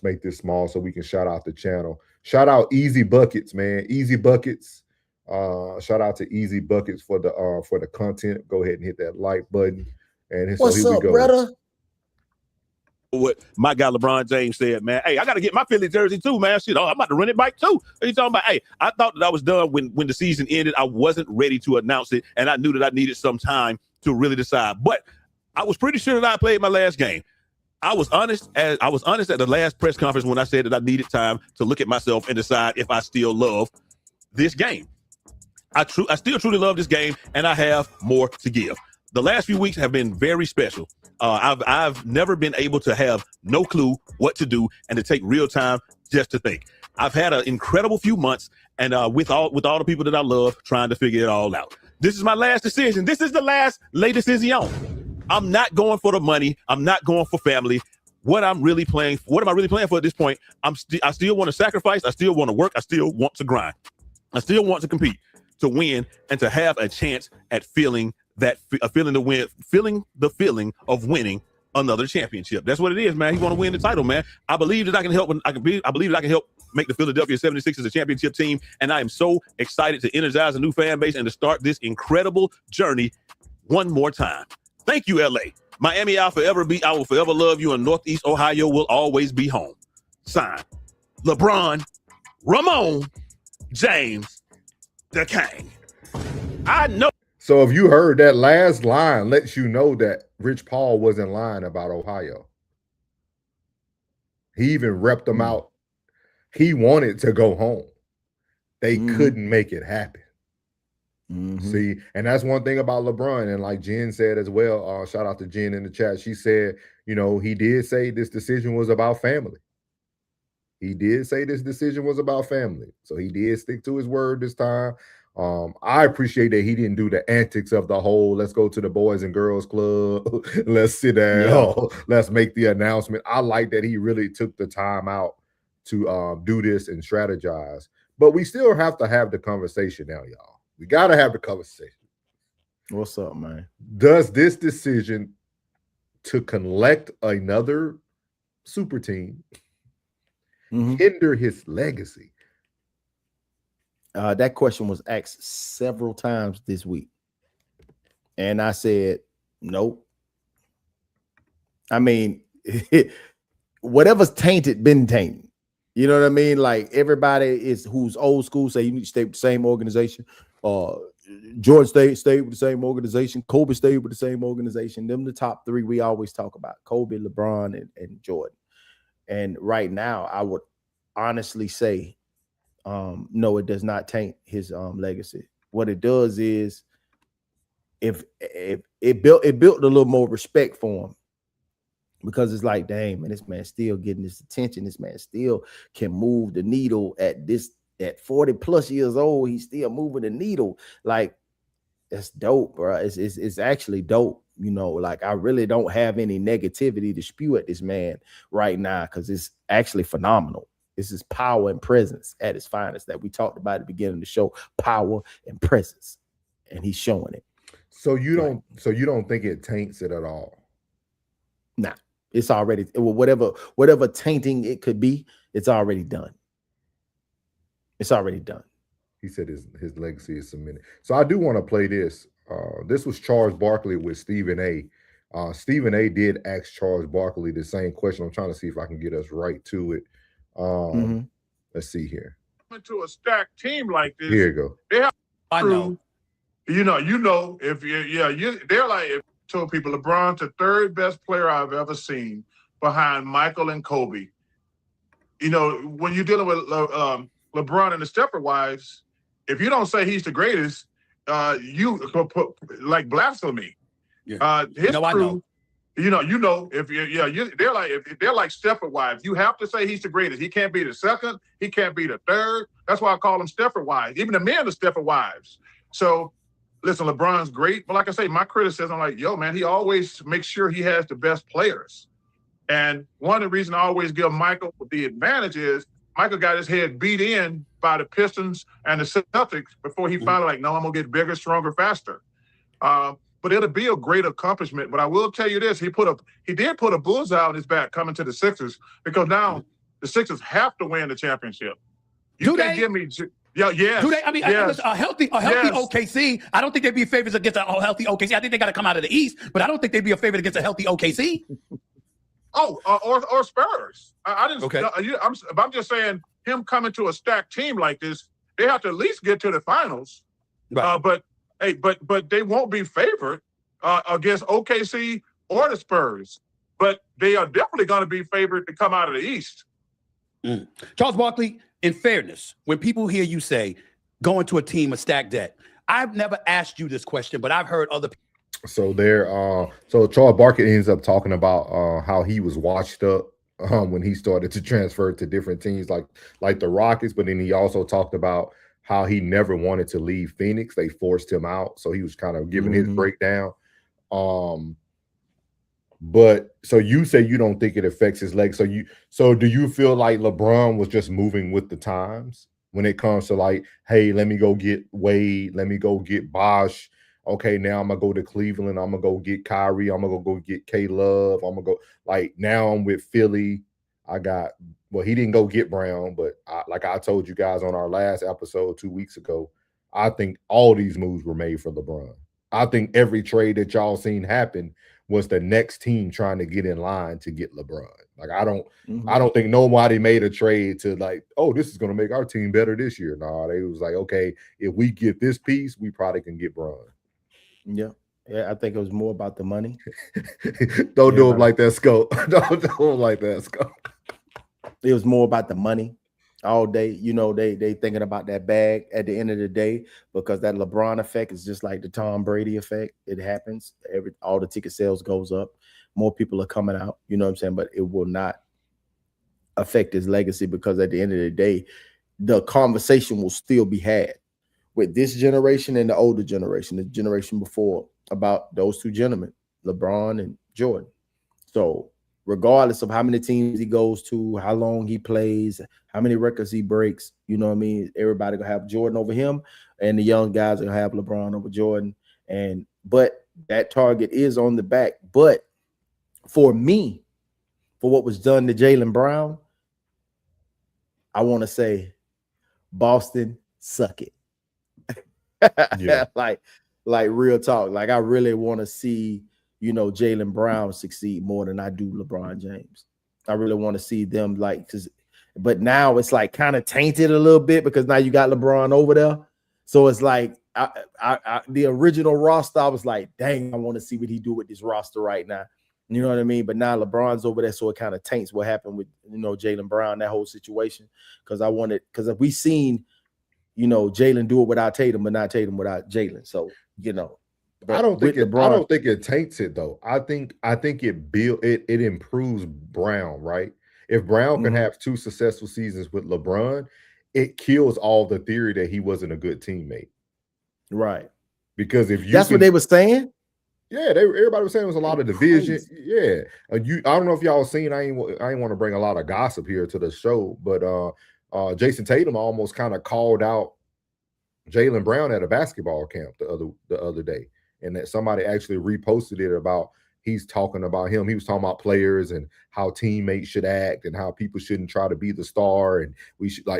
make this small so we can shout out the channel. Shout out Easy Buckets, man. Easy Buckets. Shout out to Easy Buckets for the content. Go ahead and hit that like button. And so what's up, brother? What my guy LeBron James said, man. Hey, I got to get my Philly jersey too, man. Shit, I'm about to run it back too. What are you talking about? Hey, I thought that I was done when the season ended. I wasn't ready to announce it, and I knew that I needed some time to really decide. But I was pretty sure that I played my last game. I was honest at the last press conference when I said that I needed time to look at myself and decide if I still love this game. I still truly love this game, and I have more to give. The last few weeks have been very special. I've never been able to have no clue what to do and to take real time just to think. I've had an incredible few months, and with all the people that I love, trying to figure it all out. This is my last decision. This is the last decision. I'm not going for the money. I'm not going for family. What am I really playing for at this point? I still want to sacrifice. I still want to work. I still want to grind. I still want to compete, to win, and to have a chance at feeling the feeling of winning another championship. That's what it is, man. He want to win the title, man. I believe that I can help. I believe that I can help make the Philadelphia 76ers a championship team, and I am so excited to energize a new fan base and to start this incredible journey one more time. Thank you, LA. Miami, I will forever love you, and Northeast Ohio will always be home. Signed, LeBron, Ramon, James, the King. I know. So if you heard that last line, lets you know that Rich Paul wasn't lying about Ohio. He even repped them out. He wanted to go home. They couldn't make it happen. See, and that's one thing about LeBron. And like Jen said as well, shout out to Jen in the chat. She said, he did say this decision was about family. He did say this decision was about family. So he did stick to his word this time. I appreciate that he didn't do the antics of the whole, let's go to the Boys and Girls Club, let's sit down, let's make the announcement. I like that he really took the time out to do this and strategize. But we still have to have the conversation now, y'all. We got to have the conversation. What's up, man? Does this decision to collect another super team Mm-hmm. hinder his legacy? That question was asked several times this week, and I said, nope. I mean, whatever's tainted, been tainted. You know what I mean? Like everybody who's old school say you need to stay with the same organization. Jordan stayed with the same organization. Kobe stayed with the same organization. Them the top three we always talk about: Kobe, LeBron, and Jordan. And right now, I would honestly say, no, it does not taint his legacy. What it does is, if it built a little more respect for him, because it's like, dang, man, this man still getting this attention. This man still can move the needle at 40 plus years old. He's still moving the needle. Like, that's dope, bro. It's actually dope. You know, like I really don't have any negativity to spew at this man right now because it's actually phenomenal. This is power and presence at its finest that we talked about at the beginning of the show. Power and presence, and he's showing it. So you don't think it taints it at all? Nah, it's already whatever tainting it could be. It's already done. It's already done. He said his legacy is cemented. So I do want to play this. This was Charles Barkley with Stephen A. Stephen A. did ask Charles Barkley the same question. I'm trying to see if I can get us right to it. Let's see here. To a stacked team like this, here you go. They have I know. You know, if they're like, if told people LeBron's the third best player I've ever seen behind Michael and Kobe. You know, when you're dealing with LeBron and the Stepford wives, if you don't say he's the greatest, you like blasphemy. Yeah. His no, I know. You know, if they're like Stepford wives. You have to say he's the greatest. He can't be the second. He can't be the third. That's why I call them Stepford wives. Even the men are Stepford wives. So, listen, LeBron's great, but like I say, my criticism, like, yo, man, he always makes sure he has the best players. And one of the reasons I always give Michael the advantage is Michael got his head beat in by the Pistons and the Celtics before he finally like, no, I'm gonna get bigger, stronger, faster. But it'll be a great accomplishment. But I will tell you this: he did put a bullseye on his back coming to the Sixers because now the Sixers have to win the championship. You can't give me, yes. Do they? I mean, yes. A healthy yes. OKC. I don't think they'd be favorites against a healthy OKC. I think they got to come out of the East, but I don't think they'd be a favorite against a healthy OKC. Or Spurs. I didn't. Okay. I'm just saying, him coming to a stacked team like this, they have to at least get to the finals. Right. But they won't be favored against OKC or the Spurs. But they are definitely going to be favored to come out of the East. Charles Barkley, in fairness, when people hear you say going to a team with stacked debt, I've never asked you this question, but I've heard other people. So so Charles Barkley ends up talking about how he was washed up when he started to transfer to different teams like the Rockets, but then he also talked about how he never wanted to leave Phoenix. They forced him out, so he was kind of giving his breakdown. But so you say you don't think it affects his leg. So do you feel like LeBron was just moving with the times when it comes to like, hey, let me go get Wade, let me go get Bosh. Okay, now I'm gonna go to Cleveland. I'm gonna go get Kyrie. I'm gonna go get K-Love. I'm gonna go like now I'm with Philly. He didn't go get Brown, but like I told you guys on our last episode 2 weeks ago, I think all these moves were made for LeBron. I think every trade that y'all seen happen was the next team trying to get in line to get LeBron. Like I don't think nobody made a trade to like, oh, this is gonna make our team better this year. No, they was like, okay, if we get this piece, we probably can get Bron. Yeah, I think it was more about the money. Don't do him like that, Scope. Don't do him like that, Scope. It was more about the money all day. You know, they thinking about that bag at the end of the day because that LeBron effect is just like the Tom Brady effect. It happens. All the ticket sales goes up. More people are coming out. You know what I'm saying? But it will not affect his legacy because at the end of the day, the conversation will still be had with this generation and the older generation, the generation before, about those two gentlemen, LeBron and Jordan. So regardless of how many teams he goes to, how long he plays, how many records he breaks, you know what I mean? Everybody gonna have Jordan over him, and the young guys are gonna have LeBron over Jordan. But that target is on the back. But for me, for what was done to Jaylen Brown, I want to say Boston, suck it. Yeah. like real talk. Like I really want to see, Jaylen Brown succeed more than I do LeBron James. I really want to see them but now it's like kind of tainted a little bit because now you got LeBron over there. So it's like the original roster, I was like, dang, I want to see what he do with this roster right now. You know what I mean? But now LeBron's over there, so it kind of taints what happened with Jaylen Brown, that whole situation. Because if we seen Jaylen do it without Tatum, but not Tatum without Jaylen. So I don't think it taints it though. I think it improves Brown, right? If Brown can have 2 successful seasons with LeBron, it kills all the theory that he wasn't a good teammate. Right. Because if that's what they were saying. Yeah, everybody was saying it was a lot of division. Yeah, I don't know if y'all seen. I ain't want to bring a lot of gossip here to the show, but Jason Tatum almost kind of called out Jaylen Brown at a basketball camp the other day, and that somebody actually reposted it about he's talking about him. He was talking about players and how teammates should act and how people shouldn't try to be the star, and we should yeah.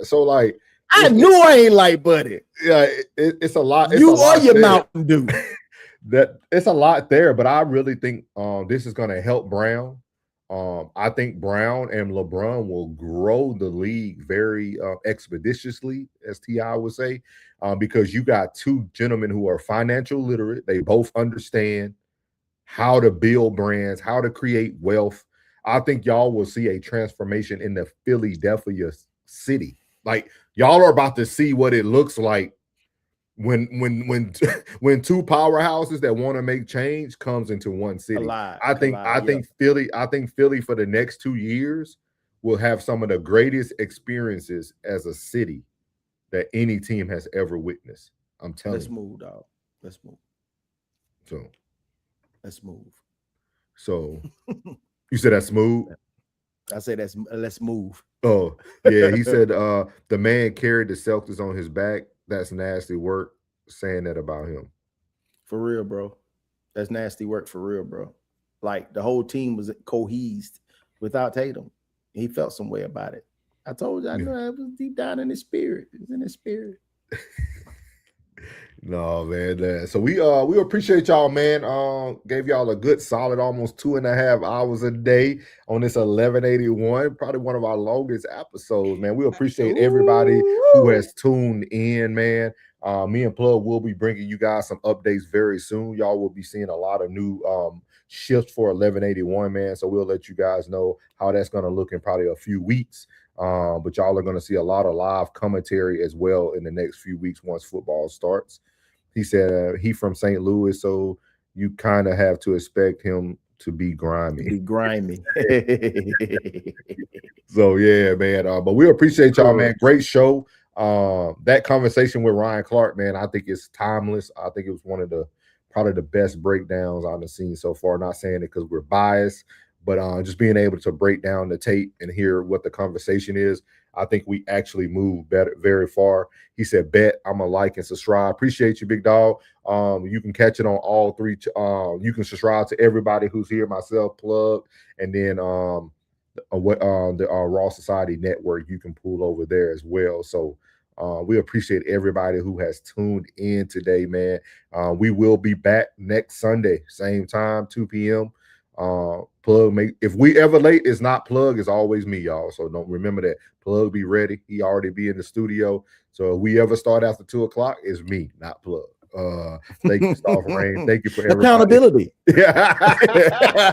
So like. I knew I ain't like Buddy. Yeah, it's a lot. You are your Mountain Dew. That it's a lot there, but I really think this is going to help Brown. I think Brown and LeBron will grow the league very expeditiously, as T.I. would say, because you got 2 gentlemen who are financial literate. They both understand how to build brands, how to create wealth. I think y'all will see a transformation in the Philadelphia city. Like y'all are about to see what it looks like when 2 powerhouses that want to make change comes into one city. I think Philly for the next 2 years will have some of the greatest experiences as a city that any team has ever witnessed. I'm telling you. Let's move, dog. Let's move. So let's move. So you said that's smooth? I said let's move. Oh, yeah. He said the man carried the Celtics on his back. That's nasty work, saying that about him. For real, bro. That's nasty work for real, bro. Like the whole team was cohesed without Tatum. He felt some way about it. I told you, I knew it was deep down in his spirit. It was in his spirit. No, man. So we appreciate y'all, man. Gave y'all a good solid almost 2.5 hours a day on this 1181. Probably one of our longest episodes, man. We appreciate everybody who has tuned in, man. Me and Plug will be bringing you guys some updates very soon. Y'all will be seeing a lot of new shifts for 1181, man. So we'll let you guys know how that's going to look in probably a few weeks. But y'all are going to see a lot of live commentary as well in the next few weeks once football starts. He said he from St. Louis, so you kind of have to expect him to be grimy. So yeah, man. But we appreciate y'all, man. Great show. That conversation with Ryan Clark, man, I think it's timeless. I think it was one of probably the best breakdowns I've seen so far. Not saying it because we're biased, but just being able to break down the tape and hear what the conversation is. I think we actually moved very far. He said, bet, I'm a like and subscribe. Appreciate you, big dog. You can catch it on all 3. You can subscribe to everybody who's here, myself, Plug, and then the Raw Society Network. You can pull over there as well. So we appreciate everybody who has tuned in today, man. We will be back next Sunday, same time, 2 p.m. Plug, if we ever late, it's not Plug, it's always me, y'all. So don't remember that. Plug be ready. He already be in the studio. So if we ever start after 2 o'clock, it's me, not Plug. Thank you, Soft Rain. Thank you for everybody. Accountability. Yeah.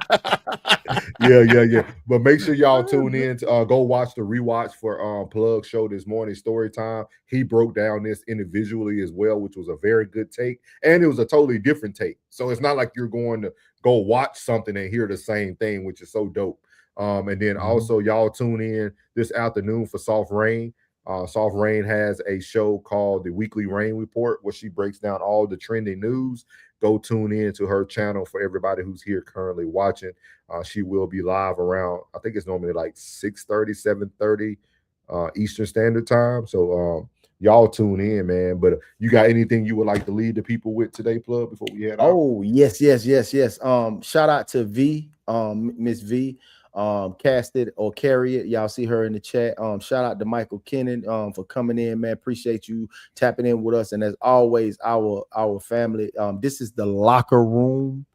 But make sure y'all tune in to go watch the rewatch for Plug show this morning, Story Time. He broke down this individually as well, which was a very good take, and it was a totally different take. So it's not like you're going to go watch something and hear the same thing, which is so dope. And then also y'all tune in this afternoon for Soft Rain. Soft Rain has a show called The Weekly Rain Report, where she breaks down all the trending news. Go tune in to her channel for everybody who's here currently watching. She will be live around, I think it's normally like 6:30, 7:30 Eastern Standard Time. So y'all tune in, man. But you got anything you would like to lead the people with today, Plug, before we head out? Oh, yes. Shout out to V, Miss V. Cast it or carry it. Y'all see her in the chat. Shout out to Michael Kennan for coming in, man. Appreciate you tapping in with us. And as always, our family. This is the locker room.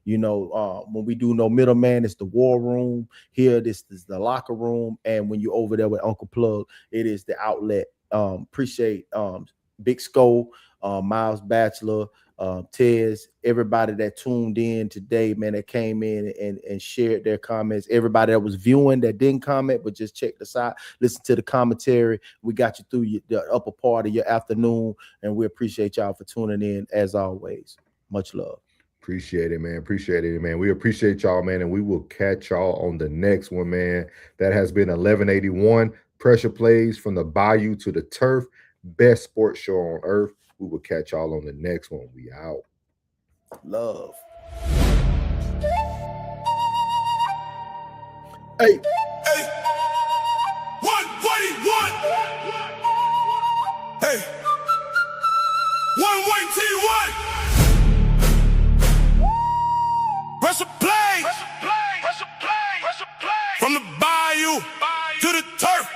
You know, when we do No Middleman, it's the war room. Here, this is the locker room. And when you're over there with Uncle Plug, it is the outlet. Appreciate Big Skull, Miles Bachelor, Tez, everybody that tuned in today, man, that came in and shared their comments. Everybody that was viewing that didn't comment, but just checked us out, listen to the commentary. We got you through the upper part of your afternoon, and we appreciate y'all for tuning in as always. Much love. Appreciate it, man. Appreciate it, man. We appreciate y'all, man, and we will catch y'all on the next one, man. That has been 1181 Pressure Plays from the Bayou to the Turf, best sports show on earth. We will catch y'all on the next one. We out. Love. Hey. Hey. What he want? Hey. One way T1. Pressure play. From the Bayou to the Turf.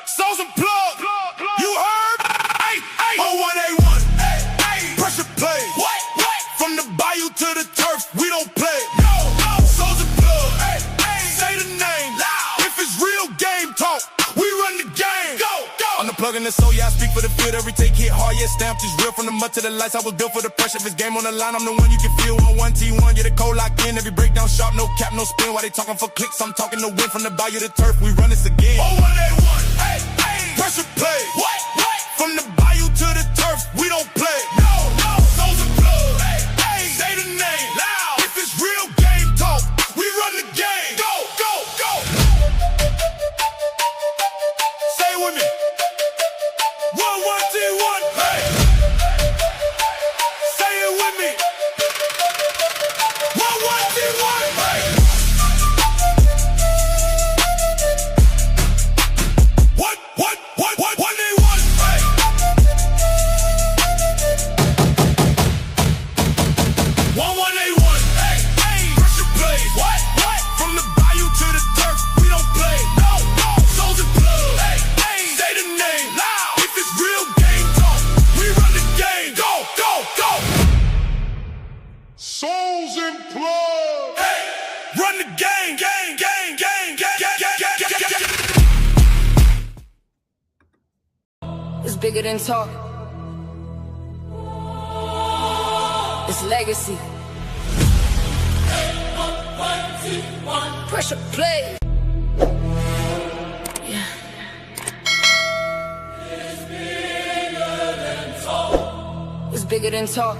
So's and Plug. You heard? Hey, hey. 0181. Pressure play. What? From the Bayou to the Turf, we don't play. No. So's and Plug. Say the name. Loud. If it's real game talk, we run the game. Go. On the plug in the soul, yeah, I speak for the field. Every take hit hard, yeah, stamped is real. From the mud to the lights, I was built for the pressure. If it's game on the line, I'm the one you can feel. On 1T1, yeah, the code locked in. Every breakdown sharp, no cap, no spin. While they talking for clicks, I'm talking to win. From the Bayou to the Turf, we run this again. 0181. Pressure play. What? From the Bayou to the Turf, we don't play. No. So's and Plug. Say the name. Loud. If it's real game talk, we run the game. Go. Say it with me. 1T1. Hey. Say it with me. 1T1. Hey. What they want? Hey. 1181. Hey. Pressure play. What? From the Bayou to the Turf, we don't play. No. So's and Plug. Hey. Say the name. Loud. If it's real game talk, we run the game. Go. So's and Plug. Hey. Run the game. It's bigger than talk. It's legacy. Pressure play. Yeah. It's bigger than talk.